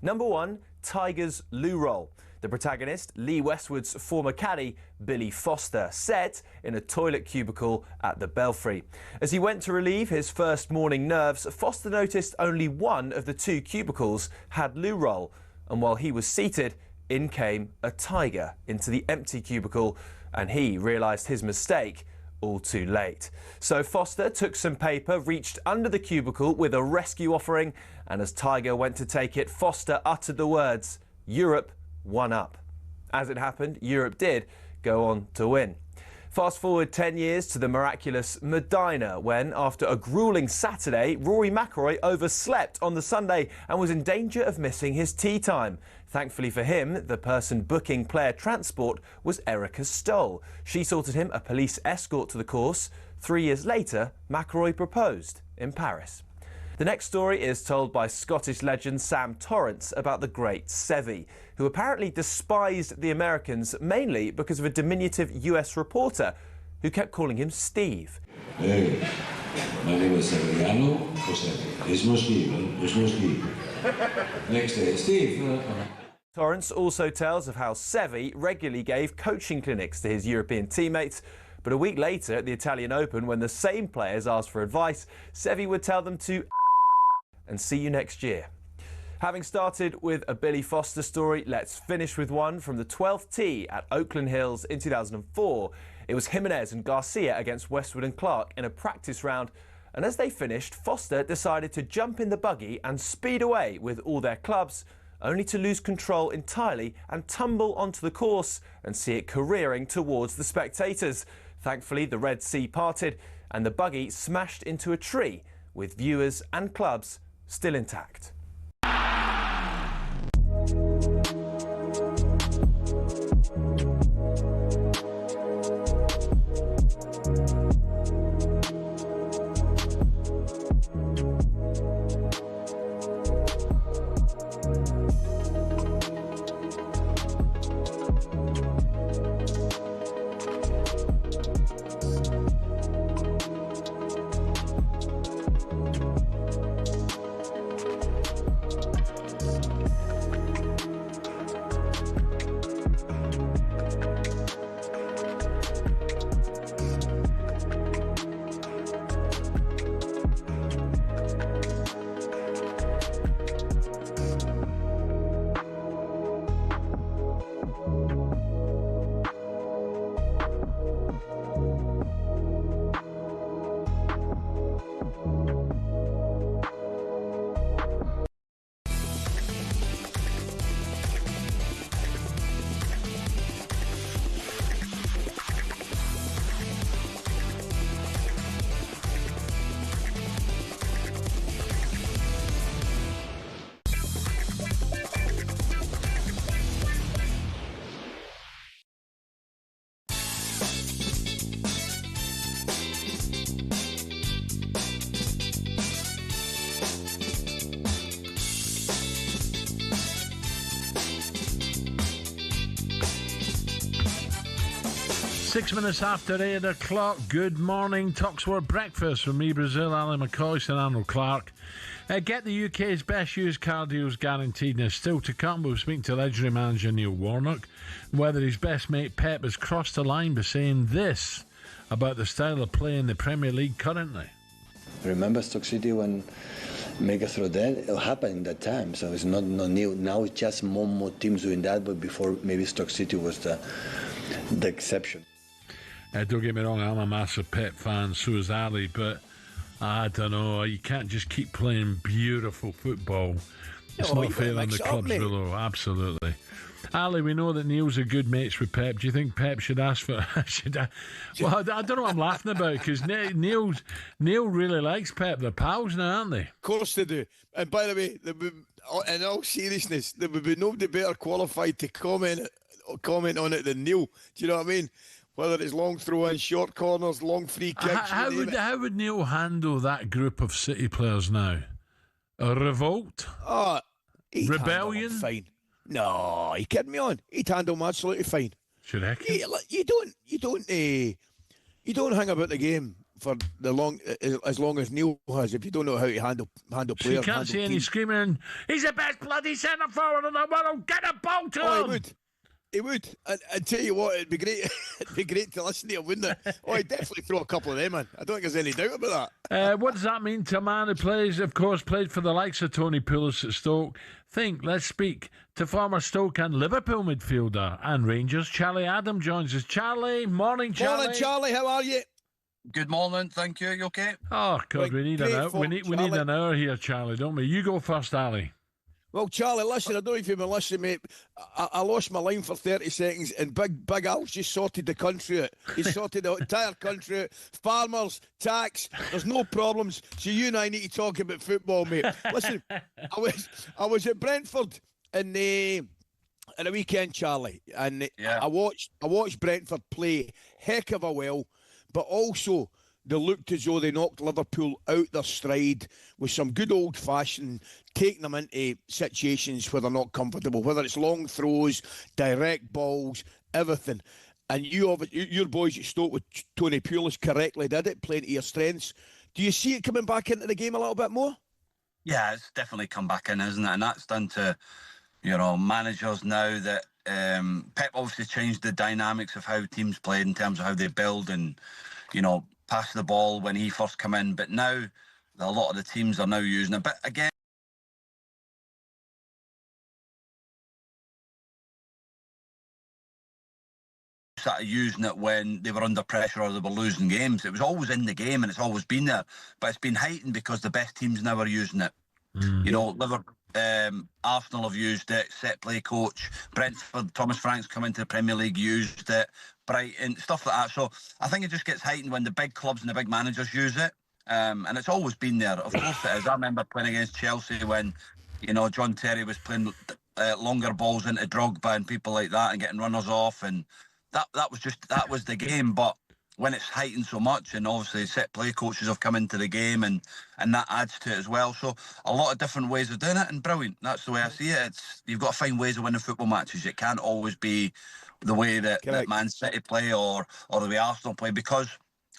[SPEAKER 16] Number 1, Tigers loo roll. The protagonist, Lee Westwood's former caddy, Billy Foster, sat in a toilet cubicle at the Belfry. As he went to relieve his first morning nerves, Foster noticed only one of the 2 cubicles had loo roll, and while he was seated, in came a tiger into the empty cubicle, and he realised his mistake all too late. So Foster took some paper, reached under the cubicle with a rescue offering, and as Tiger went to take it, Foster uttered the words, "Europe, 1 up." As it happened, Europe did go on to win. Fast forward 10 years to the miraculous Medina, when, after a gruelling Saturday, Rory McIlroy overslept on the Sunday and was in danger of missing his tee time. Thankfully for him, the person booking player transport was Erica Stoll. She sorted him a police escort to the course. 3 years later, McIlroy proposed in Paris. The next story is told by Scottish legend Sam Torrance about the great Seve, who apparently despised the Americans mainly because of a diminutive US reporter who kept calling him Steve.
[SPEAKER 18] Hey, my name is Severiano. It's no Steve, it's no Steve. Next day, Steve.
[SPEAKER 16] Torrance also tells of how Seve regularly gave coaching clinics to his European teammates, but a week later at the Italian Open, when the same players asked for advice, Seve would tell them to and see you next year. Having started with a Billy Foster story, let's finish with one from the 12th tee at Oakland Hills in 2004. It was Jimenez and Garcia against Westwood and Clark in a practice round, and as they finished, Foster decided to jump in the buggy and speed away with all their clubs, only to lose control entirely and tumble onto the course and see it careering towards the spectators. Thankfully, the Red Sea parted and the buggy smashed into a tree, with viewers and clubs still intact.
[SPEAKER 3] Six minutes after 8 o'clock. Good morning. talkSPORT breakfast from me, Brazil Ally McCoist and Arnold Clark. Get the UK's best used car deals guaranteed. Now, still to come, we'll speak to legendary manager Neil Warnock, whether his best mate Pep has crossed the line by saying this about the style of play in the Premier League currently.
[SPEAKER 25] Remember Stoke City when make it through that? It happened in that time, so it's not new. Now it's just more teams doing that, but before maybe Stoke City was the exception.
[SPEAKER 3] Don't get me wrong, I'm a massive Pep fan, so is Ali, but I don't know, you can't just keep playing beautiful football. It's not fair on the clubs below, absolutely. Ali, we know that Neil's a good mates with Pep. Do you think Pep should ask for... Well, I don't know what I'm laughing about, because Neil really likes Pep. They're pals now, aren't they?
[SPEAKER 4] Of course they do. And by the way, in all seriousness, there would be nobody better qualified to comment on it than Neil. Do you know what I mean? Whether it's long throw-in, short corners, long free kicks.
[SPEAKER 3] How would Neil handle that group of City players now? A revolt? Rebellion?
[SPEAKER 4] Fine. No, you kidding me on? He'd handle him absolutely fine.
[SPEAKER 3] Should I?
[SPEAKER 4] You don't hang about the game for as long as Neil has. If you don't know how to handle players,
[SPEAKER 3] so you can't see any screaming. He's the best bloody centre forward in the world. Get a ball to him.
[SPEAKER 4] He would. And tell you what, it'd be great. It'd be great to listen to him, wouldn't it? Oh, he'd definitely throw a couple of them in. I don't think there's any doubt about
[SPEAKER 3] that. What does that mean to a man who plays, of course, played for the likes of Tony Pulis at Stoke? Let's speak to former Stoke and Liverpool midfielder and Rangers. Charlie Adam joins us. Charlie, morning, Charlie.
[SPEAKER 4] Morning, Charlie. How are you?
[SPEAKER 15] Good morning, thank you. You okay?
[SPEAKER 3] Oh God, we need an hour. We need an hour here, Charlie, don't we? You go first, Ali.
[SPEAKER 4] Well, Charlie, listen, I don't know if you've been listening, mate. I lost my line for 30 seconds and Big Al's just sorted the country out. He's sorted the entire country out. Farmers, tax, there's no problems. So you and I need to talk about football, mate. Listen, I was at Brentford in the weekend, Charlie, and I watched Brentford play heck of a well, but also they looked as though they knocked Liverpool out their stride with some good old-fashioned taking them into situations where they're not comfortable, whether it's long throws, direct balls, everything. And your boys at Stoke with Tony Pulis correctly did it, playing to your strengths. Do you see it coming back into the game a little bit more?
[SPEAKER 15] Yeah, it's definitely come back in, isn't it? And that's done to, managers now that Pep obviously changed the dynamics of how teams played in terms of how they build and, pass the ball when he first come in, but now a lot of the teams are now using it. But again, started using it when they were under pressure or they were losing games. It was always in the game and it's always been there, but it's been heightened because the best teams now are using it. Liverpool, Arsenal have used it, set play coach, Brentford, Thomas Frank's come into the Premier League, used it, Brighton, stuff like that. So I think it just gets heightened when the big clubs and the big managers use it. And it's always been there. Of course it is. I remember playing against Chelsea when, John Terry was playing longer balls into Drogba and people like that and getting runners off. And that was the game. But when it's heightened so much, and obviously set play coaches have come into the game and that adds to it as well. So a lot of different ways of doing it, and brilliant. That's the way I see it. You've got to find ways of winning football matches. It can't always be the way that Man City play or the way Arsenal play, because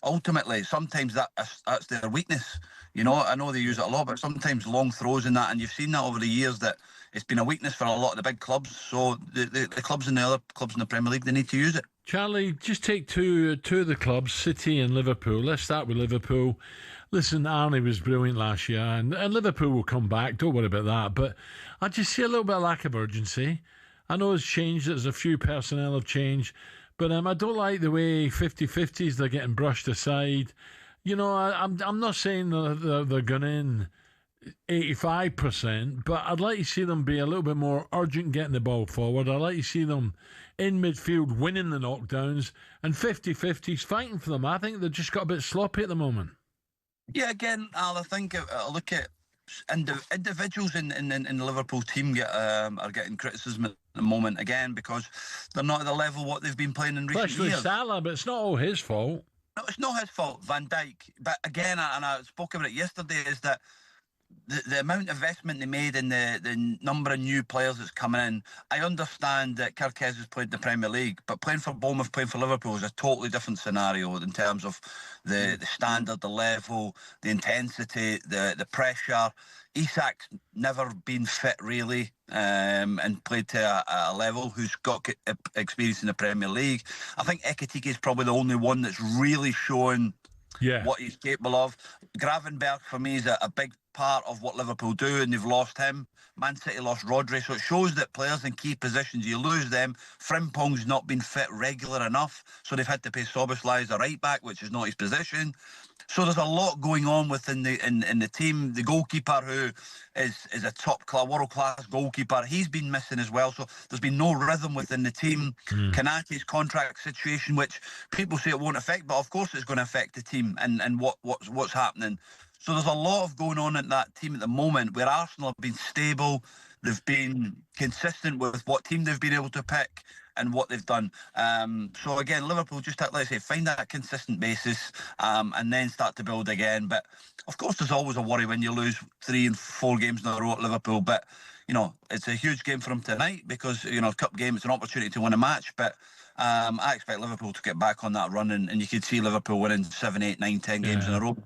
[SPEAKER 15] ultimately sometimes that's their weakness. I know they use it a lot, but sometimes long throws and that, and you've seen that over the years that it's been a weakness for a lot of the big clubs. So the clubs and the other clubs in the Premier League, they need to use it.
[SPEAKER 3] Charlie, just take two of the clubs, City and Liverpool. Let's start with Liverpool. Listen, Arnie was brilliant last year, and Liverpool will come back. Don't worry about that. But I just see a little bit of lack of urgency. I know it's changed. There's a few personnel have changed. But I don't like the way 50-50s, they're getting brushed aside. I'm not saying they're going in 85%, but I'd like to see them be a little bit more urgent getting the ball forward. I'd like to see them in midfield winning the knockdowns, and 50-50s fighting for them. I think they've just got a bit sloppy at the moment.
[SPEAKER 15] Yeah, again, Al, I think I look at individuals in the Liverpool team are getting criticism at the moment, again, because they're not at the level what they've been playing in recent years.
[SPEAKER 3] Especially Salah, but it's not all his fault.
[SPEAKER 15] No, it's not his fault, Van Dijk. But again, and I spoke about it yesterday, is that the amount of investment they made in the number of new players that's coming in. I understand that Kirkez has played the Premier League, but playing for Bournemouth, playing for Liverpool is a totally different scenario in terms of the standard, the level, the intensity, the pressure. Isak's never been fit really and played to a level who's got experience in the Premier League. I think Ekitike is probably the only one that's really shown what he's capable of. Gravenberch for me is a big part of what Liverpool do, and they've lost him. Man City lost Rodgers, so it shows that players in key positions, you lose them. Frimpong's not been fit regular enough, so they've had to pay Szoboszlai as a right back, which is not his position. So there's a lot going on within the team. The goalkeeper, who is a world class goalkeeper, he's been missing as well. So there's been no rhythm within the team. Konaté's contract situation, which people say it won't affect, but of course it's going to affect the team and what's happening. So there's a lot of going on in that team at the moment where Arsenal have been stable, they've been consistent with what team they've been able to pick and what they've done. So again, Liverpool just, let's say, find that consistent basis and then start to build again. But of course, there's always a worry when you lose 3 and 4 games in a row at Liverpool. But, you know, it's a huge game for them tonight because, you know, cup game, it's an opportunity to win a match. But I expect Liverpool to get back on that run, and you could see Liverpool winning 7, 8, 9, 10 games in a row.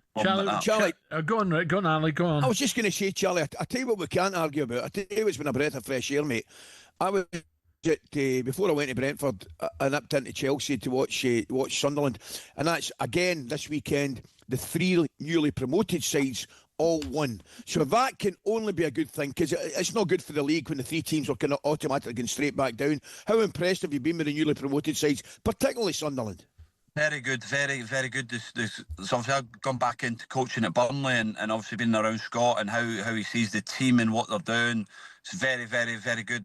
[SPEAKER 4] Charlie,
[SPEAKER 3] go on, Ali, go on.
[SPEAKER 4] I was just going to say, Charlie, I tell you what we can't argue about. I tell you what's been a breath of fresh air, mate. I was before I went to Brentford, I nipped into Chelsea to watch Sunderland, and that's again this weekend. The 3 newly promoted sides all won, so that can only be a good thing, because it's not good for the league when the 3 teams are kind of automatically going straight back down. How impressed have you been with the newly promoted sides, particularly Sunderland?
[SPEAKER 15] Very good, very, very good. So obviously I've gone back into coaching at Burnley and obviously been around Scott and how he sees the team and what they're doing. It's very, very, very good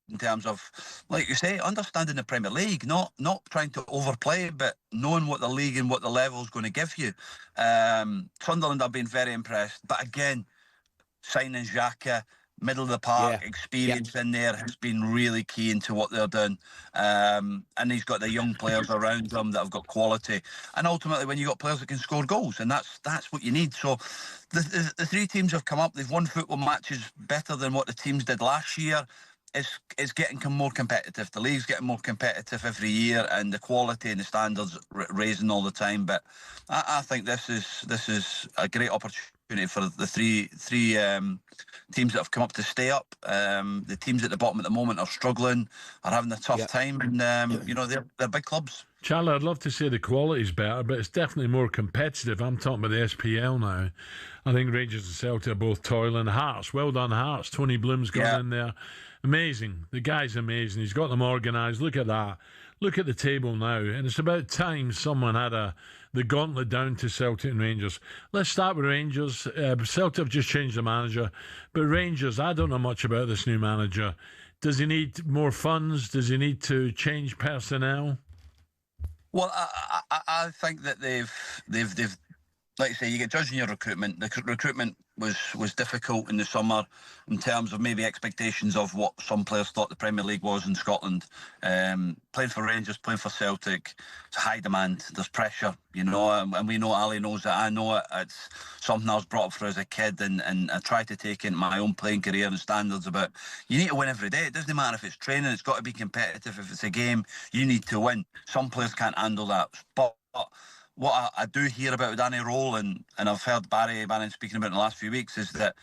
[SPEAKER 15] in terms of, like you say, understanding the Premier League, not trying to overplay, but knowing what the league and what the level is going to give you. Sunderland, I've been very impressed. But again, signing Xhaka, middle of the park, experience in there has been really key into what they're doing. And he's got the young players around him that have got quality. And ultimately, when you've got players that can score goals, and that's what you need. So the 3 teams have come up. They've won football matches better than what the teams did last year. It's getting more competitive. The league's getting more competitive every year, and the quality and the standards raising all the time. But I think this is a great opportunity for the three teams that have come up to stay up. The teams at the bottom at the moment are struggling, are having a tough time, and you know, they're big clubs.
[SPEAKER 3] Charlie, I'd love to say the quality's better, but it's definitely more competitive. I'm talking about the SPL now. I think Rangers and Celtic are both toiling. Hearts, well done, Hearts. Tony Bloom's gone in there. Amazing. The guy's amazing. He's got them organised. Look at that. Look at the table now. And it's about time someone had the gauntlet down to Celtic and Rangers. Let's start with Rangers. Celtic have just changed the manager. But Rangers, I don't know much about this new manager. Does he need more funds? Does he need to change personnel?
[SPEAKER 15] Well, I think that they've like I say, you get judged on your recruitment. The recruitment was difficult in the summer in terms of maybe expectations of what some players thought the Premier League was in Scotland. Playing for Rangers, playing for Celtic, it's high demand. There's pressure, you know, and we know Ali knows that. I know it. It's something I was brought up for as a kid, and I try to take into my own playing career and standards about you need to win every day. It doesn't matter if it's training, it's got to be competitive. If it's a game, you need to win. Some players can't handle that. But what I do hear about Danny Roll, and I've heard Barry Bannon speaking about in the last few weeks, is that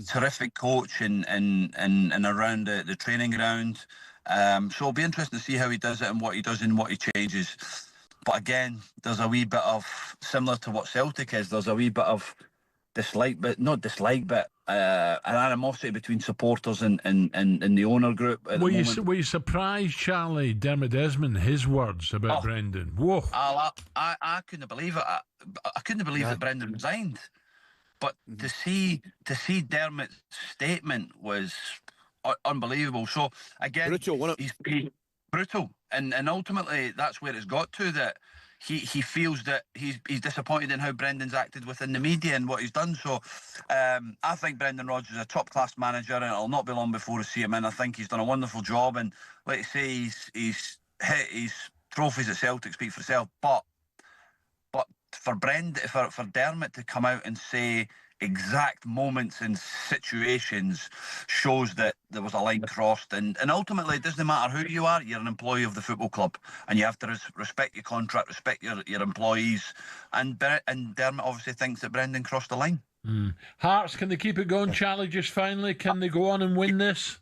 [SPEAKER 15] terrific coach and around the training ground. So it'll be interesting to see how he does it and what he does and what he changes. But again, there's a wee bit of, similar to what Celtic is, there's a wee bit of dislike, but not dislike, but an animosity between supporters and the owner group. Were
[SPEAKER 3] you surprised, Charlie, Dermot Desmond, his words about Brendan? Whoa!
[SPEAKER 15] I couldn't believe it. I couldn't believe that Brendan resigned. But to see Dermot's statement was unbelievable. So again,
[SPEAKER 4] brutal, wasn't it?
[SPEAKER 15] He's brutal, and ultimately that's where it's got to, that he feels that he's disappointed in how Brendan's acted within the media and what he's done. So I think Brendan Rodgers is a top-class manager, and it'll not be long before we see him in. I think he's done a wonderful job, and like I say, he's hit his trophies at Celtic speak for itself. But for Dermot to come out and say exact moments and situations shows that there was a line crossed, and ultimately it doesn't matter who you are, you're an employee of the football club, and you have to respect your contract, respect your employees, and Dermot obviously thinks that Brendan crossed the line.
[SPEAKER 3] Hearts, can they keep it going, Charlie, just finally? Can they go on and win this?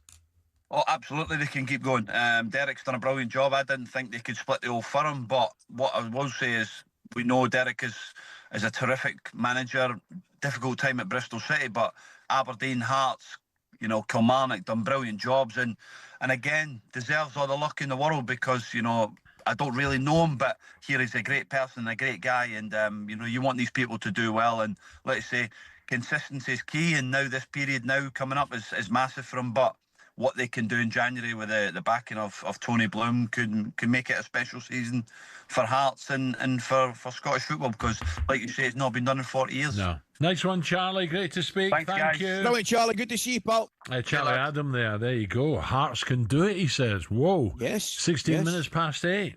[SPEAKER 15] Oh, absolutely, they can keep going. Derek's done a brilliant job. I didn't think they could split the Old Firm, but what I will say is we know Derek is a terrific manager. Difficult time at Bristol City, but Aberdeen, Hearts, you know, Kilmarnock done brilliant jobs, and again deserves all the luck in the world, because, you know, I don't really know him, but here he's a great person, a great guy, and you know, you want these people to do well, and let's say consistency is key, and now this period now coming up is massive for him. But what they can do in January with the backing of Tony Bloom can make it a special season for Hearts and for Scottish football, because, like you say, it's not been done in 40 years.
[SPEAKER 3] No. Nice one, Charlie. Great to speak.
[SPEAKER 15] Thanks,
[SPEAKER 3] Thank
[SPEAKER 15] guys.
[SPEAKER 3] you.
[SPEAKER 4] Brilliant, Charlie. Good to see you, pal.
[SPEAKER 3] Charlie Adam there you go. Hearts can do it, he says. Whoa.
[SPEAKER 4] Yes.
[SPEAKER 3] 16 minutes past 8.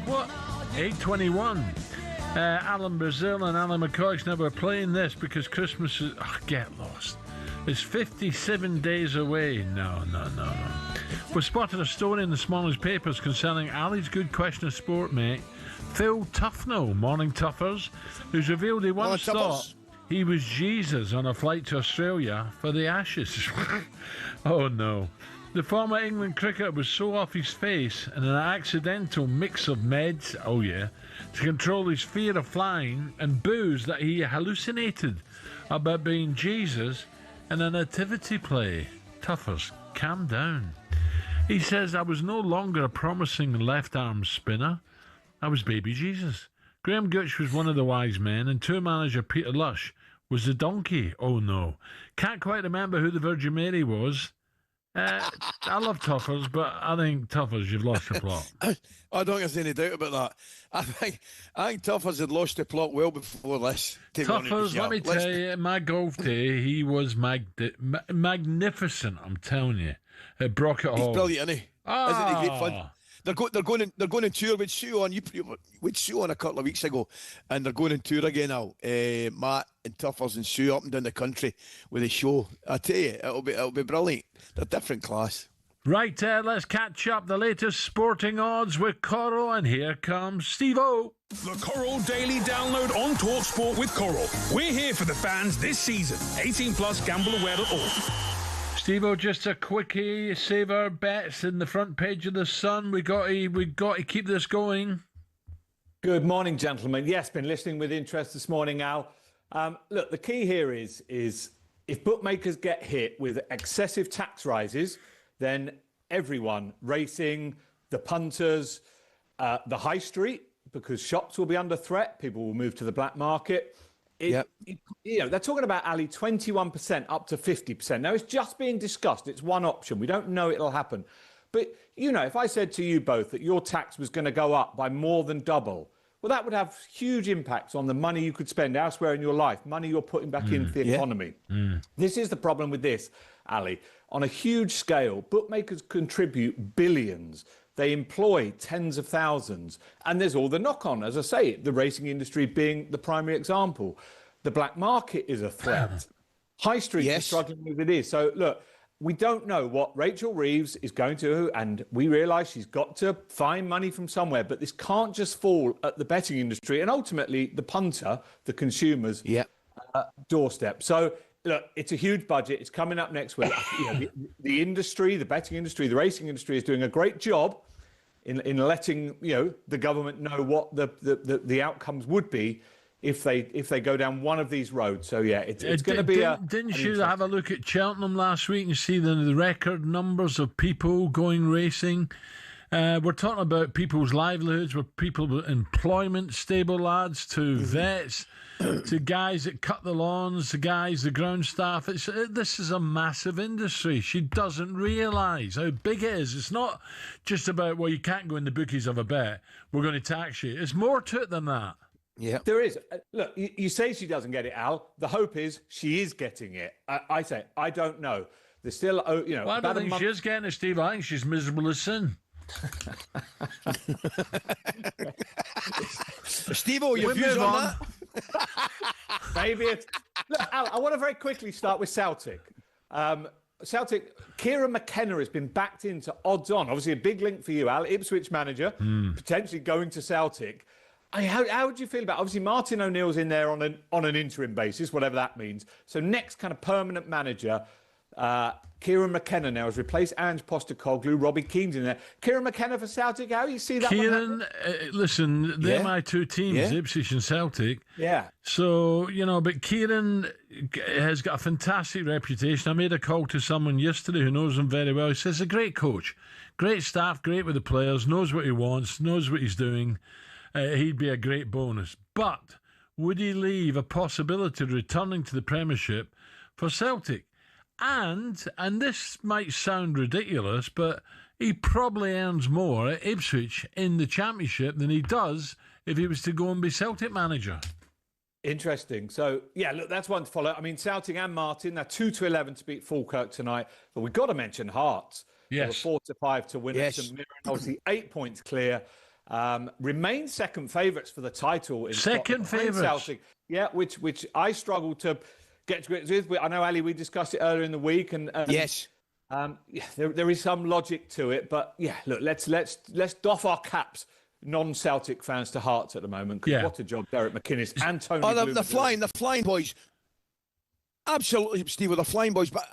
[SPEAKER 3] What? 8:21. Alan Brazil and Ally McCoist. Now we're playing this because Christmas is... Oh, get lost. is 57 days away. No. We spotted a story in this morning's papers concerning Ali's good question of sport mate, Phil Tuffnell, morning Tuffers, who's revealed he once thought he was Jesus on a flight to Australia for the Ashes. Oh no. The former England cricketer was so off his face in an accidental mix of meds, oh yeah, to control his fear of flying and booze that he hallucinated about being Jesus in a nativity play. Tuffers, calm down. He says, I was no longer a promising left-arm spinner. I was baby Jesus. Graham Gooch was one of the wise men, and tour manager Peter Lush was the donkey. Oh no. Can't quite remember who the Virgin Mary was. I love Tuffers, but I think Tuffers, you've lost the plot.
[SPEAKER 4] I don't think there's any doubt about that. I think Tuffers had lost the plot well before this.
[SPEAKER 3] Tuffers, let me tell you, my golf day, he was magnificent, I'm telling you, at Brockett Hall.
[SPEAKER 4] He's brilliant, isn't he? Isn't he great fun? They're going on tour with Sue on. With Sue on a couple of weeks ago, and they're going on tour again now. Matt and Tuffers and Sue up and down the country with a show. I tell you, it'll be brilliant. They're different class.
[SPEAKER 3] Right, let's catch up the latest sporting odds with Coral, and here comes Steve-O.
[SPEAKER 1] The Coral Daily Download on talkSPORT with Coral. We're here for the fans this season. 18 plus, gambleaware.org.
[SPEAKER 3] Steve-O, just a quickie, save our bets in the front page of the Sun. We got to keep this going.
[SPEAKER 19] Good morning, gentlemen. Yes, been listening with interest this morning, Al. Look, the key here is if bookmakers get hit with excessive tax rises, then everyone, racing, the punters, the high street, because shops will be under threat, people will move to the black market. They're talking about, Ali, 21% up to 50%. Now, it's just being discussed. It's one option. We don't know it'll happen. But, if I said to you both that your tax was going to go up by more than double, well, that would have huge impacts on the money you could spend elsewhere in your life, money you're putting back into the economy. This is the problem with this, Ali. On a huge scale, bookmakers contribute billions. They employ tens of thousands. And there's all the knock-on, as I say, the racing industry being the primary example. The black market is a threat. High Street is struggling with it. So, look, we don't know what Rachel Reeves is going to, and we realise she's got to find money from somewhere, but this can't just fall at the betting industry and ultimately the punter, the consumer's doorstep. So, look, it's a huge budget. It's coming up next week. The industry, the betting industry, the racing industry is doing a great job in letting the government know what the outcomes would be if they go down one of these roads. So it's going to be
[SPEAKER 3] Didn't you have a look at Cheltenham last week and see the record numbers of people going racing? We're talking about people's livelihoods, with people with employment, stable lads to vets, to guys that cut the lawns, to guys, the ground staff. This is a massive industry. She doesn't realise how big it is. It's not just about, well, you can't go in the bookies of a bet, we're going to tax you. It's more to it than that.
[SPEAKER 19] Yeah, there is. Look, you say she doesn't get it, Al. The hope is she is getting it. I say, I don't know. There's still,
[SPEAKER 3] Well, I don't think she is getting it, Steve. I think she's miserable as sin.
[SPEAKER 4] Steve-O, your views on that?
[SPEAKER 19] Maybe it's... Look, Al, I want to very quickly start with Celtic. Celtic, Kieran McKenna has been backed into odds on. Obviously, a big link for you, Al. Ipswich manager, potentially going to Celtic. How would you feel about... Obviously, Martin O'Neill's in there on an interim basis, whatever that means. So next kind of permanent manager... Kieran McKenna now has replaced Ange Postecoglou. Robbie Keane's in there. Kieran McKenna for Celtic. How do you see that?
[SPEAKER 3] Kieran, listen, they're my two teams, Ipswich and Celtic.
[SPEAKER 19] Yeah.
[SPEAKER 3] So, but Kieran has got a fantastic reputation. I made a call to someone yesterday who knows him very well. He says, a great coach, great staff, great with the players, knows what he wants, knows what he's doing. He'd be a great bonus. But would he leave a possibility of returning to the Premiership for Celtic? And this might sound ridiculous, but he probably earns more at Ipswich in the Championship than he does if he was to go and be Celtic manager.
[SPEAKER 19] Interesting. So, look, that's one to follow. I mean, Celtic and Martin, they're 2-11 to beat Falkirk tonight. But we've got to mention Hearts.
[SPEAKER 3] Yes.
[SPEAKER 19] They were 4-5 to win at St Mirren. Obviously, 8 points clear. Remain second favourites for the title. In
[SPEAKER 3] second favourites.
[SPEAKER 19] Celtic. Yeah, which I struggle to... get to grips with. I know, Ali, we discussed it earlier in the week, and
[SPEAKER 4] yes,
[SPEAKER 19] there is some logic to it. But yeah, look, let's doff our caps, non-Celtic fans, to Hearts at the moment. Because what a job Derek McInnes and Tony.
[SPEAKER 4] Oh, the flying boys. Absolutely, Steve, the flying boys. But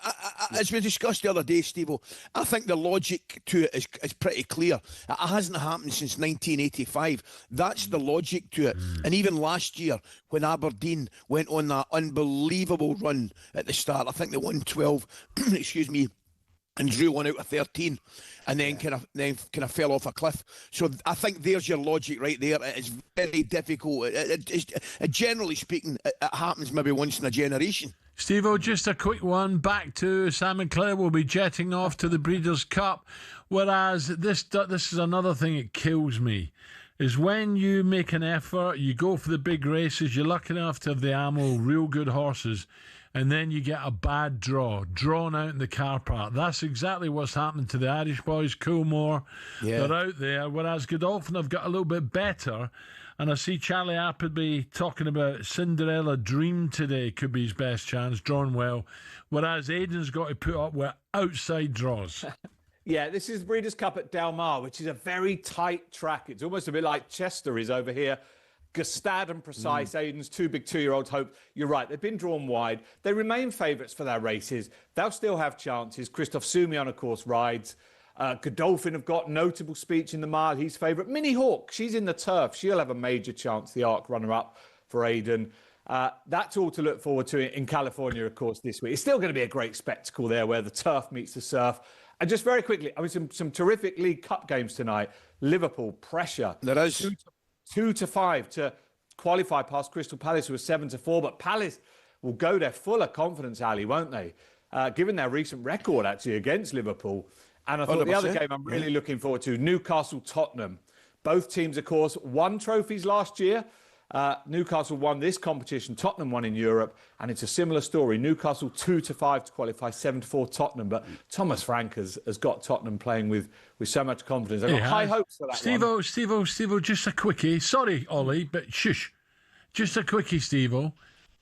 [SPEAKER 4] as we discussed the other day, Steve, I think the logic to it is pretty clear. It hasn't happened since 1985. That's the logic to it. And even last year, when Aberdeen went on that unbelievable run at the start, I think they won 12, and drew one out of 13, and then kind of fell off a cliff. So I think there's your logic right there. It's very difficult. Generally speaking, it happens maybe once in a generation.
[SPEAKER 3] Steve-O, just a quick one. Back to Sam and Claire will be jetting off to the Breeders' Cup. Whereas this is another thing that kills me, is when you make an effort, you go for the big races, you're lucky enough to have the ammo, real good horses, and then you get a bad drawn out in the car park. That's exactly what's happened to the Irish boys. Coolmore, they're out there, whereas Godolphin have got a little bit better. And I see Charlie Appleby talking about Cinderella Dream today, could be his best chance, drawn well, whereas Aidan's got to put up with outside draws.
[SPEAKER 19] Yeah, this is the Breeders' Cup at Del Mar, which is a very tight track. It's almost a bit like Chester is over here. Gustad and Precise, Aidan's two big 2-year-olds. Hope you're right. They've been drawn wide. They remain favourites for their races. They'll still have chances. Christoph Soumion, of course, rides. Godolphin have got notable speech in the mile. He's favourite. Minnie Hawk, she's in the turf. She'll have a major chance, the ARC runner-up for Aidan. That's all to look forward to in California, of course, this week. It's still going to be a great spectacle there where the turf meets the surf. And just very quickly, I mean, some terrific League Cup games tonight. Liverpool, pressure.
[SPEAKER 4] There is.
[SPEAKER 19] 2-5 to qualify past Crystal Palace, who was 7-4. But Palace will go there full of confidence, Ali, won't they? Given their recent record, actually, against Liverpool. And I thought 100%. The other game I'm really looking forward to, Newcastle-Tottenham. Both teams, of course, won trophies last year. Newcastle won this competition, Tottenham won in Europe, and it's a similar story. Newcastle 2-5 to qualify, 7-4 Tottenham. But Thomas Frank has got Tottenham playing with so much confidence. I've got high hopes for that
[SPEAKER 3] Steve-O, just a quickie. Sorry, Ollie, but shush. Just a quickie, Steve-O.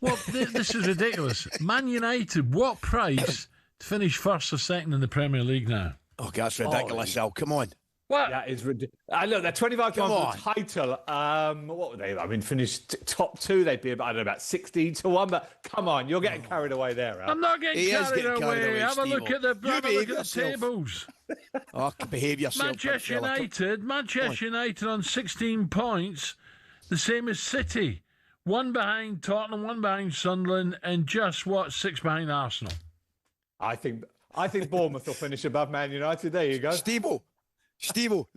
[SPEAKER 3] This is ridiculous. Man United, what price to finish first or second in the Premier League now?
[SPEAKER 4] Oh, that's ridiculous, Al. Come on.
[SPEAKER 19] What? That is ridiculous. Look, they're 25 to 1 for the title. What would they? I mean, finished top two, they'd be about, 16 to 1. But come on, you're getting carried away there, Al.
[SPEAKER 3] I'm not getting carried away. Have a look at the tables.
[SPEAKER 4] Behave yourself.
[SPEAKER 3] Manchester United on 16 points, the same as City. One behind Tottenham, one behind Sunderland, and just 6 behind Arsenal.
[SPEAKER 19] I think Bournemouth will finish above Man United. There you go.
[SPEAKER 4] Steve-O,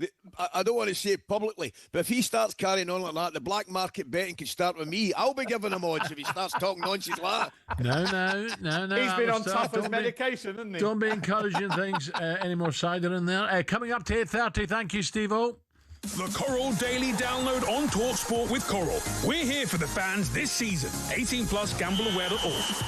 [SPEAKER 4] I don't want to say it publicly, but if he starts carrying on like that, the black market betting can start with me. I'll be giving him odds if he starts talking nonsense like
[SPEAKER 3] that. No.
[SPEAKER 19] He's been on Toughnell's medication, hasn't he?
[SPEAKER 3] Don't be encouraging things any more cider in there. Coming up to 8:30. Thank you, Steve-O.
[SPEAKER 1] The Coral Daily Download on talkSPORT with Coral. We're here for the fans this season. 18 plus, gambleaware.org.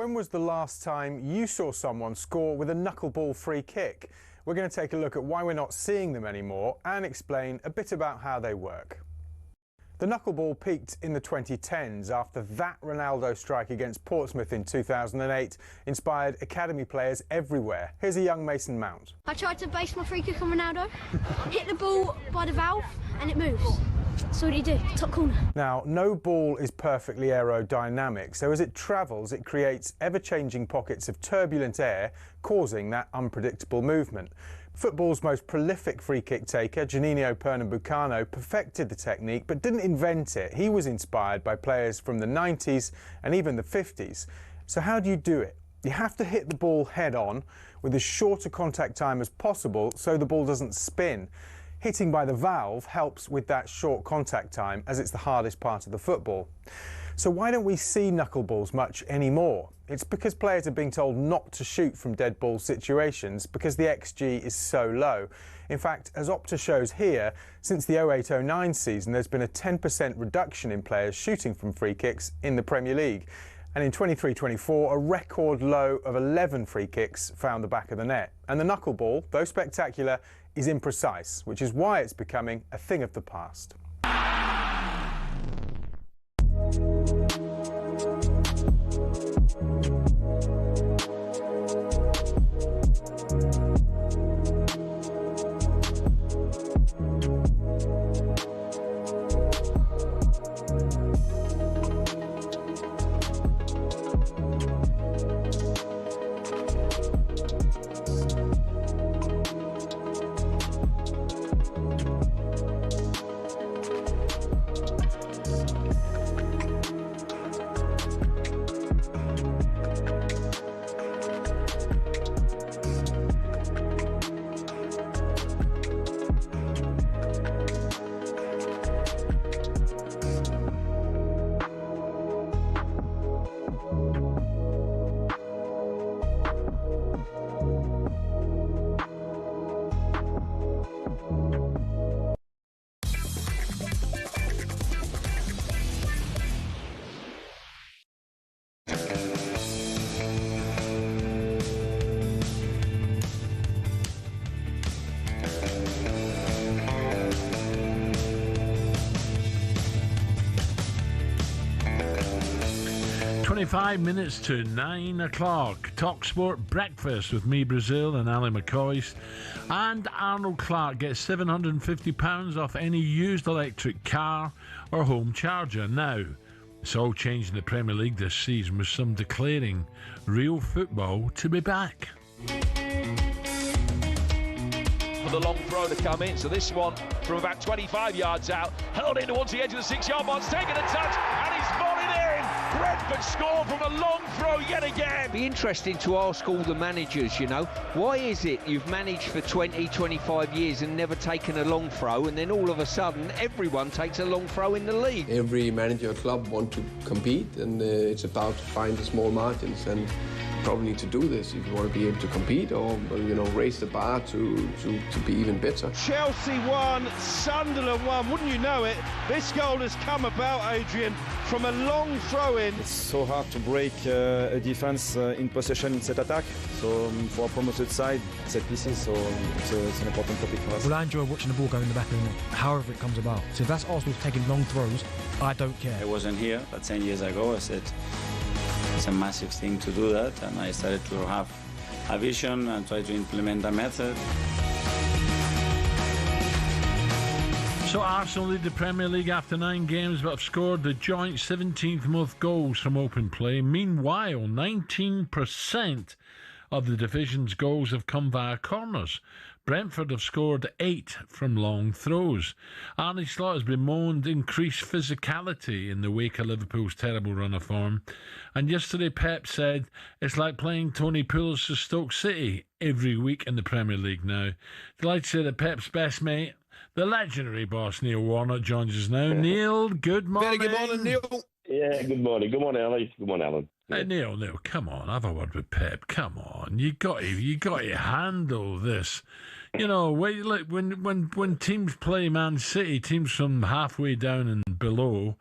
[SPEAKER 7] when was the last time you saw someone score with a knuckleball free kick? We're going to take a look at why we're not seeing them anymore and explain a bit about how they work. The knuckleball peaked in the 2010s after that Ronaldo strike against Portsmouth in 2008 inspired academy players everywhere. Here's a young Mason Mount.
[SPEAKER 8] I tried to base my free kick on Ronaldo, hit the ball by the valve and it moves. So what do you do? Top corner.
[SPEAKER 7] Now, no ball is perfectly aerodynamic, so as it travels it creates ever-changing pockets of turbulent air, causing that unpredictable movement. Football's most prolific free-kick taker, Juninho Pernambucano, perfected the technique but didn't invent it. He was inspired by players from the 90s and even the 50s. So how do you do it? You have to hit the ball head-on with as short a contact time as possible so the ball doesn't spin. Hitting by the valve helps with that short contact time, as it's the hardest part of the football. So why don't we see knuckleballs much anymore? It's because players are being told not to shoot from dead ball situations because the XG is so low. In fact, as Opta shows here, since the 08-09 season there's been a 10% reduction in players shooting from free kicks in the Premier League. And in 23-24, a record low of 11 free kicks found the back of the net. And the knuckleball, though spectacular, is imprecise, which is why it's becoming a thing of the past.
[SPEAKER 3] 25 minutes to 9 o'clock. talkSPORT breakfast with me, Brazil, and Ally McCoist. And Arnold Clark gets £750 off any used electric car or home charger. Now, it's all changed in the Premier League this season, with some declaring real football to be back.
[SPEAKER 21] For the long throw to come in, so this one from about 25 yards out, held in towards the edge of the 6-yard box, taking a touch, and he's volleyed in. Brentford score from a long throw yet again.
[SPEAKER 20] Be interesting to ask all the managers, you know, why is it you've managed for 20, 25 years and never taken a long throw, and then all of a sudden everyone takes a long throw in the league?
[SPEAKER 22] Every manager or club want to compete, and it's about to find the small margins, and probably need to do this if you want to be able to compete, or you know, raise the bar to be even better.
[SPEAKER 23] Chelsea won, Sunderland won. Wouldn't you know it? This goal has come about, Adrian, from a long throw-in.
[SPEAKER 24] It's so hard to break a defense in possession in set attack. So for a promoted side, set pieces. So it's an important topic for us.
[SPEAKER 27] Well, I enjoy watching the ball go in the back of the net, however it comes about. So if that's Arsenal taking long throws, I don't care.
[SPEAKER 28] I wasn't here, but 10 years ago I said it's a massive thing to do that, and I started to have a vision and try to implement a method.
[SPEAKER 3] So Arsenal lead the Premier League after 9 games, but have scored the joint 17th most goals from open play. Meanwhile, 19% of the division's goals have come via corners. Brentford have scored 8 from long throws. Arne Slot has bemoaned increased physicality in the wake of Liverpool's terrible run of form. And yesterday Pep said it's like playing Tony Pulis' Stoke City every week in the Premier League now. Delighted to say that Pep's best mate, the legendary boss Neil Warnock, joins us now. Neil, good morning.
[SPEAKER 29] Very good morning, Neil. Yeah, good morning. Good morning, Ali. Good morning, Alan.
[SPEAKER 3] Hey, Neil, come on, have a word with Pep. Come on, you got to handle this. You know, when teams play Man City, teams from halfway down and below,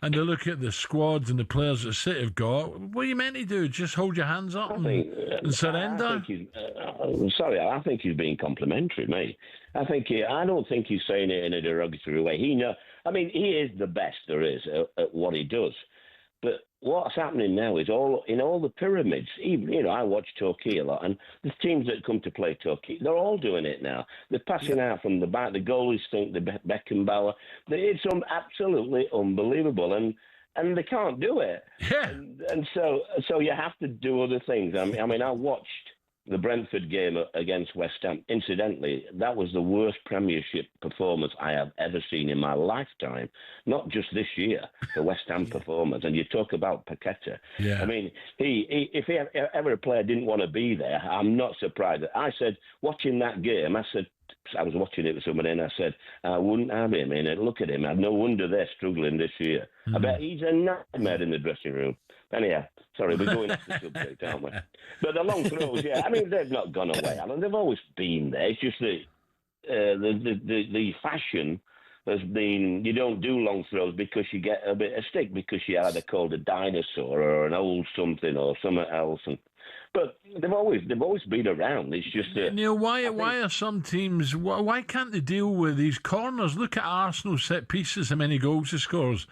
[SPEAKER 3] and they look at the squads and the players that City have got, what are you meant to do? Just hold your hands up and surrender?
[SPEAKER 29] I think he's being complimentary, mate. I don't think he's saying it in a derogatory way. He is the best there is at what he does. But what's happening now is in all the pyramids, even, I watch Torquay a lot, and the teams that come to play Torquay, they're all doing it now. They're passing out from the back. The goalies think the Beckham. It's absolutely unbelievable, and they can't do it.
[SPEAKER 3] Yeah.
[SPEAKER 29] And so you have to do other things. I mean, I watched the Brentford game against West Ham. Incidentally, that was the worst Premiership performance I have ever seen in my lifetime. Not just this year, the West Ham performance. And you talk about Paqueta.
[SPEAKER 3] Yeah.
[SPEAKER 29] I mean, if ever a player didn't want to be there, I'm not surprised. I said, watching that game, I was watching it with somebody and I said, I wouldn't have him in it. Look at him. No wonder they're struggling this year. I bet he's a nightmare in the dressing room. Anyhow, sorry, we're going off the subject, aren't we? But the long throws, yeah, I mean, they've not gone away, Alan. They've always been there. It's just that the fashion has been, you don't do long throws because you get a bit of stick, because you're either called a dinosaur or an old something or something else. But they've always been around. It's just
[SPEAKER 3] Neil, why are some teams? Why can't they deal with these corners? Look at Arsenal set pieces, how many goals they scores.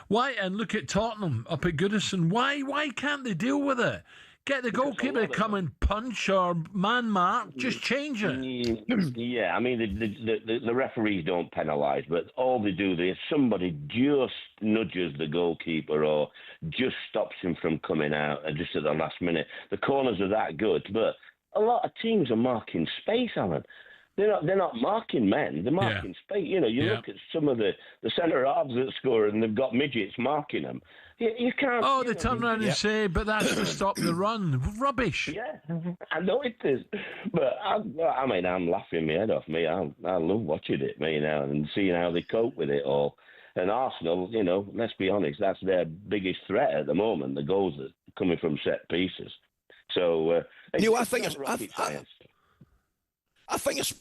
[SPEAKER 3] Why? And look at Tottenham up at Goodison. Why can't they deal with it? Get the goalkeeper to come and punch or man mark. Just change it.
[SPEAKER 29] Yeah, I mean the referees don't penalise, but all they do is somebody just nudges the goalkeeper or just stops him from coming out just at the last minute. The corners are that good, but a lot of teams are marking space, Alan. They're not marking men. They're marking space. You look at some of the centre halves that score and they've got midgets marking them. You can't.
[SPEAKER 3] Oh, they turn around and say, "But that's to stop the run." Rubbish.
[SPEAKER 29] Yeah, I know it is, but I mean, I'm laughing my head off. I love watching it, now, and seeing how they cope with it all. And Arsenal, let's be honest, that's their biggest threat at the moment. The goals that are coming from set pieces. So,
[SPEAKER 4] I think it's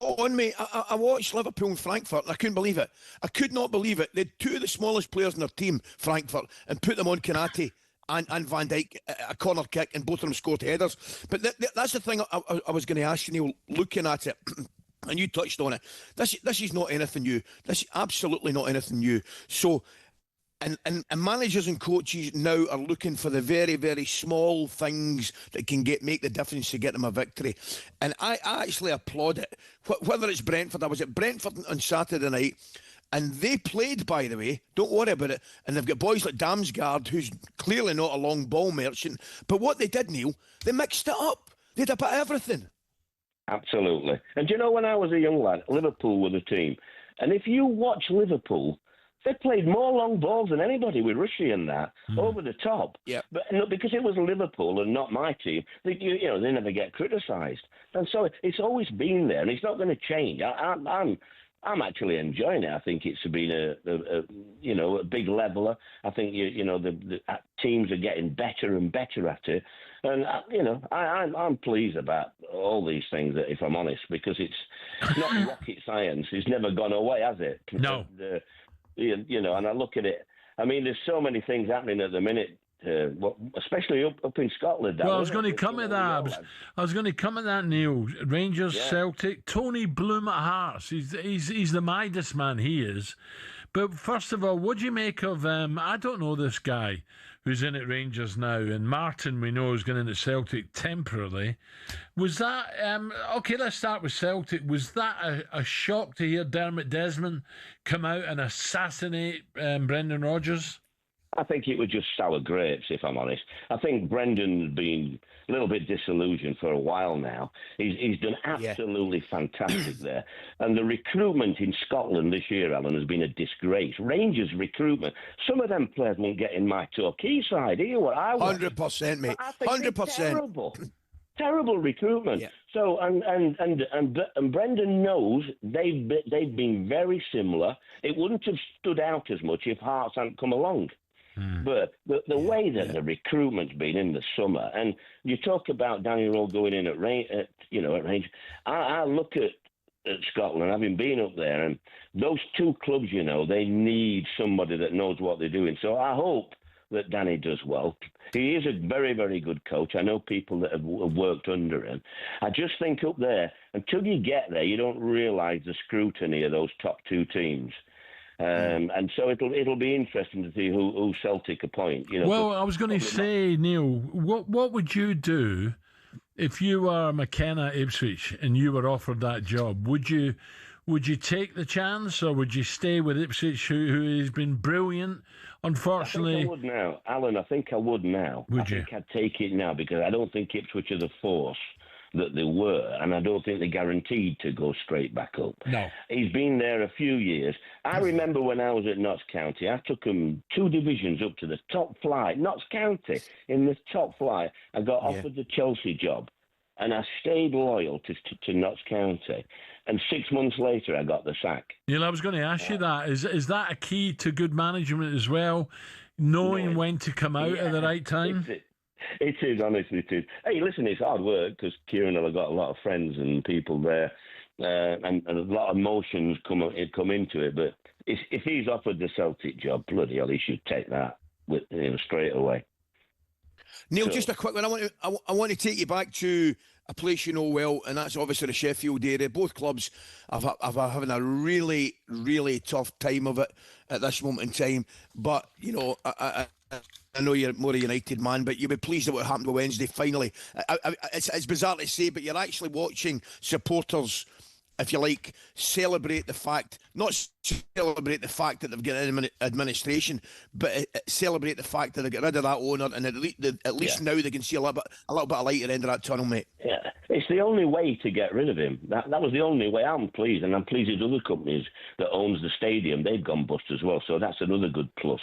[SPEAKER 4] on me. I watched Liverpool and Frankfurt and I couldn't believe it. I could not believe it. They had two of the smallest players in their team, Frankfurt, and put them on Konate and Van Dijk, a corner kick, and both of them scored headers. But that's the thing I was going to ask you, Neil, looking at it, and you touched on it. This is not anything new. This is absolutely not anything new. So, and managers and coaches now are looking for the very, very small things that can make the difference to get them a victory. And I actually applaud it. Whether it's Brentford, I was at Brentford on Saturday night, and they played, by the way, don't worry about it, and they've got boys like Damsgaard, who's clearly not a long ball merchant, but what they did, Neil, they mixed it up. They did a bit of everything.
[SPEAKER 29] Absolutely. And do you know, when I was a young lad, Liverpool were the team. And if you watch Liverpool, they played more long balls than anybody with Rushy and that, over the top.
[SPEAKER 4] Yeah.
[SPEAKER 29] But no, because it was Liverpool and not my team, they never get criticised. And so it's always been there, and it's not going to change. I'm actually enjoying it. I think it's been a big leveler. I think the teams are getting better and better at it, and I'm pleased about all these things. If I'm honest, because it's not rocket science. It's never gone away, has it?
[SPEAKER 3] No.
[SPEAKER 29] And I look at it. I mean, there's so many things happening at the minute. Especially up in Scotland.
[SPEAKER 3] Well, I was going to come at that. I was going to come at that, Neil. Rangers, Celtic, Tony Bloom at Hearts. He's the Midas man, he is. But first of all, what do you make of, I don't know this guy who's in at Rangers now, and Martin, we know, is going in at Celtic temporarily. Was that, okay, let's start with Celtic. Was that a shock to hear Dermot Desmond come out and assassinate Brendan Rodgers?
[SPEAKER 29] I think it was just sour grapes, if I'm honest. I think Brendan's been a little bit disillusioned for a while now. He's done absolutely fantastic there. And the recruitment in Scotland this year, Alan, has been a disgrace. Rangers recruitment. Some of them players won't get in my Torquay side. Hear what I want.
[SPEAKER 4] 100%, mate. 100%.
[SPEAKER 29] Terrible recruitment. Yeah. So and Brendan knows they've been very similar. It wouldn't have stood out as much if Hearts hadn't come along. But the way that the recruitment's been in the summer, and you talk about Daniel Rowe going in at range, I look at Scotland, having been up there, and those two clubs, they need somebody that knows what they're doing. So I hope that Danny does well. He is a very, very good coach. I know people that have worked under him. I just think up there, until you get there, you don't realise the scrutiny of those top two teams. And so it'll be interesting to see who Celtic appoint.
[SPEAKER 3] Well, I was going to say, Neil, what would you do if you were McKenna Ipswich and you were offered that job? Would you take the chance, or would you stay with Ipswich, who has been brilliant? Unfortunately,
[SPEAKER 29] I think I would now, Alan. I think I would now. I think I'd take it now, because I don't think Ipswich are the force that they were, and I don't think they're guaranteed to go straight back up.
[SPEAKER 3] No.
[SPEAKER 29] He's been there a few years. I remember when I was at Notts County, I took him 2 divisions up to the top flight. Notts County, in the top flight, I got offered the Chelsea job, and I stayed loyal to Notts County. And 6 months later, I got the sack.
[SPEAKER 3] Neil, I was going to ask you that. Is that a key to good management as well? Knowing when to come out at the right time?
[SPEAKER 29] It is, honestly, it is. Hey, listen, it's hard work, because Kieran will have got a lot of friends and people there, and a lot of emotions come into it. But if he's offered the Celtic job, bloody hell, he should take that straight away.
[SPEAKER 4] Neil, just a quick one. I want to take you back to a place you know well, and that's obviously the Sheffield area. Both clubs are having a really, really tough time of it at this moment in time. But, I know you're more a United man, but you'll be pleased at what happened with Wednesday, finally. It's bizarre to say, but you're actually watching supporters, if you like, celebrate the fact, not celebrate the fact that they've got an administration, but celebrate the fact that they got rid of that owner, and at least now they can see a little bit of light at the end of that tunnel, mate.
[SPEAKER 29] Yeah, it's the only way to get rid of him. That was the only way. I'm pleased, and I'm pleased with other companies that owns the stadium. They've gone bust as well, so that's another good plus.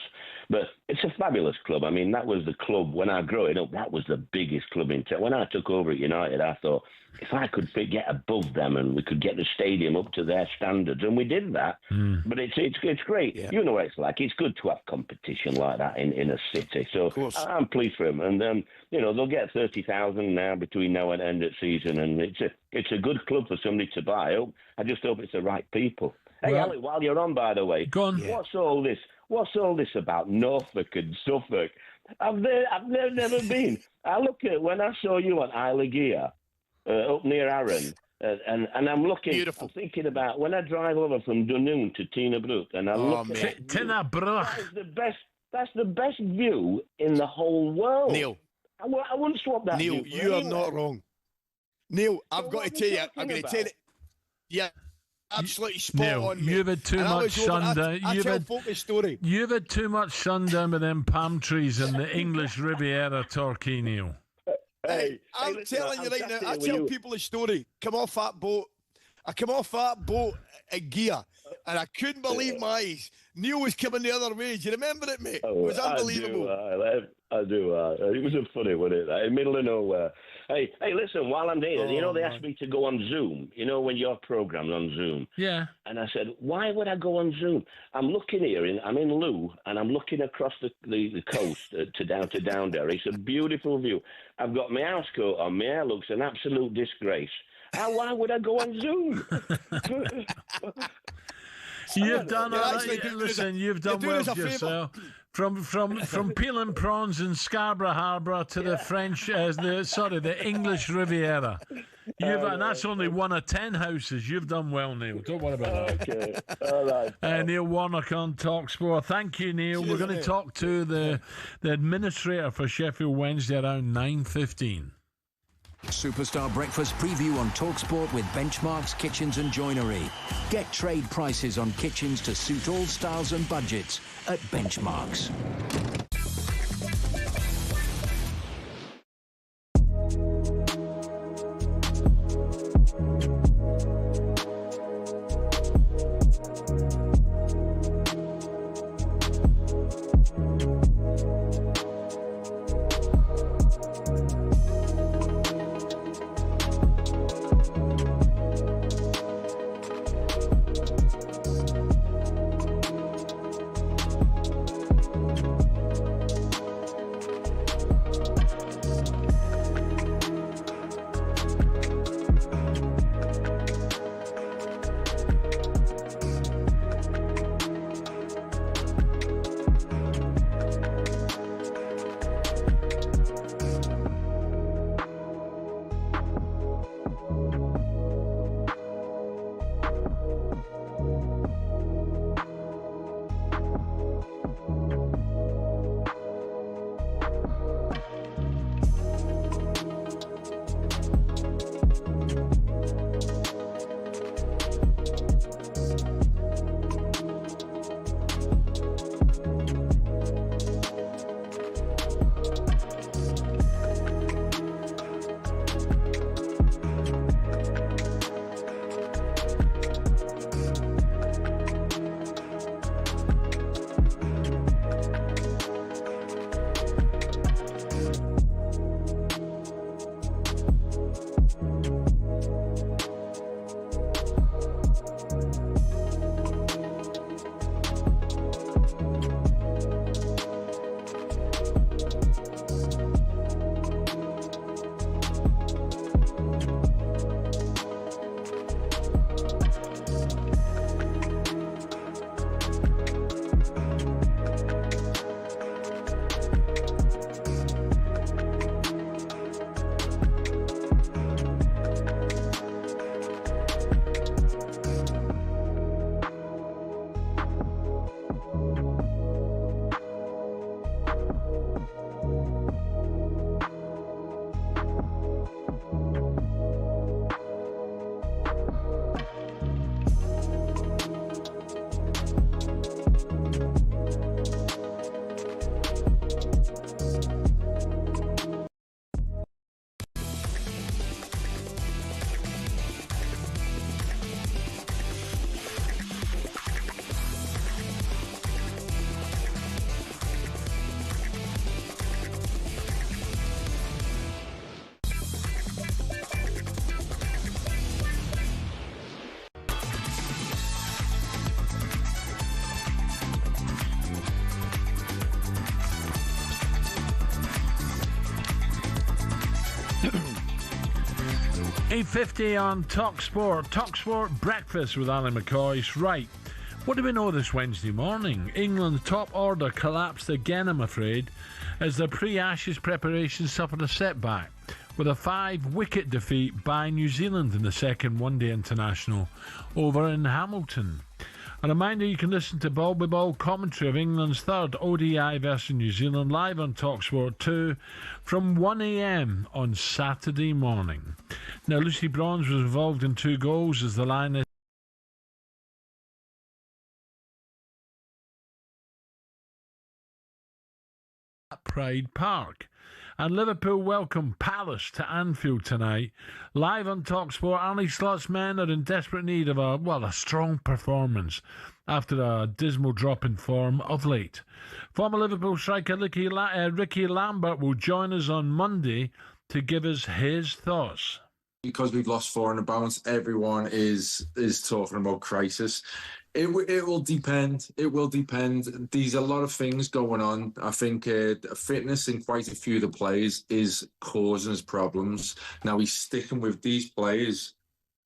[SPEAKER 29] But it's a fabulous club. I mean, that was the club when I was growing up. That was the biggest club in town. When I took over at United, I thought, if I could get above them and we could get the stadium up to their standards, and we did that. But it's great. Yeah. You know what it's like. It's good to have competition like that in a city. So I'm pleased for them. And they'll get 30,000 now between now and end of season, and it's a good club for somebody to buy. I just hope it's the right people. Hey, Alec, while you're on, by the way,
[SPEAKER 3] go on.
[SPEAKER 29] What's all this about Norfolk and Suffolk? I've never been. I look at when I saw you on Isle of Gia, up near Arran. And I'm looking. Beautiful. I'm thinking about when I drive over from Dunoon to Tina Brook, and I look at
[SPEAKER 3] Tina Brook.
[SPEAKER 29] That's the best view in the whole world.
[SPEAKER 4] Neil,
[SPEAKER 29] I wouldn't swap that.
[SPEAKER 4] Neil, you are not wrong. Neil, I've got to tell you, I'm going to tell it. Yeah. Absolutely spot on, mate.
[SPEAKER 3] You've had too much sundown. You've had too much sundown with them palm trees in the English Riviera, Torquay, Neil.
[SPEAKER 4] Hey, I'm telling you right now, I tell people a story. I come off that boat at Gia, and I couldn't believe my eyes. Neil was coming the other way. Do you remember it, mate? It was unbelievable.
[SPEAKER 29] I do. It was funny, wasn't it? In the middle of nowhere. Hey, listen, while I'm here, they asked me to go on Zoom, when your program's on Zoom.
[SPEAKER 3] Yeah.
[SPEAKER 29] And I said, why would I go on Zoom? I'm looking here, I'm in Lou, and I'm looking across the coast down to Downderry. It's a beautiful view. I've got my house coat on. My hair looks an absolute disgrace. Why would I go on Zoom?
[SPEAKER 3] You've done listen, you've done well for yourself. From peeling prawns in Scarborough Harbour to the French, the English Riviera. And that's only one of 10 houses. You've done well, Neil. Don't worry about that.
[SPEAKER 29] Okay. All right.
[SPEAKER 3] Neil Warnock on talkSPORT. Thank you, Neil. We're going to talk to the administrator for Sheffield Wednesday around 9:15.
[SPEAKER 6] Superstar Breakfast preview on talkSPORT with Benchmarks Kitchens and Joinery. Get trade prices on kitchens to suit all styles and budgets at Benchmarks.
[SPEAKER 3] 8:50 on talkSPORT. talkSPORT breakfast with Alan McCoist. Right, what do we know this Wednesday morning? England's top order collapsed again, I'm afraid, as their pre-Ashes preparations suffered a setback with a 5-wicket defeat by New Zealand in the second one-day international over in Hamilton. A reminder, you can listen to Ball by Ball commentary of England's third ODI versus New Zealand live on talkSPORT 2 from 1 a.m. on Saturday morning. Now, Lucy Bronze was involved in 2 goals as the Lioness at Pride Park. And Liverpool welcome Palace to Anfield tonight. Live on talkSPORT, Ali Slot's men are in desperate need of a strong performance after a dismal drop in form of late. Former Liverpool striker Ricky Lambert will join us on Monday to give us his thoughts.
[SPEAKER 2] Because we've lost 4 on the bounce, everyone is talking about crisis. It will depend. It will depend. There's a lot of things going on. I think fitness in quite a few of the players is causing us problems. Now he's sticking with these players.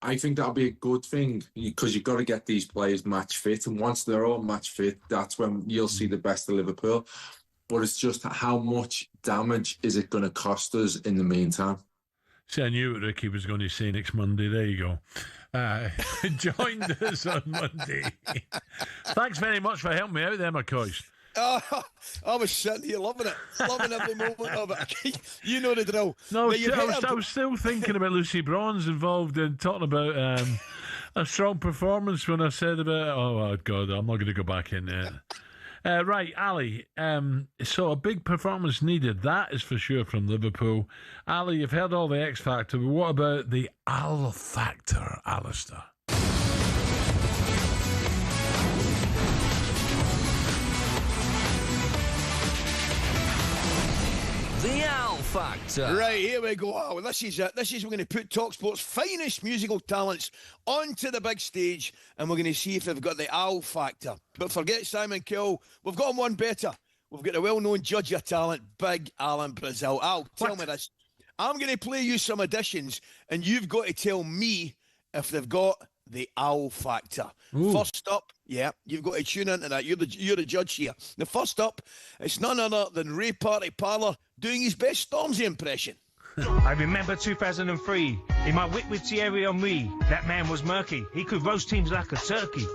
[SPEAKER 2] I think that'll be a good thing because you've got to get these players match fit. And once they're all match fit, that's when you'll see the best of Liverpool. But it's just how much damage is it going to cost us in the meantime?
[SPEAKER 3] See, I knew what Ricky was going to say next Monday. There you go. Joined us on Monday. Thanks very much for helping me out there, McCoist.
[SPEAKER 4] I was sitting here loving it. Loving every moment of it. You know the drill.
[SPEAKER 3] No, I was still thinking about Lucy Bronze involved in talking about a strong performance when I said about, oh, God, I'm not going to go back in there. Right, Ali, so a big performance needed, that is for sure, from Liverpool. Ali, you've heard all the X Factor, but what about the Al Factor, Alistair?
[SPEAKER 6] The Al Factor.
[SPEAKER 4] Right, here we go. Oh, this is it. This is, we're going to put talkSPORT's finest musical talents onto the big stage, and we're going to see if they've got the Al Factor. But forget Simon Cowell. We've got one better. We've got a well-known judge of talent, Big Alan Brazil. Al, tell me this. I'm going to play you some additions, and you've got to tell me if they've got the Al Factor. Ooh. First up, yeah, you've got to tune into that. You're the judge here. The first up, it's none other than Ray Party Parlour doing his best Stormzy impression.
[SPEAKER 9] I remember 2003. In my whip with Thierry Henry, that man was murky. He could roast teams like a turkey.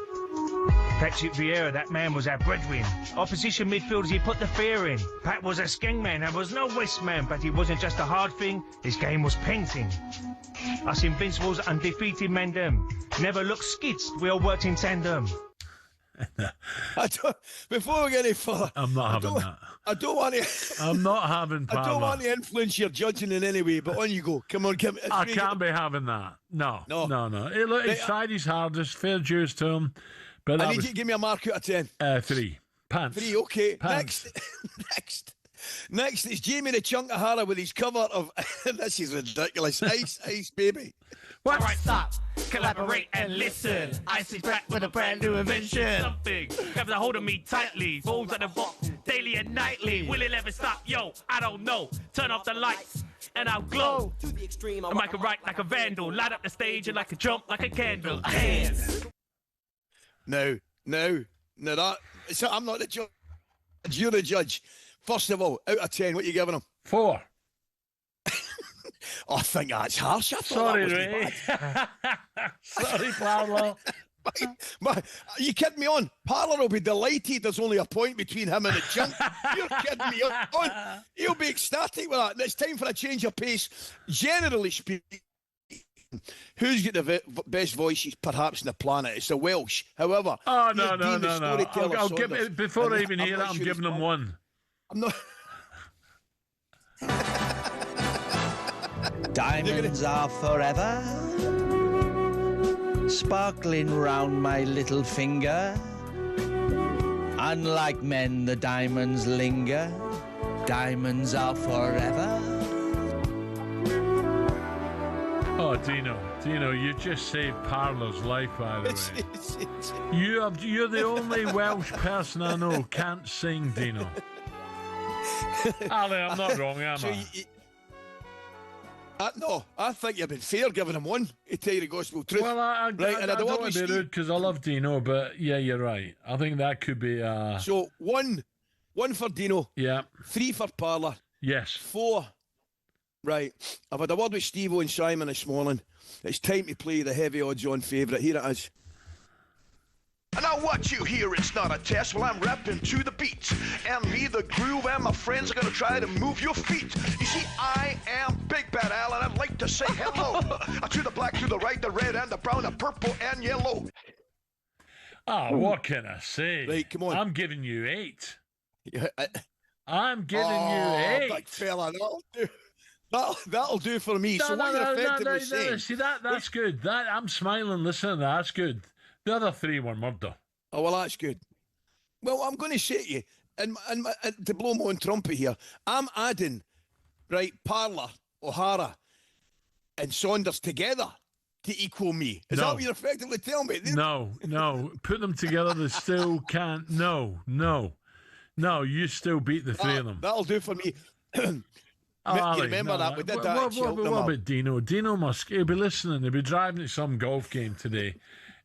[SPEAKER 9] Patrick Vieira, that man was our breadwin. Opposition midfielders, he put the fear in. Pat was a skeng man and was no West man, but he wasn't just a hard thing, his game was painting. Us Invincibles, undefeated men them. Never looked skids, we all worked in tandem.
[SPEAKER 4] Before we get any further,
[SPEAKER 3] I'm not having that.
[SPEAKER 4] I don't want to.
[SPEAKER 3] I'm not having Parlour.
[SPEAKER 4] I don't want to influence your judging in any way, but on you go. Come on, come.
[SPEAKER 3] I can't be having that. No. He tried his hardest, fair dues to him. But
[SPEAKER 4] I need you to give me a mark out of 10.
[SPEAKER 3] 3. Pants.
[SPEAKER 4] 3, okay.
[SPEAKER 3] Pants.
[SPEAKER 4] Next is Jamie the Chunk of Hara with his cover of this is ridiculous. Ice Baby.
[SPEAKER 10] What? All right, stop, collaborate and listen. Ice is back with a brand new invention.
[SPEAKER 21] Something grabs a hold of me tightly, falls at the box daily and nightly. Will it ever stop? Yo, I don't know. Turn off the lights and I'll glow. To the extreme, I might write like a vandal, light up the stage and like a jump like a candle. Hands.
[SPEAKER 4] No, that. So I'm not the judge. You're the judge. First of all, out of 10, what are you giving him?
[SPEAKER 3] 4.
[SPEAKER 4] I think that's harsh.
[SPEAKER 3] Sorry, Ray. Sorry, Parlour.
[SPEAKER 4] Are you kidding me on? Parlour will be delighted there's only a point between him and the junk. You're kidding me on. He'll be ecstatic with that. And it's time for a change of pace. Generally speaking, who's got the best voices perhaps on the planet? It's the Welsh. However,
[SPEAKER 3] no. I'll give it, before I even hear that, I'm giving them 1.
[SPEAKER 4] I'm not.
[SPEAKER 11] Diamonds are forever, sparkling round my little finger. Unlike men, the diamonds linger. Diamonds are forever.
[SPEAKER 3] Oh, Dino, you just saved Parlour's life, by the way. You're the only Welsh person I know who can't sing, Dino. Ali, I'm not wrong, am I?
[SPEAKER 4] No, I think you've been fair giving him one, to tell you the gospel truth.
[SPEAKER 3] Well, I don't want to be rude because I love Dino, but yeah, you're right. I think that could be...
[SPEAKER 4] So, one for Dino.
[SPEAKER 3] Yeah.
[SPEAKER 4] 3 for Parlour.
[SPEAKER 3] Yes.
[SPEAKER 4] 4. Right. I've had a word with Steve-O and Simon this morning. It's time to play the heavy odds-on favourite. Here it is.
[SPEAKER 5] And now what you hear, it's not a test. Well, I'm rapping to the beat. And me, the groove, and my friends are going to try to move your feet. You see, I am Big Bad Al, and I'd like to say hello to the black, to the right, the red, and the brown, the purple, and yellow.
[SPEAKER 3] What can I say?
[SPEAKER 4] Right, come on.
[SPEAKER 3] I'm giving you 8.
[SPEAKER 4] Yeah,
[SPEAKER 3] I'm giving you 8.
[SPEAKER 4] Big fella, that'll do for me. So what you're effectively saying...
[SPEAKER 3] See, that's good. I'm smiling listening to that. That's good. The other 3 were murder.
[SPEAKER 4] Oh, well, that's good. Well, I'm going to say to you, and to blow my own trumpet here, I'm adding, right, Parlour, O'Hara, and Saunders together to equal me. Is that what you're effectively telling me?
[SPEAKER 3] No. Put them together, they still can't. No. You still beat the 3 of them.
[SPEAKER 4] That'll do for me. You remember that? We did that at Cheltenham.
[SPEAKER 3] What about Dino? Dino he'll be listening. He'll be driving to some golf game today.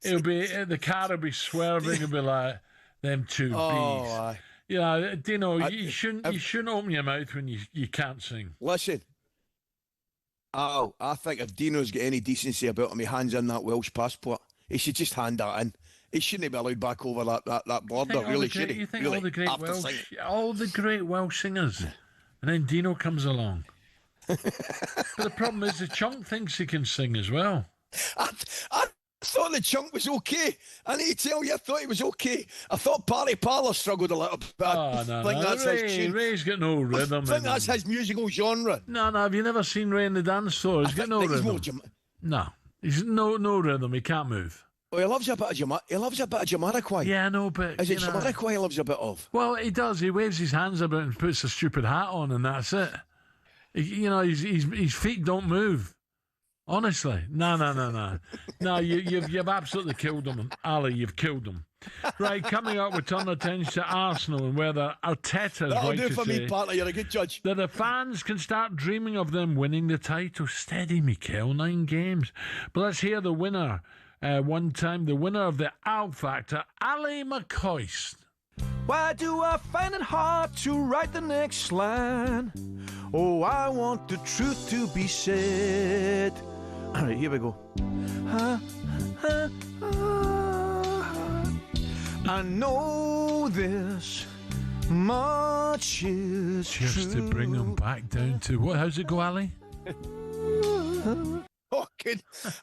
[SPEAKER 3] It'll be the car will be swerving. It'll be like them 2 bees.
[SPEAKER 4] Aye.
[SPEAKER 3] Yeah, Dino, you shouldn't open your mouth when you can't sing.
[SPEAKER 4] Listen, I think if Dino's got any decency about him, he hands in that Welsh passport. He should just hand that in. He shouldn't be allowed back over that border, really, should he?
[SPEAKER 3] You think
[SPEAKER 4] really?
[SPEAKER 3] all the great Welsh singers, and then Dino comes along. But the problem is the chunk thinks he can sing as well.
[SPEAKER 4] I thought the chunk was okay. I need to tell you, I thought he was okay. I thought Party Parlour struggled a little bit.
[SPEAKER 3] Ray's got no rhythm.
[SPEAKER 4] I think that's his musical genre.
[SPEAKER 3] No, have you never seen Ray in the dance floor? He's got no rhythm. He's no rhythm. He can't move.
[SPEAKER 4] Oh, he loves a bit of Jamiroquai.
[SPEAKER 3] Yeah, I know, but
[SPEAKER 4] is it Jamiroquai he loves a bit of?
[SPEAKER 3] Well, he does. He waves his hands about and puts a stupid hat on, and that's it. His feet don't move. Honestly, no. You've absolutely killed him, Ali. You've killed him. Right, coming up, we turn attention to Arsenal and whether Arteta's
[SPEAKER 4] That'll
[SPEAKER 3] right
[SPEAKER 4] do
[SPEAKER 3] to
[SPEAKER 4] for
[SPEAKER 3] say
[SPEAKER 4] me, partner. You're a good judge.
[SPEAKER 3] That the fans can start dreaming of them winning the title. Steady, Mikel, 9 games. But let's hear the winner. One time, the winner of the Owl Factor, Ally McCoist.
[SPEAKER 5] Why do I find it hard to write the next line? Oh, I want the truth to be said. All right, here we go. I know this much is
[SPEAKER 3] just
[SPEAKER 5] true.
[SPEAKER 3] To bring them back down to what? How's it go, Ali?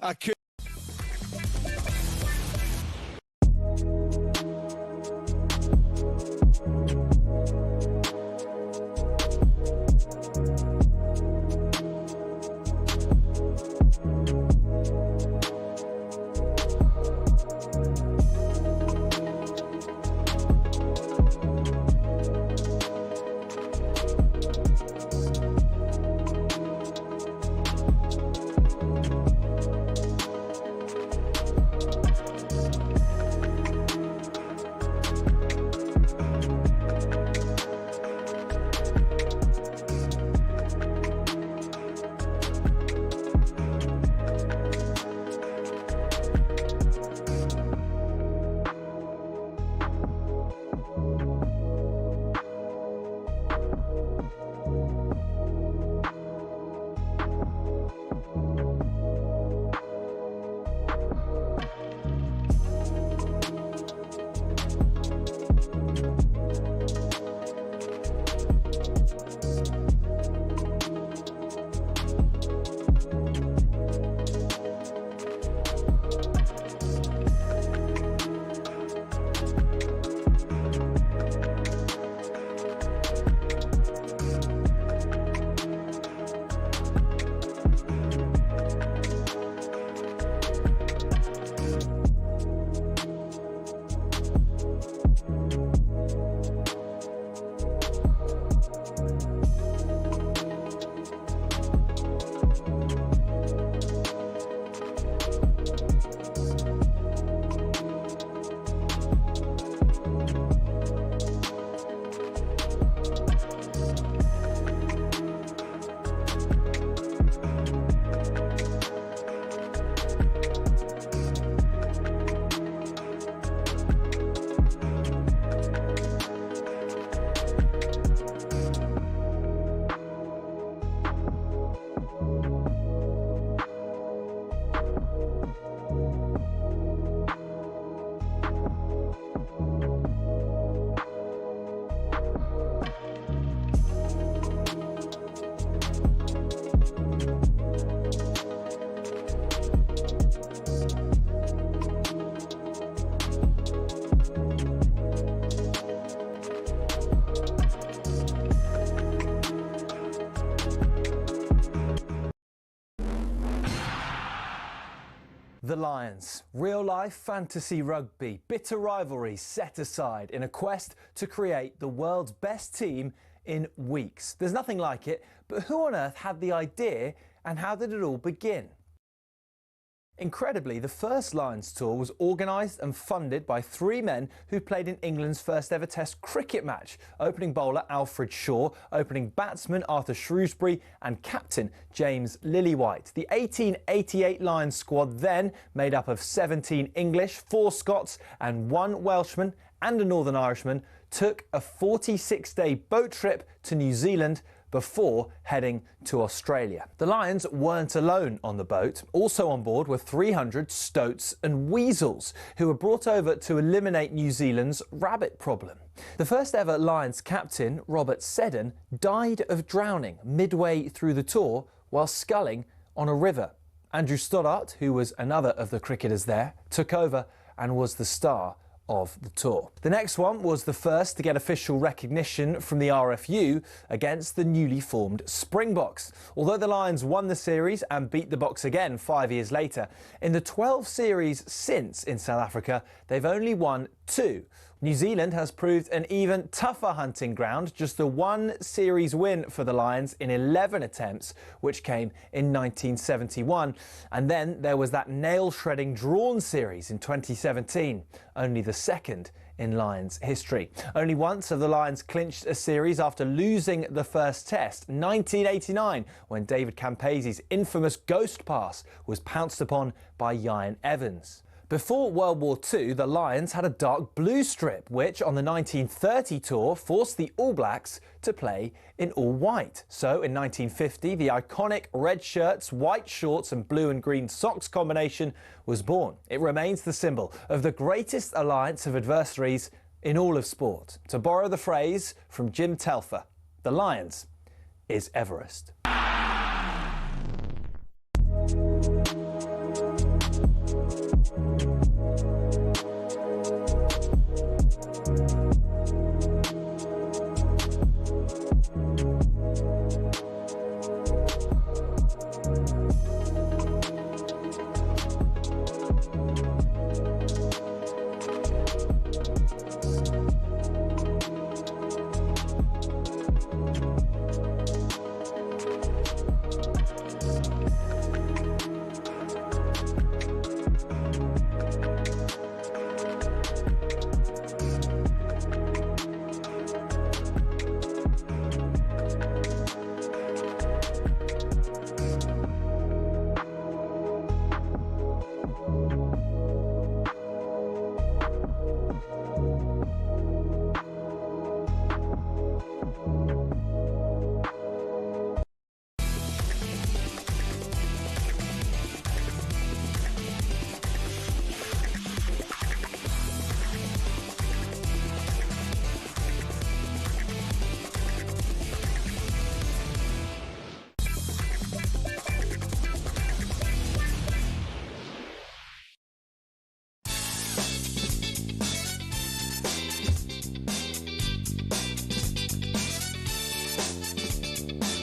[SPEAKER 4] I could.
[SPEAKER 12] The Lions. Real-life fantasy rugby. Bitter rivalries set aside in a quest to create the world's best team in weeks. There's nothing like it, but who on earth had the idea and how did it all begin? Incredibly, the first Lions tour was organised and funded by three men who played in England's first ever Test cricket match. Opening bowler Alfred Shaw, opening batsman Arthur Shrewsbury and captain James Lillywhite. The 1888 Lions squad then, made up of 17 English, 4 Scots and 1 Welshman and a Northern Irishman, took a 46-day boat trip to New Zealand before heading to Australia. The Lions weren't alone on the boat. Also on board were 300 stoats and weasels who were brought over to eliminate New Zealand's rabbit problem. The first ever Lions captain, Robert Seddon, died of drowning midway through the tour while sculling on a river. Andrew Stoddart, who was another of the cricketers there, took over and was the star of the tour. The next one was the first to get official recognition from the RFU against the newly formed Springboks. Although the Lions won the series and beat the Boks again 5 years later, in the 12 series since in South Africa, they've only won 2. New Zealand has proved an even tougher hunting ground, just the 1 series win for the Lions in 11 attempts, which came in 1971. And then there was that nail-shredding drawn series in 2017, only the second in Lions history. Only once have the Lions clinched a series after losing the first test, 1989, when David Campese's infamous ghost pass was pounced upon by Ian Evans. Before World War II, the Lions had a dark blue strip, which on the 1930 tour forced the All Blacks to play in all white. So in 1950, the iconic red shirts, white shorts and blue and green socks combination was born. It remains the symbol of the greatest alliance of adversaries in all of sport. To borrow the phrase from Jim Telfer, the Lions is Everest.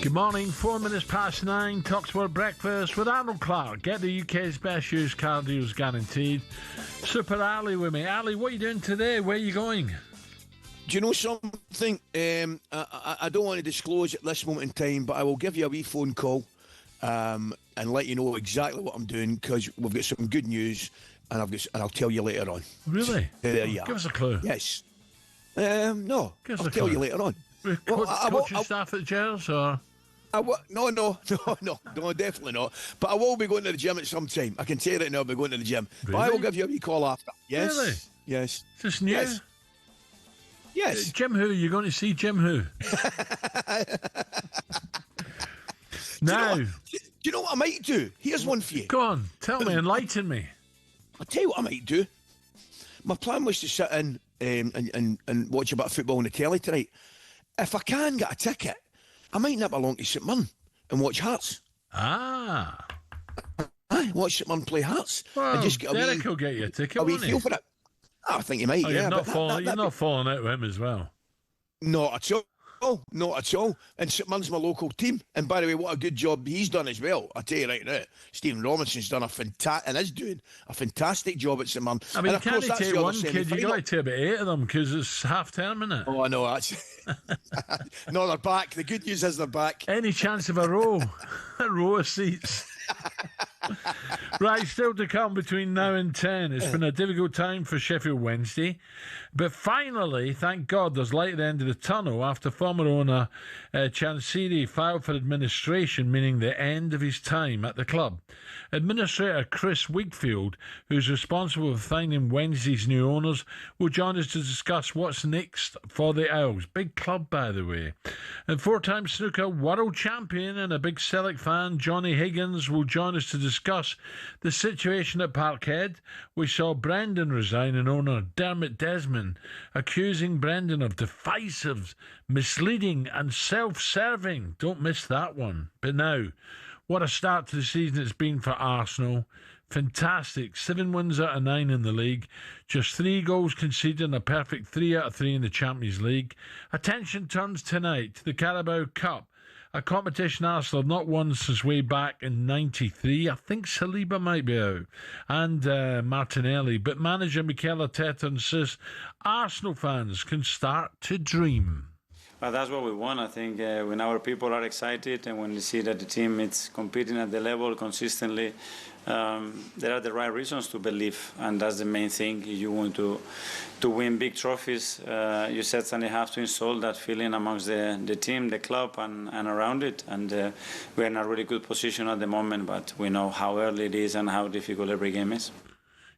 [SPEAKER 3] Good morning, 4 minutes past 9, talkSPORT breakfast with Arnold Clark. Get the UK's best used car deals guaranteed. Super Ali with me. Ali, what are you doing today? Where are you going?
[SPEAKER 4] Do you know something? I don't want to disclose at this moment in time, but I will give you a wee phone call and let you know exactly what I'm doing, because we've got some good news and I'll tell you later on.
[SPEAKER 3] Really?
[SPEAKER 4] There you are.
[SPEAKER 3] Give us a clue.
[SPEAKER 4] Yes. No, I'll tell you later on.
[SPEAKER 3] Coaching staff at Gers, or?
[SPEAKER 4] No, definitely not. But I will be going to the gym at some time. I can tell you right now I'll be going to the gym.
[SPEAKER 3] Really?
[SPEAKER 4] But I will give you a wee call after. Yes.
[SPEAKER 3] Really?
[SPEAKER 4] Yes.
[SPEAKER 3] Is this new?
[SPEAKER 4] Yes.
[SPEAKER 3] Jim who? You're going to see Jim who? Now.
[SPEAKER 4] Do you know what I might do? Here's one for you.
[SPEAKER 3] Go on. Tell me. Enlighten me.
[SPEAKER 4] I'll tell you what I might do. My plan was to sit in and watch a bit of football on the telly tonight. If I can get a ticket, I might nip along to St Mirren and watch Hearts.
[SPEAKER 3] Ah.
[SPEAKER 4] Watch St Mirren play Hearts.
[SPEAKER 3] Well,
[SPEAKER 4] and just get
[SPEAKER 3] Derek will get you a ticket,
[SPEAKER 4] a wee
[SPEAKER 3] won't
[SPEAKER 4] feel
[SPEAKER 3] he?
[SPEAKER 4] for it. I think he might,
[SPEAKER 3] Oh,
[SPEAKER 4] yeah.
[SPEAKER 3] You're not falling out with him as well.
[SPEAKER 4] No, at all. all, not at all. And St Mirren's my local team. And by the way, what a good job he's done as well. I tell you right now, Stephen Robinson's done and is doing a fantastic job at St Mirren.
[SPEAKER 3] I mean,
[SPEAKER 4] and
[SPEAKER 3] you can't take one kid, you got to take about 8 of them because it's half term, isn't it?
[SPEAKER 4] Oh, I know. No, they're back. The good news is they're back.
[SPEAKER 3] Any chance of a row? A row of seats. Right, still to come between now and 10. It's been a difficult time for Sheffield Wednesday, but finally, thank God, there's light at the end of the tunnel after former owner Chansiri filed for administration, meaning the end of his time at the club. Administrator Chris Wigfield, who's responsible for finding Wednesday's new owners, will join us to discuss what's next for the Owls. Big club, by the way. And four-time snooker world champion and a big Celtic fan, Johnny Higgins, will join us to discuss the situation at Parkhead. We saw Brendan resign and owner Dermot Desmond accusing Brendan of divisive, misleading and self-serving. Don't miss that one. But now, what a start to the season it's been for Arsenal. Fantastic. 7 wins out of 9 in the league. Just 3 goals conceded and a perfect 3 out of 3 in the Champions League. Attention turns tonight to the Carabao Cup, a competition Arsenal have not won since way back in '93. I think Saliba might be out and Martinelli. But manager Mikel Arteta insists Arsenal fans can start to dream.
[SPEAKER 28] Well, that's what we want. I think when our people are excited and when they see that the team is competing at the level consistently, there are the right reasons to believe, and that's the main thing. If you want to win big trophies, you certainly have to install that feeling amongst the team, the club, and around it. And we're in a really good position at the moment, but we know how early it is and how difficult every game is.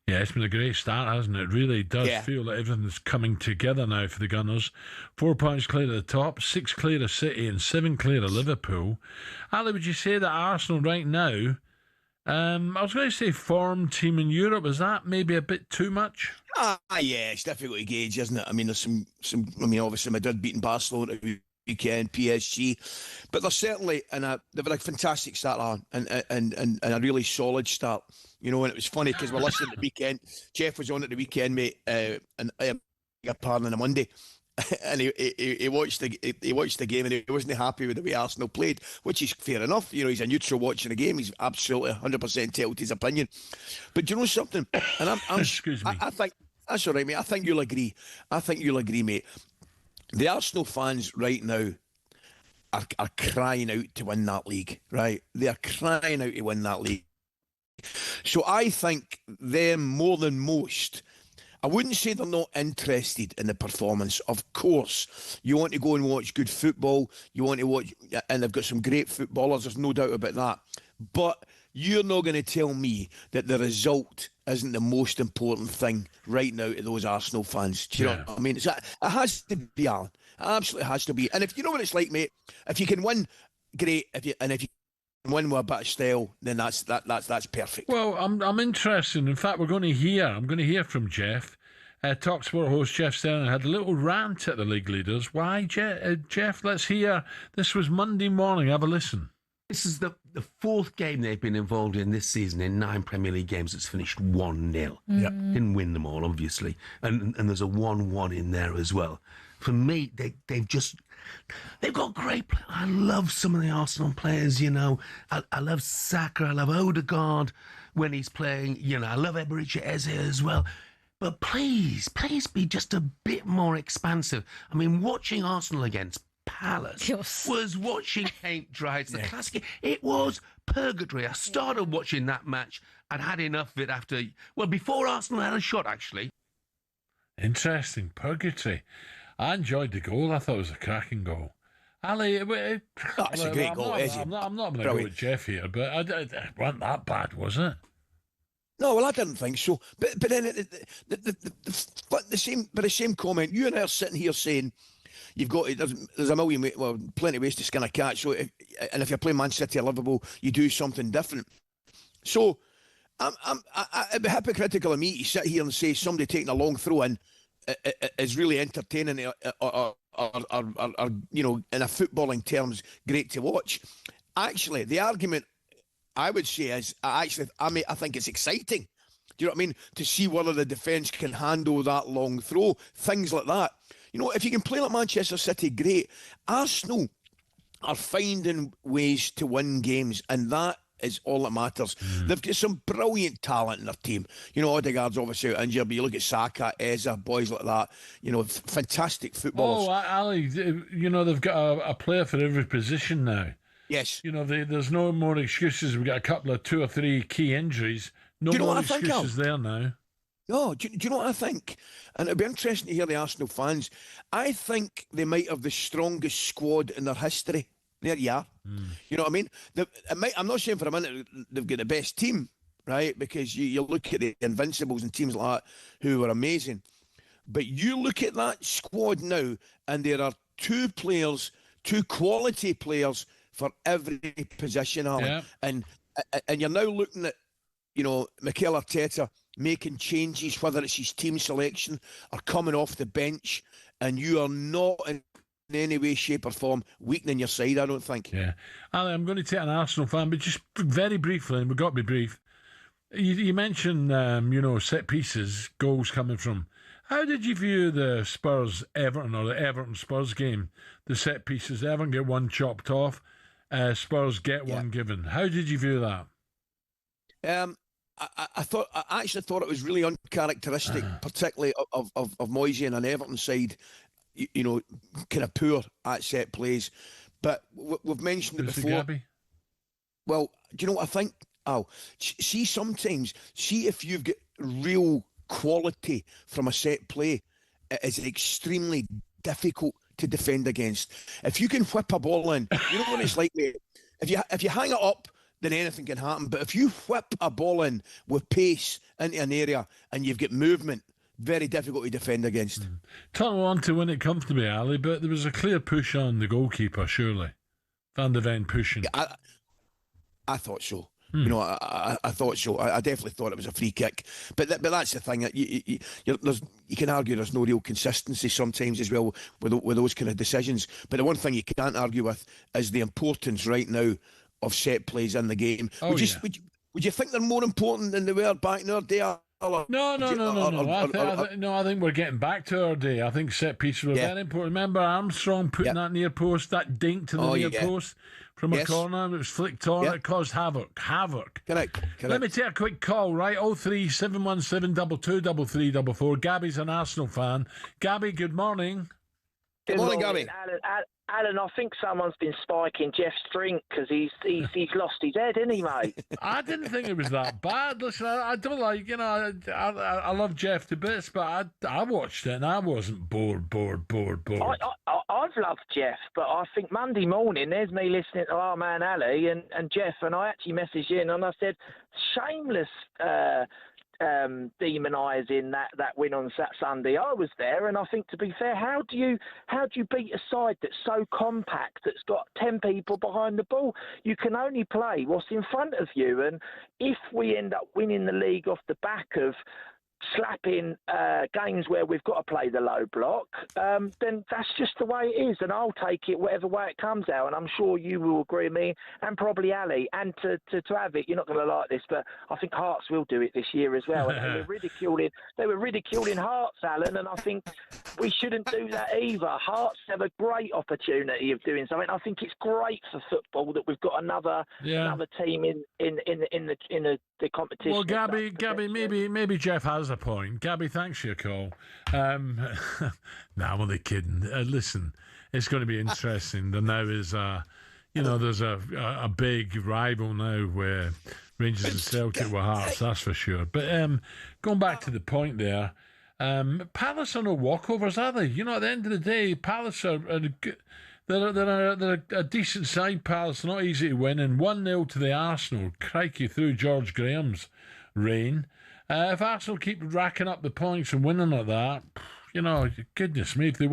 [SPEAKER 3] Yeah, it's been a great start, hasn't it? It really does feel like everything's coming together now for the Gunners. 4 points clear at the top, 6 clear of City and 7 clear of Liverpool. Ali, would you say that Arsenal right now, I was going to say form team in Europe, is that maybe a bit too much?
[SPEAKER 4] Yeah, it's difficult to gauge, isn't it? I mean, there's some. I mean, obviously Madrid beating Barcelona weekend, PSG, but they're certainly they've had a fantastic start on and a really solid start. You know, and it was funny because we're listening at the weekend. Jeff was on at the weekend, mate, and pardon, on a Monday, and he watched the game and he wasn't happy with the way Arsenal played, which is fair enough. You know, he's a neutral watching the game. He's absolutely 100% entitled to his opinion. But do you know something? And I'm
[SPEAKER 3] excuse me.
[SPEAKER 4] I think that's all right, mate. I think you'll agree. Mate. The Arsenal fans right now are crying out to win that league, right? They are crying out to win that league. So I think them more than most, I wouldn't say they're not interested in the performance. Of course, you want to go and watch good football. You want to watch, and they've got some great footballers. There's no doubt about that. But you're not going to tell me that the result isn't the most important thing right now to those Arsenal fans. Do you know what I mean? It has to be, Alan. It absolutely has to be. And if you know what it's like, mate, if you can win, great. If you win with a bit of style, then that's perfect.
[SPEAKER 3] Well, I'm interested. In fact, I'm going to hear from Jeff. talkSPORT host Jeff Sterling had a little rant at the league leaders. Why, Jeff? Let's hear. This was Monday morning. Have a listen.
[SPEAKER 13] This is the fourth game they've been involved in this season in 9 Premier League games. It's finished 1-0. Yep. Didn't win them all, obviously. And there's a 1-1 in there as well. For me, they've got great players. I love some of the Arsenal players, you know. I love Saka. I love Odegaard when he's playing. You know, I love Eberechi Eze as well. But please be just a bit more expansive. I mean, watching Arsenal against Palace was watching paint dry. It's the classic. It was purgatory. I started watching that match and had enough of it before Arsenal had a shot, actually.
[SPEAKER 3] Interesting. Purgatory. I enjoyed the goal. I thought it was a cracking goal. Ali,
[SPEAKER 4] it's a great goal, is it?
[SPEAKER 3] I'm not going to go with Jeff here, but it wasn't that bad, was it?
[SPEAKER 4] No, well, I didn't think so. But then the same comment. You and I are sitting here saying you've got there's a million plenty of ways to skin a cat. So and if you're playing Man City or Liverpool, you do something different. So it'd be hypocritical of me to sit here and say somebody taking a long throw in is really entertaining or you know, in a footballing terms, great to watch. Actually, the argument I would say is I think it's exciting. Do you know what I mean? To see whether the defence can handle that long throw, things like that. You know, if you can play like Manchester City, great. Arsenal are finding ways to win games, and that is all that matters. They've got some brilliant talent in their team. You know, Odegaard's obviously out injured, but you look at Saka, Eze, boys like that. You know, fantastic footballers.
[SPEAKER 3] Oh, Ali, you know, they've got a player for every position now.
[SPEAKER 4] Yes.
[SPEAKER 3] You know, there's no more excuses. We've got a couple of 2 or 3 key injuries. No more excuses there now.
[SPEAKER 4] No, do you know what I think? And it'll be interesting to hear the Arsenal fans. I think they might have the strongest squad in their history. There you are. You know what I mean? I'm not saying for a minute they've got the best team, right? Because you look at the Invincibles and teams like that who are amazing. But you look at that squad now, and there are 2 quality players for every position, Alan.
[SPEAKER 3] Yeah.
[SPEAKER 4] And you're now looking at, you know, Mikel Arteta making changes, whether it's his team selection or coming off the bench, and you are not in any way, shape or form weakening your side, I don't think.
[SPEAKER 3] Yeah. Ali, I'm going to take an Arsenal fan, but just very briefly, and we've got to be brief. You mentioned, you know, set pieces, goals coming from. How did you view the Spurs-Everton or the Everton-Spurs game? The set pieces, Everton get one chopped off, Spurs get one given. How did you view that?
[SPEAKER 4] I actually thought it was really uncharacteristic, particularly of Moyes and an Everton side, you know, kind of poor at set plays. But we've mentioned it before.
[SPEAKER 3] Gabby?
[SPEAKER 4] Well, do you know what I think, Al? See, sometimes, if you've got real quality from a set play, it is extremely difficult to defend against. If you can whip a ball in, you know what it's like, mate? If you hang it up, then anything can happen. But if you whip a ball in with pace into an area and you've got movement, very difficult to defend against.
[SPEAKER 3] Tuffnell want to win it comfortably, Ali, but there was a clear push on the goalkeeper, surely. Van de Ven pushing.
[SPEAKER 4] I thought so. You know, I thought so. I definitely thought it was a free kick. But that's the thing. You can argue there's no real consistency sometimes as well with those kind of decisions. But the one thing you can't argue with is the importance right now of set plays in the game. Would you think they're more important than they were back in our day?
[SPEAKER 3] No. I think we're getting back to our day. I think set pieces were very important. Remember Armstrong putting that near post, that dink to the near post from a corner, it was flicked on, it caused havoc.
[SPEAKER 4] Correct.
[SPEAKER 3] Let me take a quick call, right? 03717 223344. Gabby's an Arsenal fan. Gabby, good morning.
[SPEAKER 4] Good morning, Gabby.
[SPEAKER 1] Alan, I think someone's been spiking Jeff's drink because he's lost his head, isn't he, mate?
[SPEAKER 3] I didn't think it was that bad. Listen, I don't like, you know, I love Jeff to bits, but I watched it and I wasn't bored.
[SPEAKER 1] I've loved Jeff, but I think Monday morning there's me listening to our man Ali and Jeff, and I actually messaged in and I said, shameless demonising that win on Sunday. I was there, and I think, to be fair, how do you beat a side that's so compact, that's got 10 people behind the ball? You can only play what's in front of you, and if we end up winning the league off the back of slapping games where we've got to play the low block, then that's just the way it is, and I'll take it whatever way it comes out, and I'm sure you will agree with me, and probably Ali. And to have it, you're not going to like this, but I think Hearts will do it this year as well. And they were ridiculing Hearts, Alan, and I think we shouldn't do that either. Hearts have a great opportunity of doing something. I think it's great for football that we've got another team in the competition.
[SPEAKER 3] Well, Gabby, maybe Jeff has a point. Gabby, thanks for your call. I'm only kidding. Listen, it's going to be interesting. There now is there's a big rival now where Rangers and Celtic were Hearts, that's for sure. But going back to the point there, Palace are no walkovers, are they? You know, at the end of the day, Palace are they're a decent side. Palace, not easy to win, and 1-0 to the Arsenal. Crikey, through George Graham's reign. If Arsenal keep racking up the points and winning like that, you know, goodness me, if they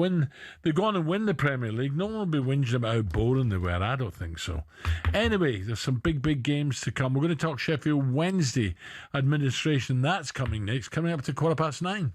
[SPEAKER 3] go on and win the Premier League, no one will be whinging about how boring they were. I don't think so. Anyway, there's some big games to come. We're going to talk Sheffield Wednesday administration. That's coming next, coming up to 9:15.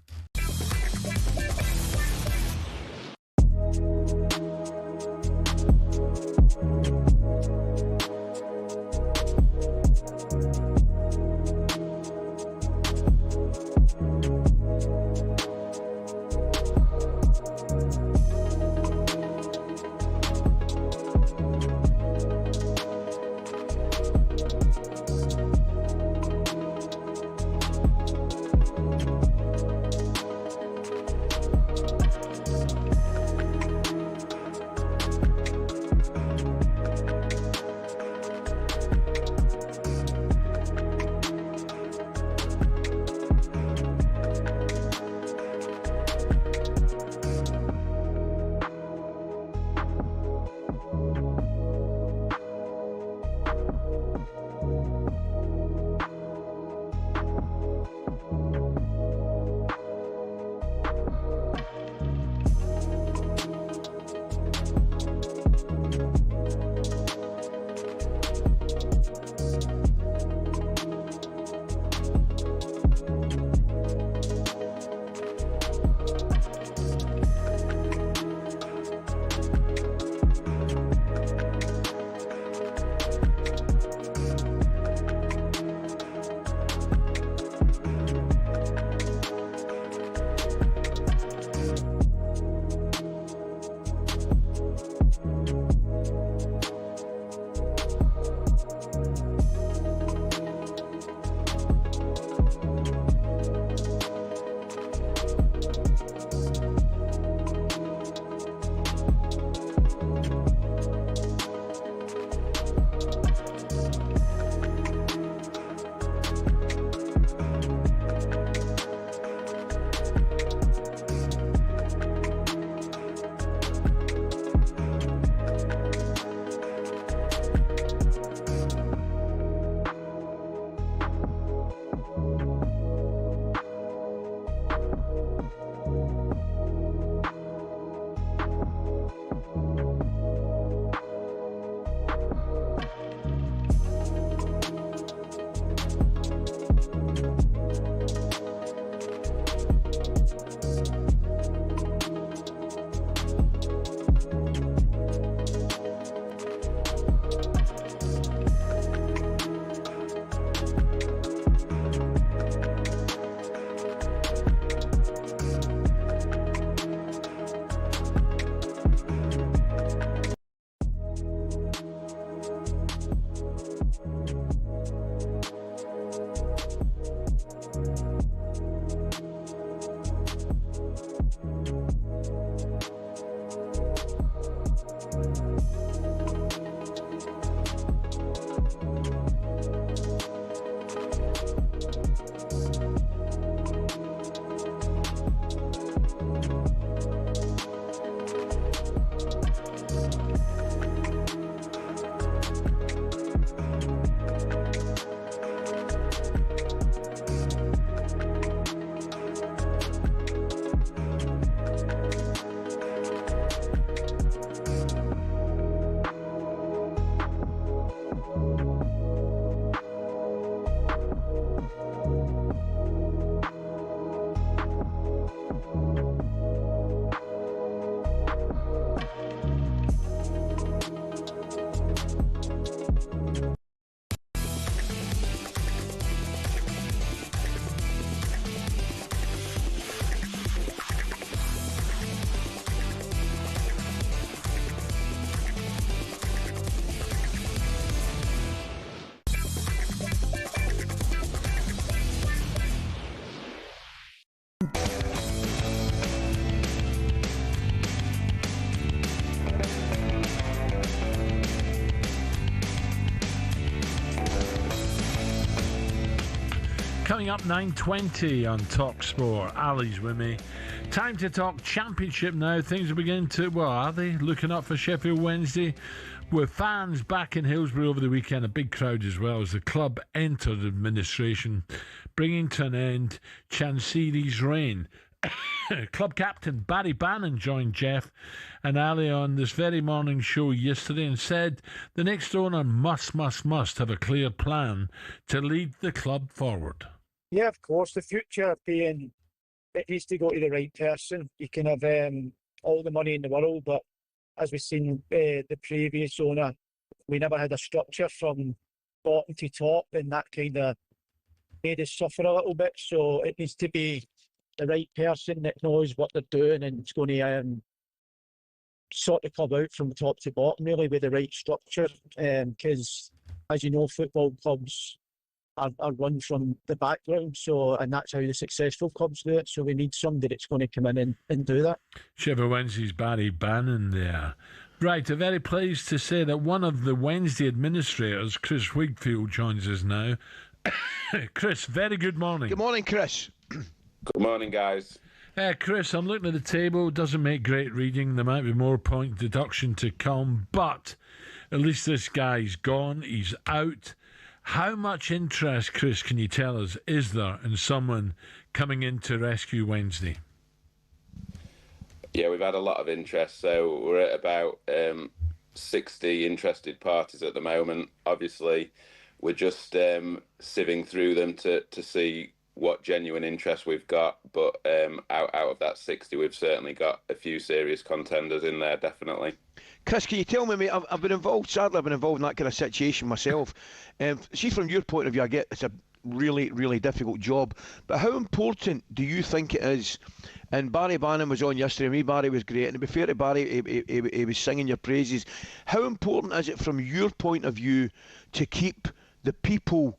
[SPEAKER 3] Coming up 9:20 on talkSPORT. Ali's with me. Time to talk Championship now. Things are beginning to, well, are they? Looking up for Sheffield Wednesday. With fans back in Hillsborough over the weekend, a big crowd as well, as the club entered administration, bringing to an end Chansiri's reign. Club captain Barry Bannon joined Jeff and Ali on this very morning show yesterday and said the next owner must have a clear plan to lead the club forward.
[SPEAKER 8] Yeah, of course. The future being it needs to go to the right person. You can have all the money in the world, but as we've seen the previous owner, we never had a structure from bottom to top, and that kind of made us suffer a little bit. So it needs to be the right person that knows what they're doing and it's going to sort the club out from top to bottom, really, with the right structure. Because, as you know, football clubs are run from the background, and that's how the successful clubs do it. So we need somebody that's going to come in and do that.
[SPEAKER 3] Sheffield Wednesday's Barry Bannon there. Right, I'm very pleased to say that one of the Wednesday administrators, Chris Wigfield, joins us now. Chris, very good morning.
[SPEAKER 14] Good morning, Chris.
[SPEAKER 15] Good morning, guys.
[SPEAKER 3] Chris, I'm looking at the table. Doesn't make great reading. There might be more point deduction to come, but at least this guy's gone. He's out. How much interest, Chris, can you tell us, is there in someone coming in to rescue Wednesday?
[SPEAKER 15] Yeah, we've had a lot of interest. So we're at about 60 interested parties at the moment. Obviously, we're just sieving through them to see what genuine interest we've got. But out of that 60, we've certainly got a few serious contenders in there, definitely.
[SPEAKER 14] Chris, can you tell me, mate, I've been involved, sadly I've been involved in that kind of situation myself. See, from your point of view, I get it's a really, really difficult job, but how important do you think it is? And Barry Bannon was on yesterday, me, Barry was great, and to be fair to Barry, he was singing your praises. How important is it from your point of view to keep the people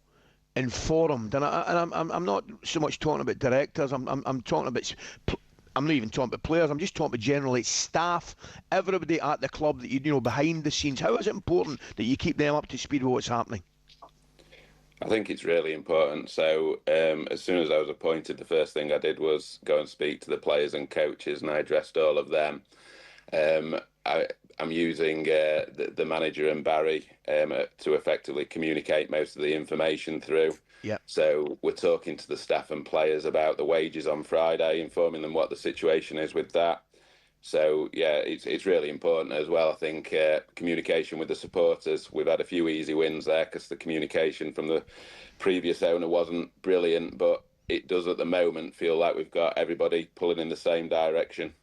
[SPEAKER 14] informed? And I'm not so much talking about directors, I'm talking about... I'm not even talking about players, I'm just talking about generally staff, everybody at the club that you know behind the scenes. How is it important that you keep them up to speed with what's happening?
[SPEAKER 15] I think it's really important. So as soon as I was appointed, the first thing I did was go and speak to the players and coaches, and I addressed all of them. I'm using the manager and Barry to effectively communicate most of the information through.
[SPEAKER 14] Yeah.
[SPEAKER 15] So we're talking to the staff and players about the wages on Friday, informing them what the situation is with that. So, yeah, it's really important as well. I think communication with the supporters. We've had a few easy wins there because the communication from the previous owner wasn't brilliant, but it does at the moment feel like we've got everybody pulling in the same direction.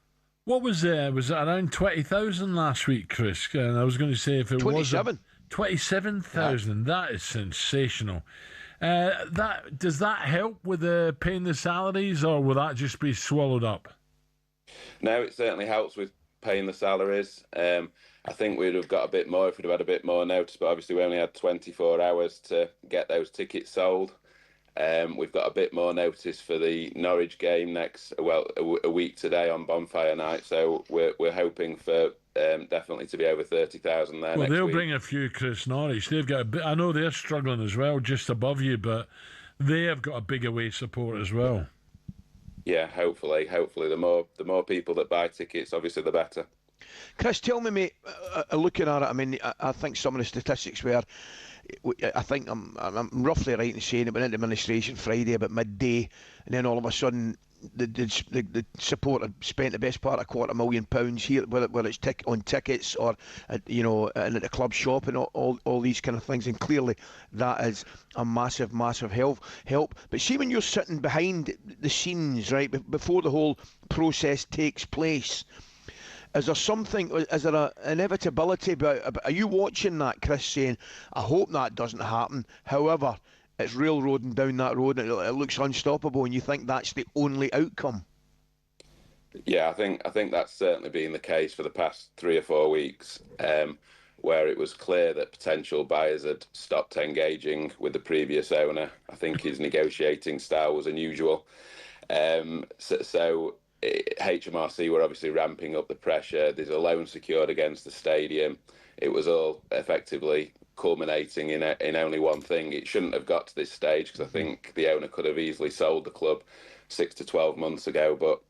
[SPEAKER 3] What was there? Was it around 20,000 last week, Chris? And I was going to say if it
[SPEAKER 14] 27.
[SPEAKER 3] 27,000. That is sensational. Does that help with paying the salaries, or will that just be swallowed up?
[SPEAKER 15] No, it certainly helps with paying the salaries. I think we'd have got a bit more if we'd have had a bit more notice, but obviously we only had 24 hours to get those tickets sold. We've got a bit more notice for the Norwich game a week today on Bonfire Night. So we're hoping for definitely to be over 30,000 there.
[SPEAKER 3] Well,
[SPEAKER 15] next
[SPEAKER 3] they'll
[SPEAKER 15] week.
[SPEAKER 3] bring a few, Chris. Norwich. They've got a bit. I know they're struggling as well, just above you, but they have got a big away support as well.
[SPEAKER 15] Yeah, hopefully, the more people that buy tickets, obviously, the better.
[SPEAKER 14] Chris, tell me, mate, looking at it, I mean, I think some of the statistics were, I think I'm roughly right in saying it went into administration Friday about midday, and then all of a sudden the supporter spent the best part of £250,000 here, whether it's on tickets or and at the club shop and all these kind of things, and clearly that is a massive help. But see, when you're sitting behind the scenes, right, before the whole process takes place, is there an inevitability about, are you watching that, Chris, saying, I hope that doesn't happen, however, it's railroading down that road and it looks unstoppable, and you think that's the only outcome?
[SPEAKER 15] Yeah, I think that's certainly been the case for the past 3 or 4 weeks, where it was clear that potential buyers had stopped engaging with the previous owner. I think his negotiating style was unusual. So HMRC were obviously ramping up the pressure. There's a loan secured against the stadium. It was all effectively culminating in only one thing. It shouldn't have got to this stage, because I think the owner could have easily sold the club 6 to 12 months ago. But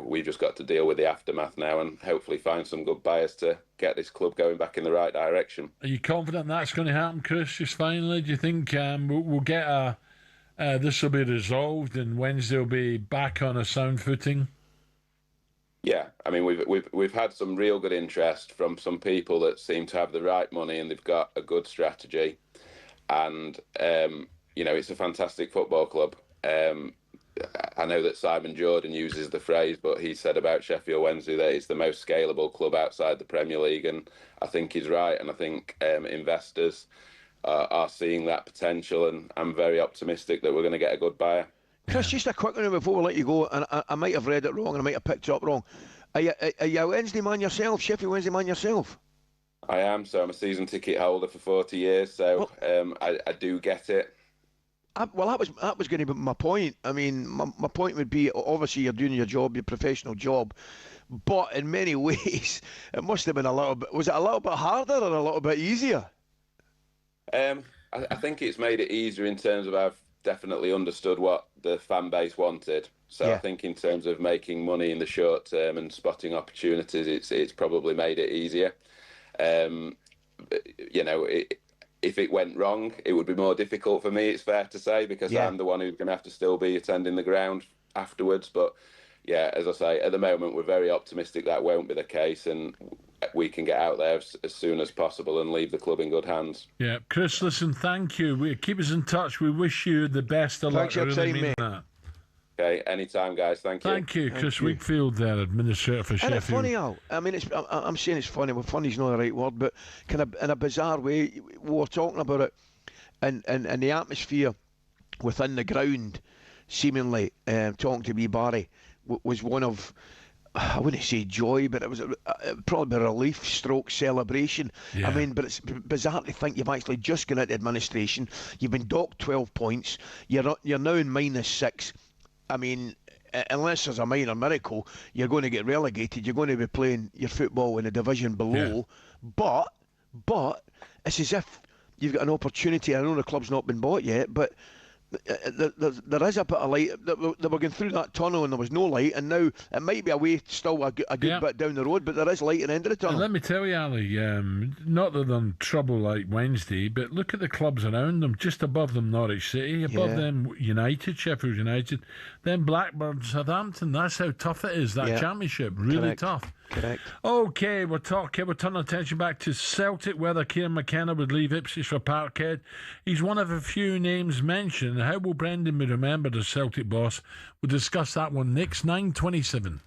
[SPEAKER 15] we've just got to deal with the aftermath now and hopefully find some good buyers to get this club going back in the right direction.
[SPEAKER 3] Are you confident that's going to happen, Chris? Just finally, do you think we'll get this will be resolved and Wednesday will be back on a sound footing?
[SPEAKER 15] Yeah, I mean, we've had some real good interest from some people that seem to have the right money and they've got a good strategy, and it's a fantastic football club. I know that Simon Jordan uses the phrase, but he said about Sheffield Wednesday that it's the most scalable club outside the Premier League, and I think he's right. And I think investors are seeing that potential, and I'm very optimistic that we're going to get a good buyer.
[SPEAKER 14] Chris, just a quick one before we let you go, and I might have read it wrong and I might have picked it up wrong. Are you a Wednesday man yourself, Sheffield Wednesday man yourself?
[SPEAKER 15] I am, so I'm a season ticket holder for 40 years, so I do get it.
[SPEAKER 14] Well, that was going to be my point. I mean, my point would be, obviously you're doing your job, your professional job, but in many ways it must have been was it a little bit harder or a little bit easier?
[SPEAKER 15] I think it's made it easier in terms of I've definitely understood what the fan base wanted. So yeah. I think in terms of making money in the short term and spotting opportunities, it's probably made it easier. If it went wrong, it would be more difficult for me, it's fair to say, because I'm the one who's going to have to still be attending the ground afterwards. But yeah, as I say, at the moment, we're very optimistic that won't be the case, and we can get out there as soon as possible and leave the club in good hands.
[SPEAKER 3] Yeah, Chris, listen, thank you. Keep us in touch. We wish you the best of luck.
[SPEAKER 14] Thanks for your time, mate.
[SPEAKER 3] That.
[SPEAKER 15] Okay, anytime, guys. Thank you.
[SPEAKER 3] Thank you, Chris Wakefield, there, administrator for Sheffield.
[SPEAKER 14] Isn't it funny, Al? I mean, I'm saying it's funny. Well, funny's not the right word, but kind of in a bizarre way, we were talking about it, and the atmosphere within the ground, seemingly, talking to me, Barry, was one of, I wouldn't say joy, but it was probably a relief stroke celebration. Yeah. I mean, but it's bizarre to think you've actually just gone into administration, you've been docked 12 points, you're now in -6. I mean, unless there's a minor miracle, you're going to get relegated. You're going to be playing your football in a division below. Yeah. But it's as if you've got an opportunity. I know the club's not been bought yet, but there is a bit of light. They were going through that tunnel and there was no light, and now it might be still a good bit down the road, but there is light at the end of the tunnel.
[SPEAKER 3] And let me tell you, Ali, not that they're in trouble like Wednesday, but look at the clubs around them. Just above them, Norwich City. Above them, United, Sheffield United. Then Blackburn, Southampton. That's how tough it is, that championship. Really tough.
[SPEAKER 14] Correct.
[SPEAKER 3] Okay, we're turning attention back to Celtic, whether Kieran McKenna would leave Ipswich for Parkhead. He's one of a few names mentioned. How will Brendan be remembered as Celtic boss? We'll discuss that one next, 9:27.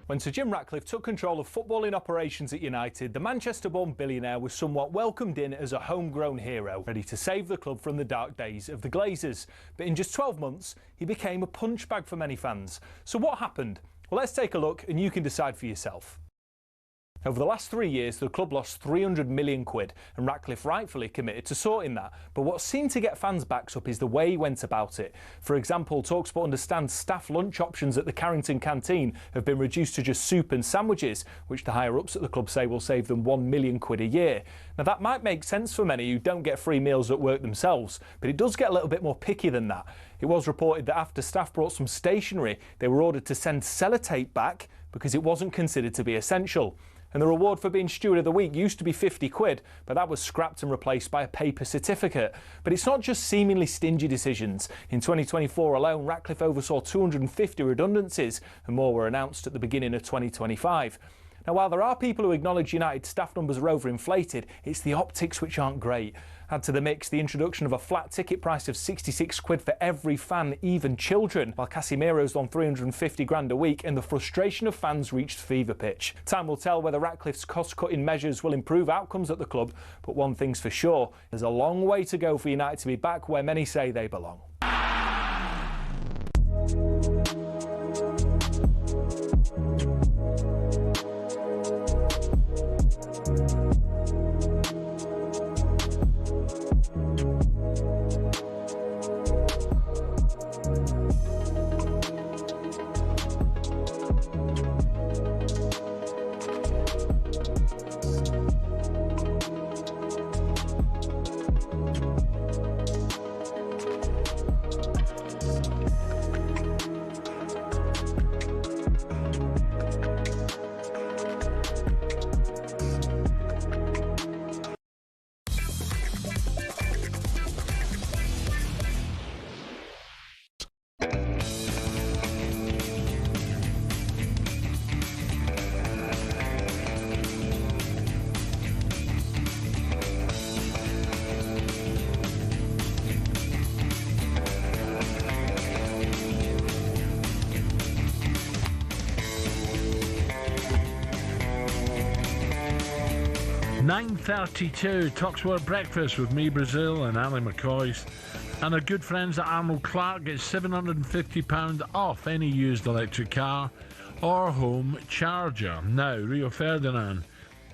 [SPEAKER 12] When Sir Jim Ratcliffe took control of footballing operations at United, the Manchester-born billionaire was somewhat welcomed in as a homegrown hero, ready to save the club from the dark days of the Glazers. But in just 12 months, he became a punchbag for many fans. So what happened? Well, let's take a look and you can decide for yourself. Over the last 3 years, the club lost 300 million quid, and Ratcliffe rightfully committed to sorting that. But what seemed to get fans' backs up is the way he went about it. For example, talkSPORT understands staff lunch options at the Carrington canteen have been reduced to just soup and sandwiches, which the higher-ups at the club say will save them 1 million quid a year. Now, that might make sense for many who don't get free meals at work themselves, but it does get a little bit more picky than that. It was reported that after staff brought some stationery, they were ordered to send sellotape back because it wasn't considered to be essential. And the reward for being Steward of the Week used to be 50 quid, but that was scrapped and replaced by a paper certificate. But it's not just seemingly stingy decisions. In 2024 alone, Ratcliffe oversaw 250 redundancies, and more were announced at the beginning of 2025. Now, while there are people who acknowledge United staff numbers are overinflated, it's the optics which aren't great. Add to the mix the introduction of a flat ticket price of 66 quid for every fan, even children, while Casemiro's on 350 grand a week, and the frustration of fans reached fever pitch. Time will tell whether Ratcliffe's cost-cutting measures will improve outcomes at the club, but one thing's for sure, there's a long way to go for United to be back where many say they belong. 9:32, talkSPORT Breakfast with me, Brazil, and Ally McCoist. And our good friends at Arnold Clark get £750 off any used electric car or home charger. Now, Rio Ferdinand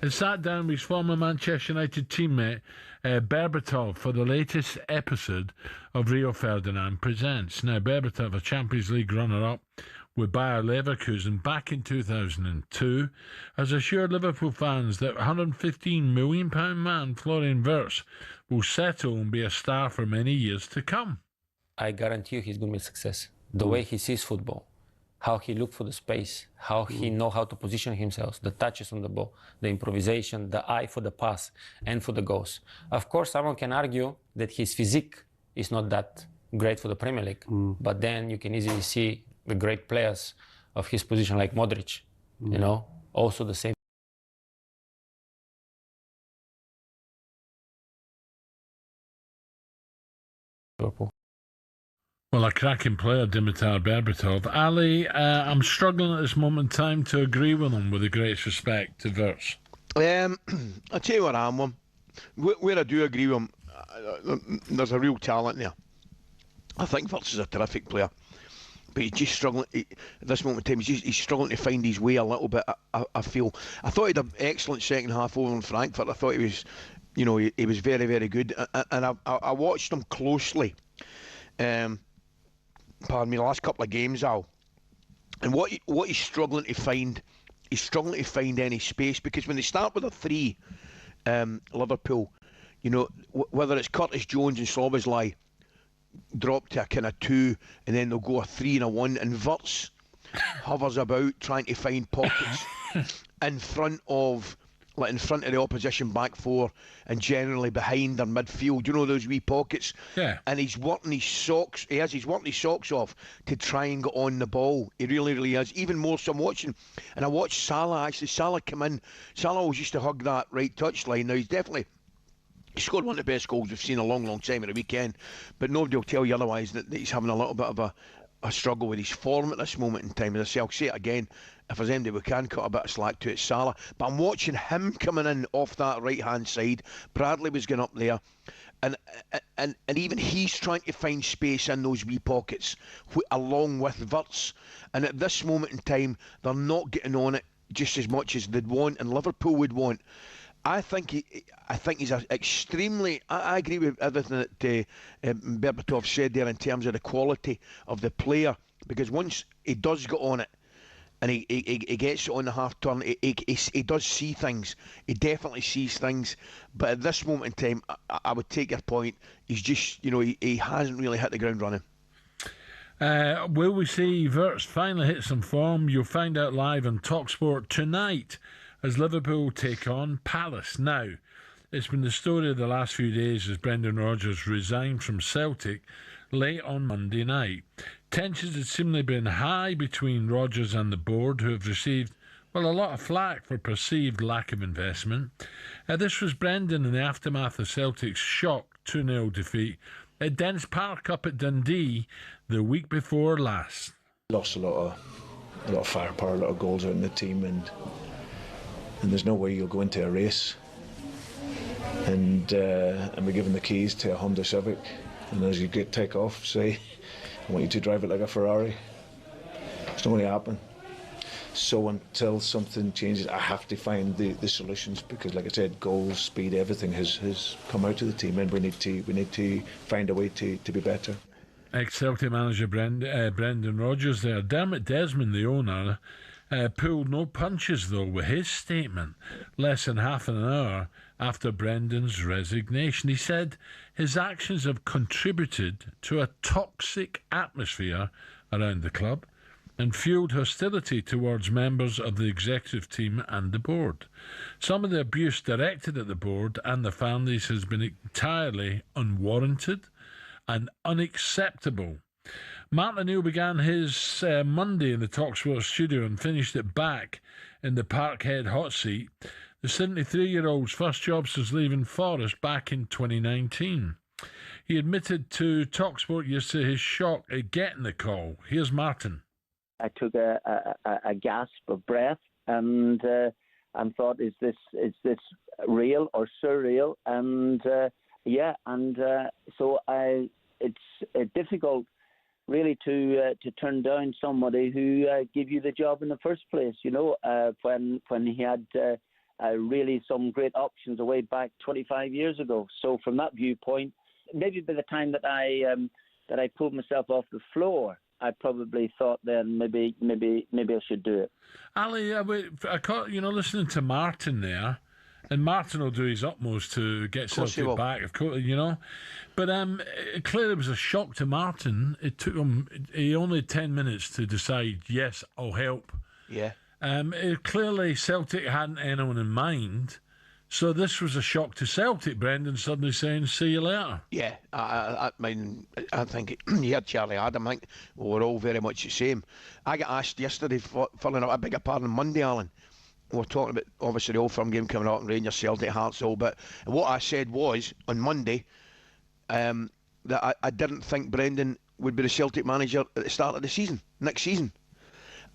[SPEAKER 12] has sat down with his former Manchester United teammate Berbatov for the latest episode of Rio Ferdinand Presents. Now, Berbatov, a Champions League runner-up with Bayer Leverkusen back in 2002, has assured Liverpool fans that £115 million man Florian Wirtz will settle and be a star for many years to come.
[SPEAKER 7] I guarantee you he's going to be a success. The way he sees football, how he looks for the space, how he knows how to position himself, the touches on the ball, the improvisation, the eye for the pass and for the goals. Of course, someone can argue that his physique is not that great for the Premier League, but then you can easily see the great players of his position like Modric, you know, also the same. Liverpool.
[SPEAKER 3] Well, a cracking player, Dimitar Berbatov. Ali, I'm struggling at this moment in time to agree with him, with the greatest respect to Wirtz.
[SPEAKER 14] I'll tell you what I am with him. Where I do agree with him, there's a real talent there. I think Wirtz is a terrific player. But he's just struggling, at this moment in time, he's struggling to find his way a little bit, I feel. I thought he had an excellent second half over in Frankfurt. I thought he was, you know, he was very, very good. And I watched him closely, pardon me, the last couple of games, Al. And what he's struggling to find, any space. Because when they start with a 3, Liverpool, you know, whether it's Curtis Jones and Szoboszlai, drop to a kind of 2, and then they'll go a 3 and a 1, and Wirtz hovers about trying to find pockets in front of the opposition back 4 and generally behind their midfield. You know, those wee pockets. Yeah. And he's working his socks. He's working his socks off to try and get on the ball. He really, really is. Even more so, I'm watching, and I watched Salah. Actually, Salah come in. Salah always used to hug that right touchline. Now he scored one of the best goals we've seen in a long, long time at the weekend, but nobody will tell you otherwise that he's having a little bit of a struggle with his form at this moment in time. As I say, I'll say it again, if there's anybody we can cut a bit of slack to, it's Salah. But I'm watching him coming in off that right-hand side. Bradley was going up there. And even he's trying to find space in those wee pockets, along with Wirtz. And at this moment in time, they're not getting on it just as much as they'd want and Liverpool would want. I think he's extremely. I agree with everything that Berbatov said there in terms of the quality of the player, because once he does get on it and he gets it on the half turn, he does see things. He definitely sees things. But at this moment in time, I would take your point. He's just, he hasn't really hit the ground running.
[SPEAKER 3] Will we see Wirtz finally hit some form? You'll find out live on talkSPORT tonight as Liverpool take on Palace. Now, it's been the story of the last few days as Brendan Rodgers resigned from Celtic late on Monday night. Tensions had seemingly been high between Rodgers and the board, who have received, a lot of flack for perceived lack of investment. This was Brendan in the aftermath of Celtic's shock 2-0 defeat at Dens Park up at Dundee the week before last.
[SPEAKER 16] Lost a lot of firepower, a lot of goals out in the team, and there's no way you'll go into a race and be given the keys to a Honda Civic, and as you take off, say, I want you to drive it like a Ferrari. It's not going to happen. So until something changes, I have to find the solutions, because, like I said, goals, speed, everything has come out of the team, and we need to find a way to be better.
[SPEAKER 3] Ex-Celtic manager Brendan Rodgers there. Dermot Desmond, the owner, pulled no punches, though, with his statement less than half an hour after Brendan's resignation. He said his actions have contributed to a toxic atmosphere around the club and fueled hostility towards members of the executive team and the board. Some of the abuse directed at the board and the families has been entirely unwarranted and unacceptable. Martin O'Neill began his Monday in the talkSPORT studio and finished it back in the Parkhead hot seat. The 73-year-old's first job since leaving Forest back in 2019. He admitted to talkSPORT yesterday his shock at getting the call. Here's Martin.
[SPEAKER 17] I took a gasp of breath and thought, is this real or surreal? And so it's difficult really to turn down somebody who gave you the job in the first place. When he had really some great options way back 25 years ago. So from that viewpoint, maybe by the time that I pulled myself off the floor, I probably thought then maybe I should do it.
[SPEAKER 3] Ali, I caught listening to Martin there, and Martin will do his utmost to get Celtic back, of course, But clearly it was a shock to Martin. It took him. He only had 10 minutes to decide. Yes, I'll help.
[SPEAKER 14] Yeah.
[SPEAKER 3] Clearly Celtic hadn't anyone in mind. So this was a shock to Celtic, Brendan suddenly saying, see you later.
[SPEAKER 14] Yeah, I think he had Charlie Adam. I think we're all very much the same. I got asked yesterday, following up, I beg your pardon, Monday, Alan. We were talking about, obviously, the Old Firm game coming out and Rangers, Celtic, Hearts, all. But what I said was, on Monday, that I didn't think Brendan would be the Celtic manager at the start of the season, next season.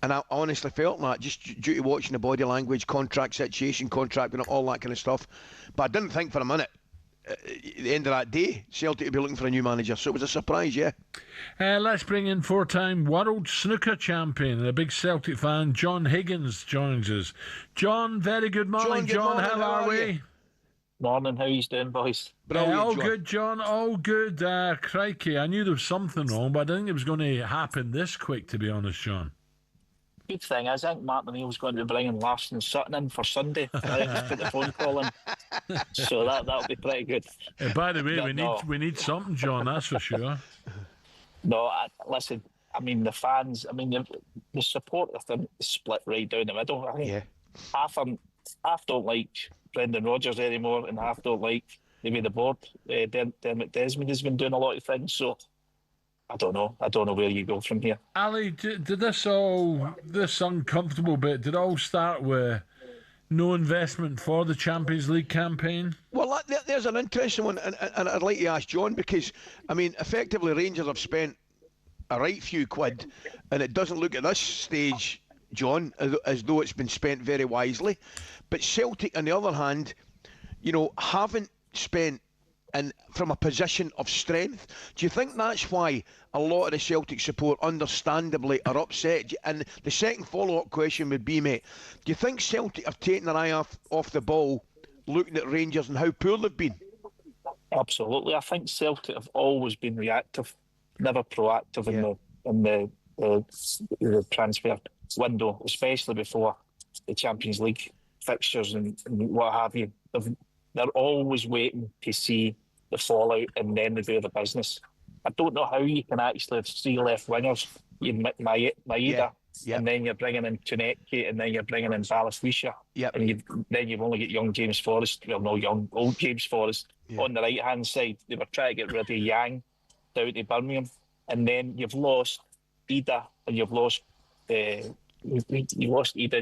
[SPEAKER 14] And I honestly felt that, just due to watching the body language, contract situation, contract and all that kind of stuff. But I didn't think for a minute, at the end of that day, Celtic would be looking for a new manager. So it was a surprise, yeah.
[SPEAKER 3] Let's bring in four-time world snooker champion and a big Celtic fan, John Higgins, joins us. John, very good morning, John. How are we?
[SPEAKER 18] Morning, how are you doing, boys?
[SPEAKER 3] All good, John, all good. Crikey, I knew there was something wrong, but I didn't think it was going to happen this quick, to be honest, John.
[SPEAKER 18] Good thing is, I think Martin O'Neill's going to be bringing Larson Sutton in for Sunday. I think he's put the phone call in, so that'll be pretty good.
[SPEAKER 3] By the way, we need something, John. That's for sure.
[SPEAKER 18] No, listen. I mean, the fans. I mean, the support of them is split right down the middle. I think half don't like Brendan Rodgers anymore, and half don't like maybe the board. Dermot Desmond has been doing a lot of things, so. I don't know where you go from here.
[SPEAKER 3] Ali, did this uncomfortable bit, did it all start with no investment for the Champions League campaign?
[SPEAKER 14] Well, there's an interesting one, and I'd like to ask John, because, I mean, effectively Rangers have spent a right few quid, and it doesn't look at this stage, John, as though it's been spent very wisely. But Celtic, on the other hand, you know, haven't spent from a position of strength. Do you think that's why a lot of the Celtic support understandably are upset? And the second follow-up question would be, mate, do you think Celtic have taken their eye off the ball looking at Rangers and how poor they've been?
[SPEAKER 18] Absolutely. I think Celtic have always been reactive, never proactive in the transfer window, especially before the Champions League fixtures and what have you. They're always waiting to see the fallout and then they do the business. I don't know how you can actually have 3 left wingers, Maeda, and then you're bringing in Tunecki, and then you're bringing in Valasvisha, and then you've only got young James Forrest, old James Forrest on the right-hand side. They were trying to get rid of Yang down to Birmingham, and then you've lost Ida, and you've lost Ida, and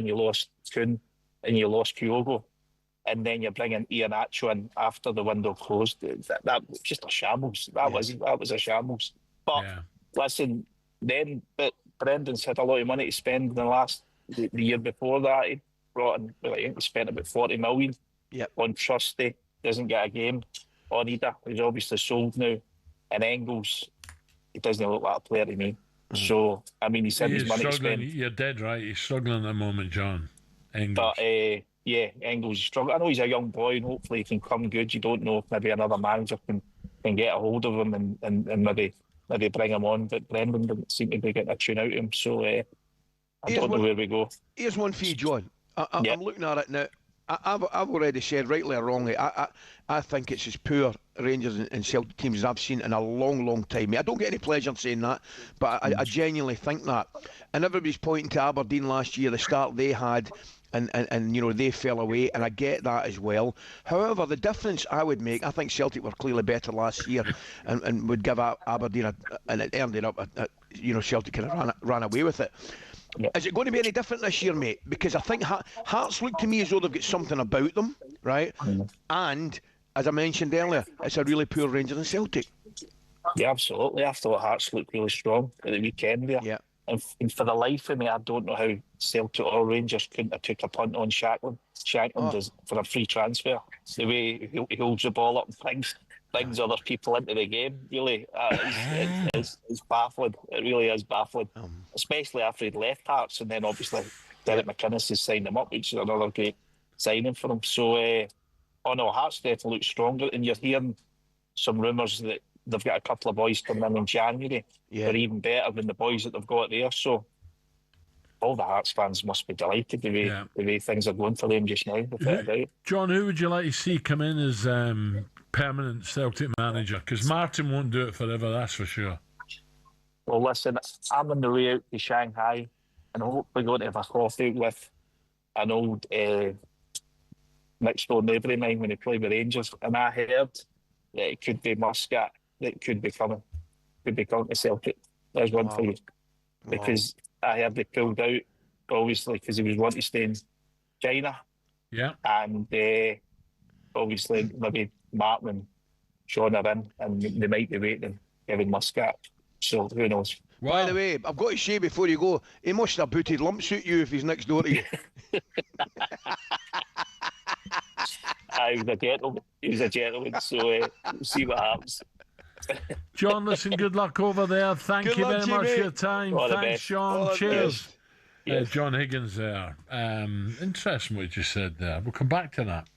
[SPEAKER 18] you lost Kuhn, and you lost Kyogo. And then you bring in Iheanacho in after the window closed. That was just a shambles. That was a shambles. But listen, then Brendan's had a lot of money to spend in the year before that. He brought in, I think he spent about 40 million on Trusty. Doesn't get a game. On Ida, he's obviously sold now. And Engels, he doesn't look like a player to me. So, I mean, he said his money to spend.
[SPEAKER 3] You're dead right. He's struggling at the moment, John. Engels.
[SPEAKER 18] But, Engels is struggling. I know he's a young boy and hopefully he can come good. You don't know if maybe another manager can get a hold of him and maybe bring him on. But Brendan didn't seem to be getting a tune out of him. So I don't know where we go.
[SPEAKER 14] Here's one for you, John. I'm looking at it now. I've already said, rightly or wrongly, I think it's as poor Rangers and Celtic teams as I've seen in a long, long time. I don't get any pleasure in saying that, but I genuinely think that. And everybody's pointing to Aberdeen last year, the start they had, and you know, they fell away, and I get that as well. However, the difference I would make, I think Celtic were clearly better last year and would give Aberdeen and it ended up, Celtic kind of ran away with it. Is it going to be any different this year, mate? Because I think Hearts look to me as though they've got something about them, right? And, as I mentioned earlier, it's a really poor Rangers and Celtic.
[SPEAKER 18] Yeah, absolutely. I thought Hearts looked really strong at the weekend there.
[SPEAKER 14] Yeah.
[SPEAKER 18] And for the life of me, I don't know how Celtic or Rangers couldn't have took a punt on Shankland. Shankland does for a free transfer. The way he holds the ball up and brings other people into the game, really, it's baffling. It really is baffling, especially after he'd left Hearts, and then obviously Derek McInnes has signed him up, which is another great signing for him. So, Hearts definitely look stronger, and you're hearing some rumours that they've got a couple of boys coming in January. They're even better than the boys that they've got there. So all the Hearts fans must be delighted the way things are going for them just now.
[SPEAKER 3] John, who would you like to see come in as permanent Celtic manager? Because Martin won't do it forever, that's for sure.
[SPEAKER 18] Well, listen, I'm on the way out to Shanghai, and I hope we're going to have a coffee with an old next door neighbour of mine when he played with Rangers, and I heard that it could be Muscat that could be coming to Celtic. There's one for you. Because I heard they pulled out, obviously, because he was wanting to stay in China.
[SPEAKER 3] Yeah.
[SPEAKER 18] And obviously, maybe Martin and Sean are in, and they might be waiting Kevin Muscat. So, who knows?
[SPEAKER 14] Wow. By the way, I've got to say before you go, he must have booted lumps at you if he's next door to you.
[SPEAKER 18] He was a gentleman, so we'll see what happens.
[SPEAKER 3] John, listen, good luck over there. Thank you very much for your time. Thanks, Sean. Cheers. John Higgins there. Interesting what you just said there. We'll come back to that.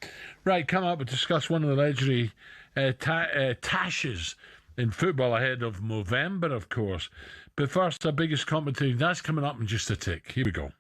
[SPEAKER 3] Right, come up and discuss one of the legendary Tashes in football ahead of Movember, of course. But first, our biggest competition, that's coming up in just a tick. Here we go.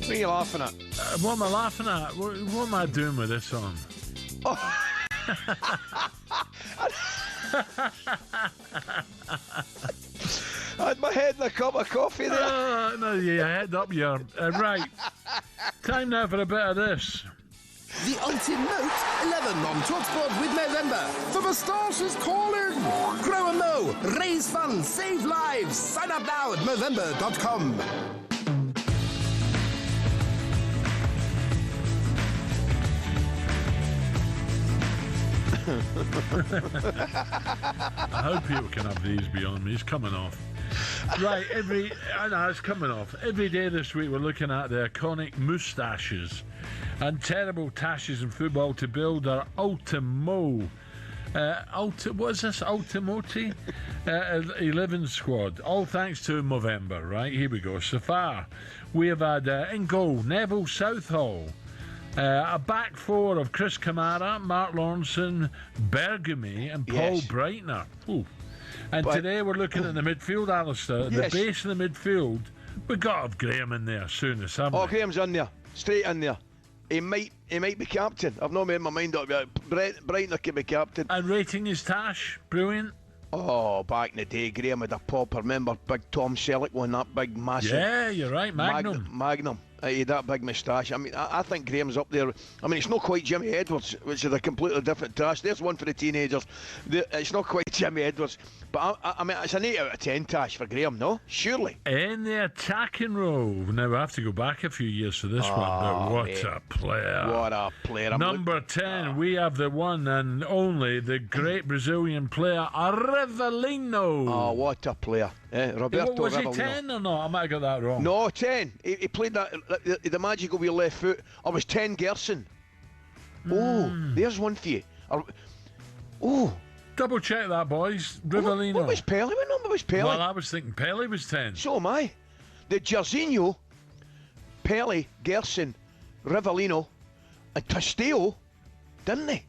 [SPEAKER 14] What are you laughing at?
[SPEAKER 3] What am I laughing at? What am I doing with this song?
[SPEAKER 14] Oh. I had my head in a cup of coffee there.
[SPEAKER 3] No, you head up your... right. Time now for a bit of this.
[SPEAKER 19] The ultimate 11 on talkSPORT with November. For the stars is calling. Grow and mow, raise funds, save lives. Sign up now at Movember.com.
[SPEAKER 3] I hope people can have these beyond me. It's coming off. Right, I know it's coming off. Every day this week we're looking at the iconic moustaches and terrible tashes in football to build our Ultimo. What is this? Ultimoti? 11 squad. All thanks to Movember, right? Here we go. So far, we have had in goal, Neville Southall. A back four of Chris Kamara, Mark Lawrenson, Bergamy and Paul Breitner. Ooh. And today we're looking at the midfield, Alistair. The base of the midfield, we've got to have Graham in there soonest, haven't we?
[SPEAKER 14] Oh, Graham's in there. Straight in there. He might be captain. I've not made my mind up yet. Breitner could be captain.
[SPEAKER 3] And rating is Tash. Brilliant.
[SPEAKER 14] Oh, back in the day, Graham had a pop. I remember big Tom Selleck won that big massive.
[SPEAKER 3] Yeah, you're right, Magnum.
[SPEAKER 14] Magnum. He had that big moustache. I mean, I think Graham's up there. I mean, it's not quite Jimmy Edwards, which is a completely different task. There's one for the teenagers. It's not quite Jimmy Edwards. But I mean, it's an 8 out of 10 task for Graham, no? Surely.
[SPEAKER 3] In the attacking role. Now, we have to go back a few years for this one. But what a player.
[SPEAKER 14] What a player.
[SPEAKER 3] Number 10, we have the one and only, the great Brazilian player, Rivellino.
[SPEAKER 14] Oh, what a player. Roberto
[SPEAKER 3] was
[SPEAKER 14] Rivellino.
[SPEAKER 3] He 10 or not? I might have got that wrong.
[SPEAKER 14] No, 10. He played that the magical with your left foot. I was 10 Gerson. Oh, there's one for you.
[SPEAKER 3] Double check that, boys. Rivellino.
[SPEAKER 14] What was Pele? What number was Pele?
[SPEAKER 3] Well, I was thinking Pele was 10.
[SPEAKER 14] So am I. The Jairzinho, Pele, Gerson, Rivellino, and Tosteo, didn't they?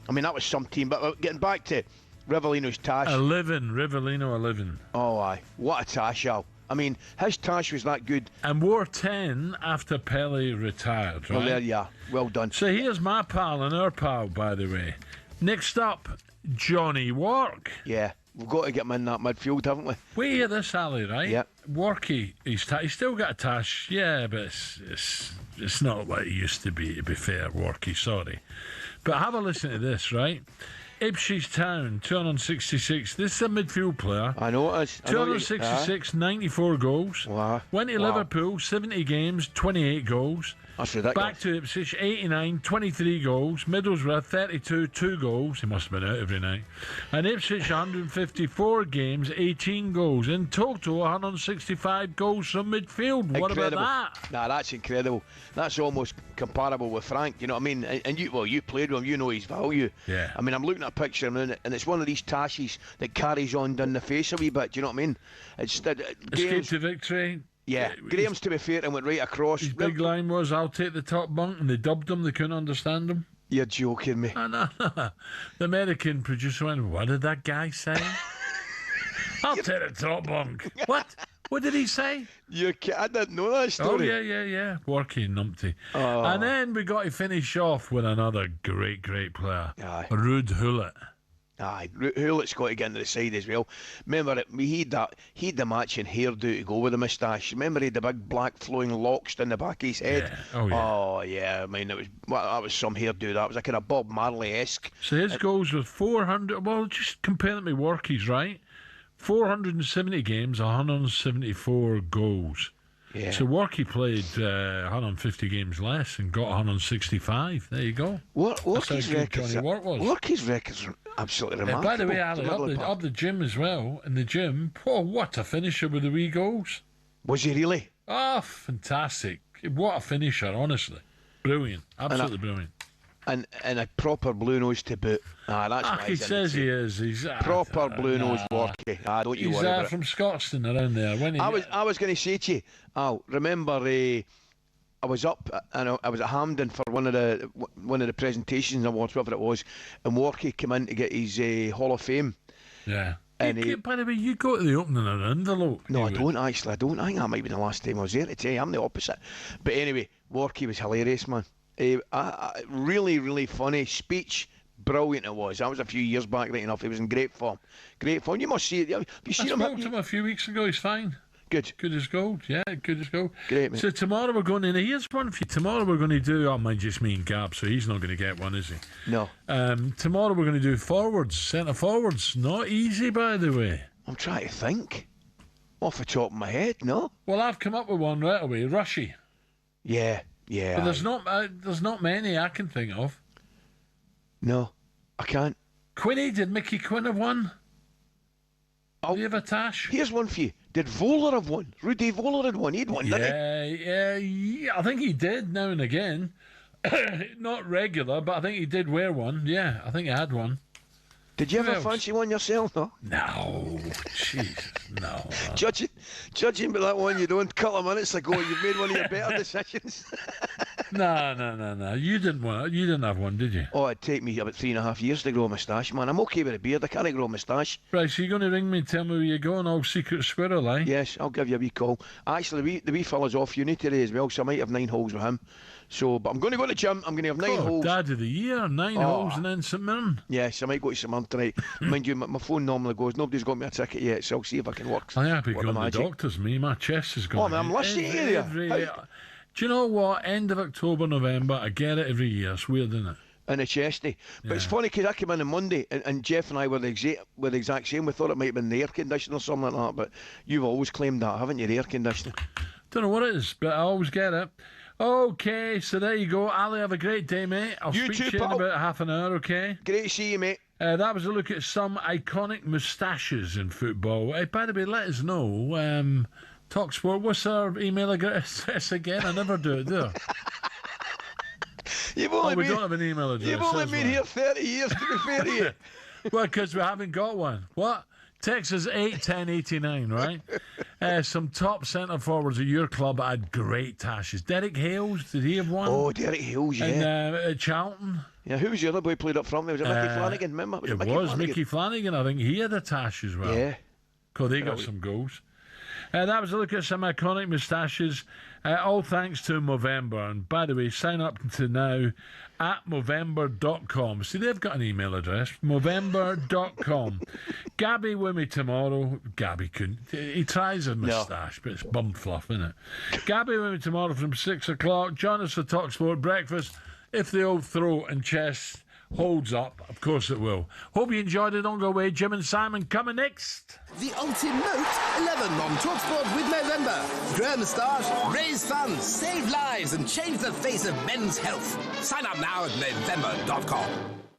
[SPEAKER 14] I mean, that was some team. But getting back to Rivellino's tash.
[SPEAKER 3] 11. Rivellino 11.
[SPEAKER 14] Oh, aye. What a tash, Al. I mean, his tash was that good.
[SPEAKER 3] And wore 10 after Pele retired, right?
[SPEAKER 14] Well, there you are. Well done.
[SPEAKER 3] So here's my pal and our pal, by the way. Next up, Johnny Wark.
[SPEAKER 14] Yeah, we've got to get him in that midfield, haven't we?
[SPEAKER 3] We hear this, Ali, right?
[SPEAKER 14] Yeah.
[SPEAKER 3] Warky, he's still got a tash, yeah, but it's not what it used to be fair, Warky, sorry. But have a listen to this, right? Ipswich Town, 266. This is a midfield player.
[SPEAKER 14] I know it is.
[SPEAKER 3] 266, 94 goals.
[SPEAKER 14] Wow.
[SPEAKER 3] Went to Liverpool, 70 games, 28 goals.
[SPEAKER 14] That's ridiculous.
[SPEAKER 3] Back to Ipswich, 89, 23 goals. Middlesbrough, 32, 2 goals. He must have been out every night. And Ipswich, 154 games, 18 goals. In total, 165 goals from midfield. What about that?
[SPEAKER 14] Nah, that's incredible. That's almost comparable with Frank, you know what I mean? And you played with him, you know his value.
[SPEAKER 3] Yeah.
[SPEAKER 14] I mean, I'm looking at a picture of him, and it's one of these Tashes that carries on down the face a wee bit, do you know what I mean?
[SPEAKER 3] Escape to victory.
[SPEAKER 14] Yeah, Graham's, to be fair, and went right across.
[SPEAKER 3] His big line was, I'll take the top bunk, and they dubbed him, they couldn't understand him.
[SPEAKER 14] You're joking me.
[SPEAKER 3] No. The American producer went, what did that guy say? I'll take the top bunk. What? What did he say?
[SPEAKER 14] I didn't know that story.
[SPEAKER 3] Oh, yeah. Worky numpty.
[SPEAKER 14] Oh.
[SPEAKER 3] And then we got to finish off with another great player.
[SPEAKER 14] Aye.
[SPEAKER 3] Ruud Gullit.
[SPEAKER 14] Aye, Hullet's got to get into the side as well. Remember, he had the matching hairdo to go with the moustache. Remember, he had the big black flowing locks down the back of his head.
[SPEAKER 3] Yeah.
[SPEAKER 14] Oh yeah. I mean, that was some hairdo. That was a kind of Bob Marley-esque.
[SPEAKER 3] So his goals were 400. Well, just compare them to Worky's, right? 470 games, 174 goals.
[SPEAKER 14] Yeah.
[SPEAKER 3] So Worky played 150 games less and got 165. There you go.
[SPEAKER 14] Worky's records.
[SPEAKER 3] Work was.
[SPEAKER 14] Worky's records are absolutely remarkable.
[SPEAKER 3] By the way, Ali, up the gym as well. In the gym, what a finisher with the wee goals.
[SPEAKER 14] Was he really?
[SPEAKER 3] Oh, fantastic. What a finisher, honestly. Brilliant. Absolutely brilliant.
[SPEAKER 14] And a proper blue nose to boot. That's why
[SPEAKER 3] he says he is. He's
[SPEAKER 14] proper blue nose Worky. Don't you worry about it.
[SPEAKER 3] He's from Scotstoun around there.
[SPEAKER 14] I was going to say to you, remember I was up and I was at Hampden for one of the presentations awards, whatever it was, and Worky came in to get his Hall of Fame.
[SPEAKER 3] Yeah. And by the way, you go to the opening of the envelope.
[SPEAKER 14] No, I don't actually. I think that might be the last time I was there to tell you. I'm the opposite. But anyway, Worky was hilarious, man. Really funny speech. Brilliant it was. That was a few years back, right enough. He was in great form. You must see it. Have you seen him?
[SPEAKER 3] I spoke to him a few weeks ago. He's fine.
[SPEAKER 14] Good
[SPEAKER 3] as gold. Yeah, good as gold.
[SPEAKER 14] Great, mate.
[SPEAKER 3] So tomorrow we're going in. Here's one for you. Tomorrow we're going to do. Mind just me and Gab, so he's not going to get one, is he?
[SPEAKER 14] No.
[SPEAKER 3] Tomorrow we're going to do forwards, centre forwards. Not easy, by the way.
[SPEAKER 14] I'm trying to think. Off the top of my head, no.
[SPEAKER 3] Well, I've come up with one right away. Rushy.
[SPEAKER 14] Yeah.
[SPEAKER 3] But there's not many I can think of.
[SPEAKER 14] No, I can't.
[SPEAKER 3] Quinny, did Mickey Quinn have one? Did he have a Tash?
[SPEAKER 14] Here's one for you. Did Voller have one? Rudy Voller had one. He'd one, didn't
[SPEAKER 3] he? Yeah. I think he did now and again. Not regular, but I think he did wear one. Yeah, I think he had one.
[SPEAKER 14] Did you ever fancy one yourself, no?
[SPEAKER 3] No. Jesus, no.
[SPEAKER 14] Judging by that one you done a couple of minutes ago, you've made one of your better decisions.
[SPEAKER 3] No. You didn't have one, did you?
[SPEAKER 14] Oh, it'd take me about 3.5 years to grow a moustache, man. I'm okay with a beard. I can't grow a moustache.
[SPEAKER 3] Right, so you're going to ring me and tell me where you're going, all secret squirrel, eh?
[SPEAKER 14] Yes, I'll give you a wee call. Actually, the wee fella's off uni today as well, so I might have 9 holes with him. So, but I'm going to go to the gym. I'm going to have 9 holes.
[SPEAKER 3] Dad of the year, 9 holes and then St Mirren.
[SPEAKER 14] Yes, I might go to St Mirren tonight. Mind you, my phone normally goes, nobody's got me a ticket yet, so I'll see if I can work.
[SPEAKER 3] I'm happy going to the doctors, me. My chest is going.
[SPEAKER 14] Oh, man, I'm listening to you.
[SPEAKER 3] Do you know what? End of October, November, I get it every year. It's weird, isn't it?
[SPEAKER 14] In the chesty. But it's funny because I came in on Monday and Jeff and I were the exact same. We thought it might have been the air conditioner or something like that, but you've always claimed that, haven't you, the air conditioner?
[SPEAKER 3] Don't know what it is, but I always get it. Okay, so there you go. Ali, have a great day, mate. I'll speak to you in about half an hour, okay?
[SPEAKER 14] Great to see you, mate.
[SPEAKER 3] That was a look at some iconic moustaches in football. By the way, let us know. talkSPORT, what's our email address again? I never do it, do I? We don't have an email address.
[SPEAKER 14] You've only been here 30 years, to be fair to you.
[SPEAKER 3] Well, because we haven't got one. What? Text us 81089, right? Some top centre forwards at your club had great tashes. Derek Hales, did he have one?
[SPEAKER 14] Oh, Derek Hales, yeah.
[SPEAKER 3] And at Charlton.
[SPEAKER 14] Yeah, who was the other boy played up front? Was it Mickey Flanagan? Remember?
[SPEAKER 3] It was Mickey Flanagan. I think he had a tash as well.
[SPEAKER 14] Yeah.
[SPEAKER 3] Because they got some goals. That was a look at some iconic moustaches. All thanks to Movember. And by the way, sign up to now at Movember.com. See, they've got an email address, Movember.com. Gabby with me tomorrow. Gabby couldn't. He tries a moustache, but it's bum fluff, isn't it? Gabby with me tomorrow from 6 o'clock. Join us for talkSPORT breakfast. If the old throat and chest holds up. Of course it will. Hope you enjoyed it. Don't go away. Jim and Simon coming next.
[SPEAKER 19] The ultimate 11 on talkSPORT with November. Graham start, raise funds, save lives and change the face of men's health. Sign up now at November.com.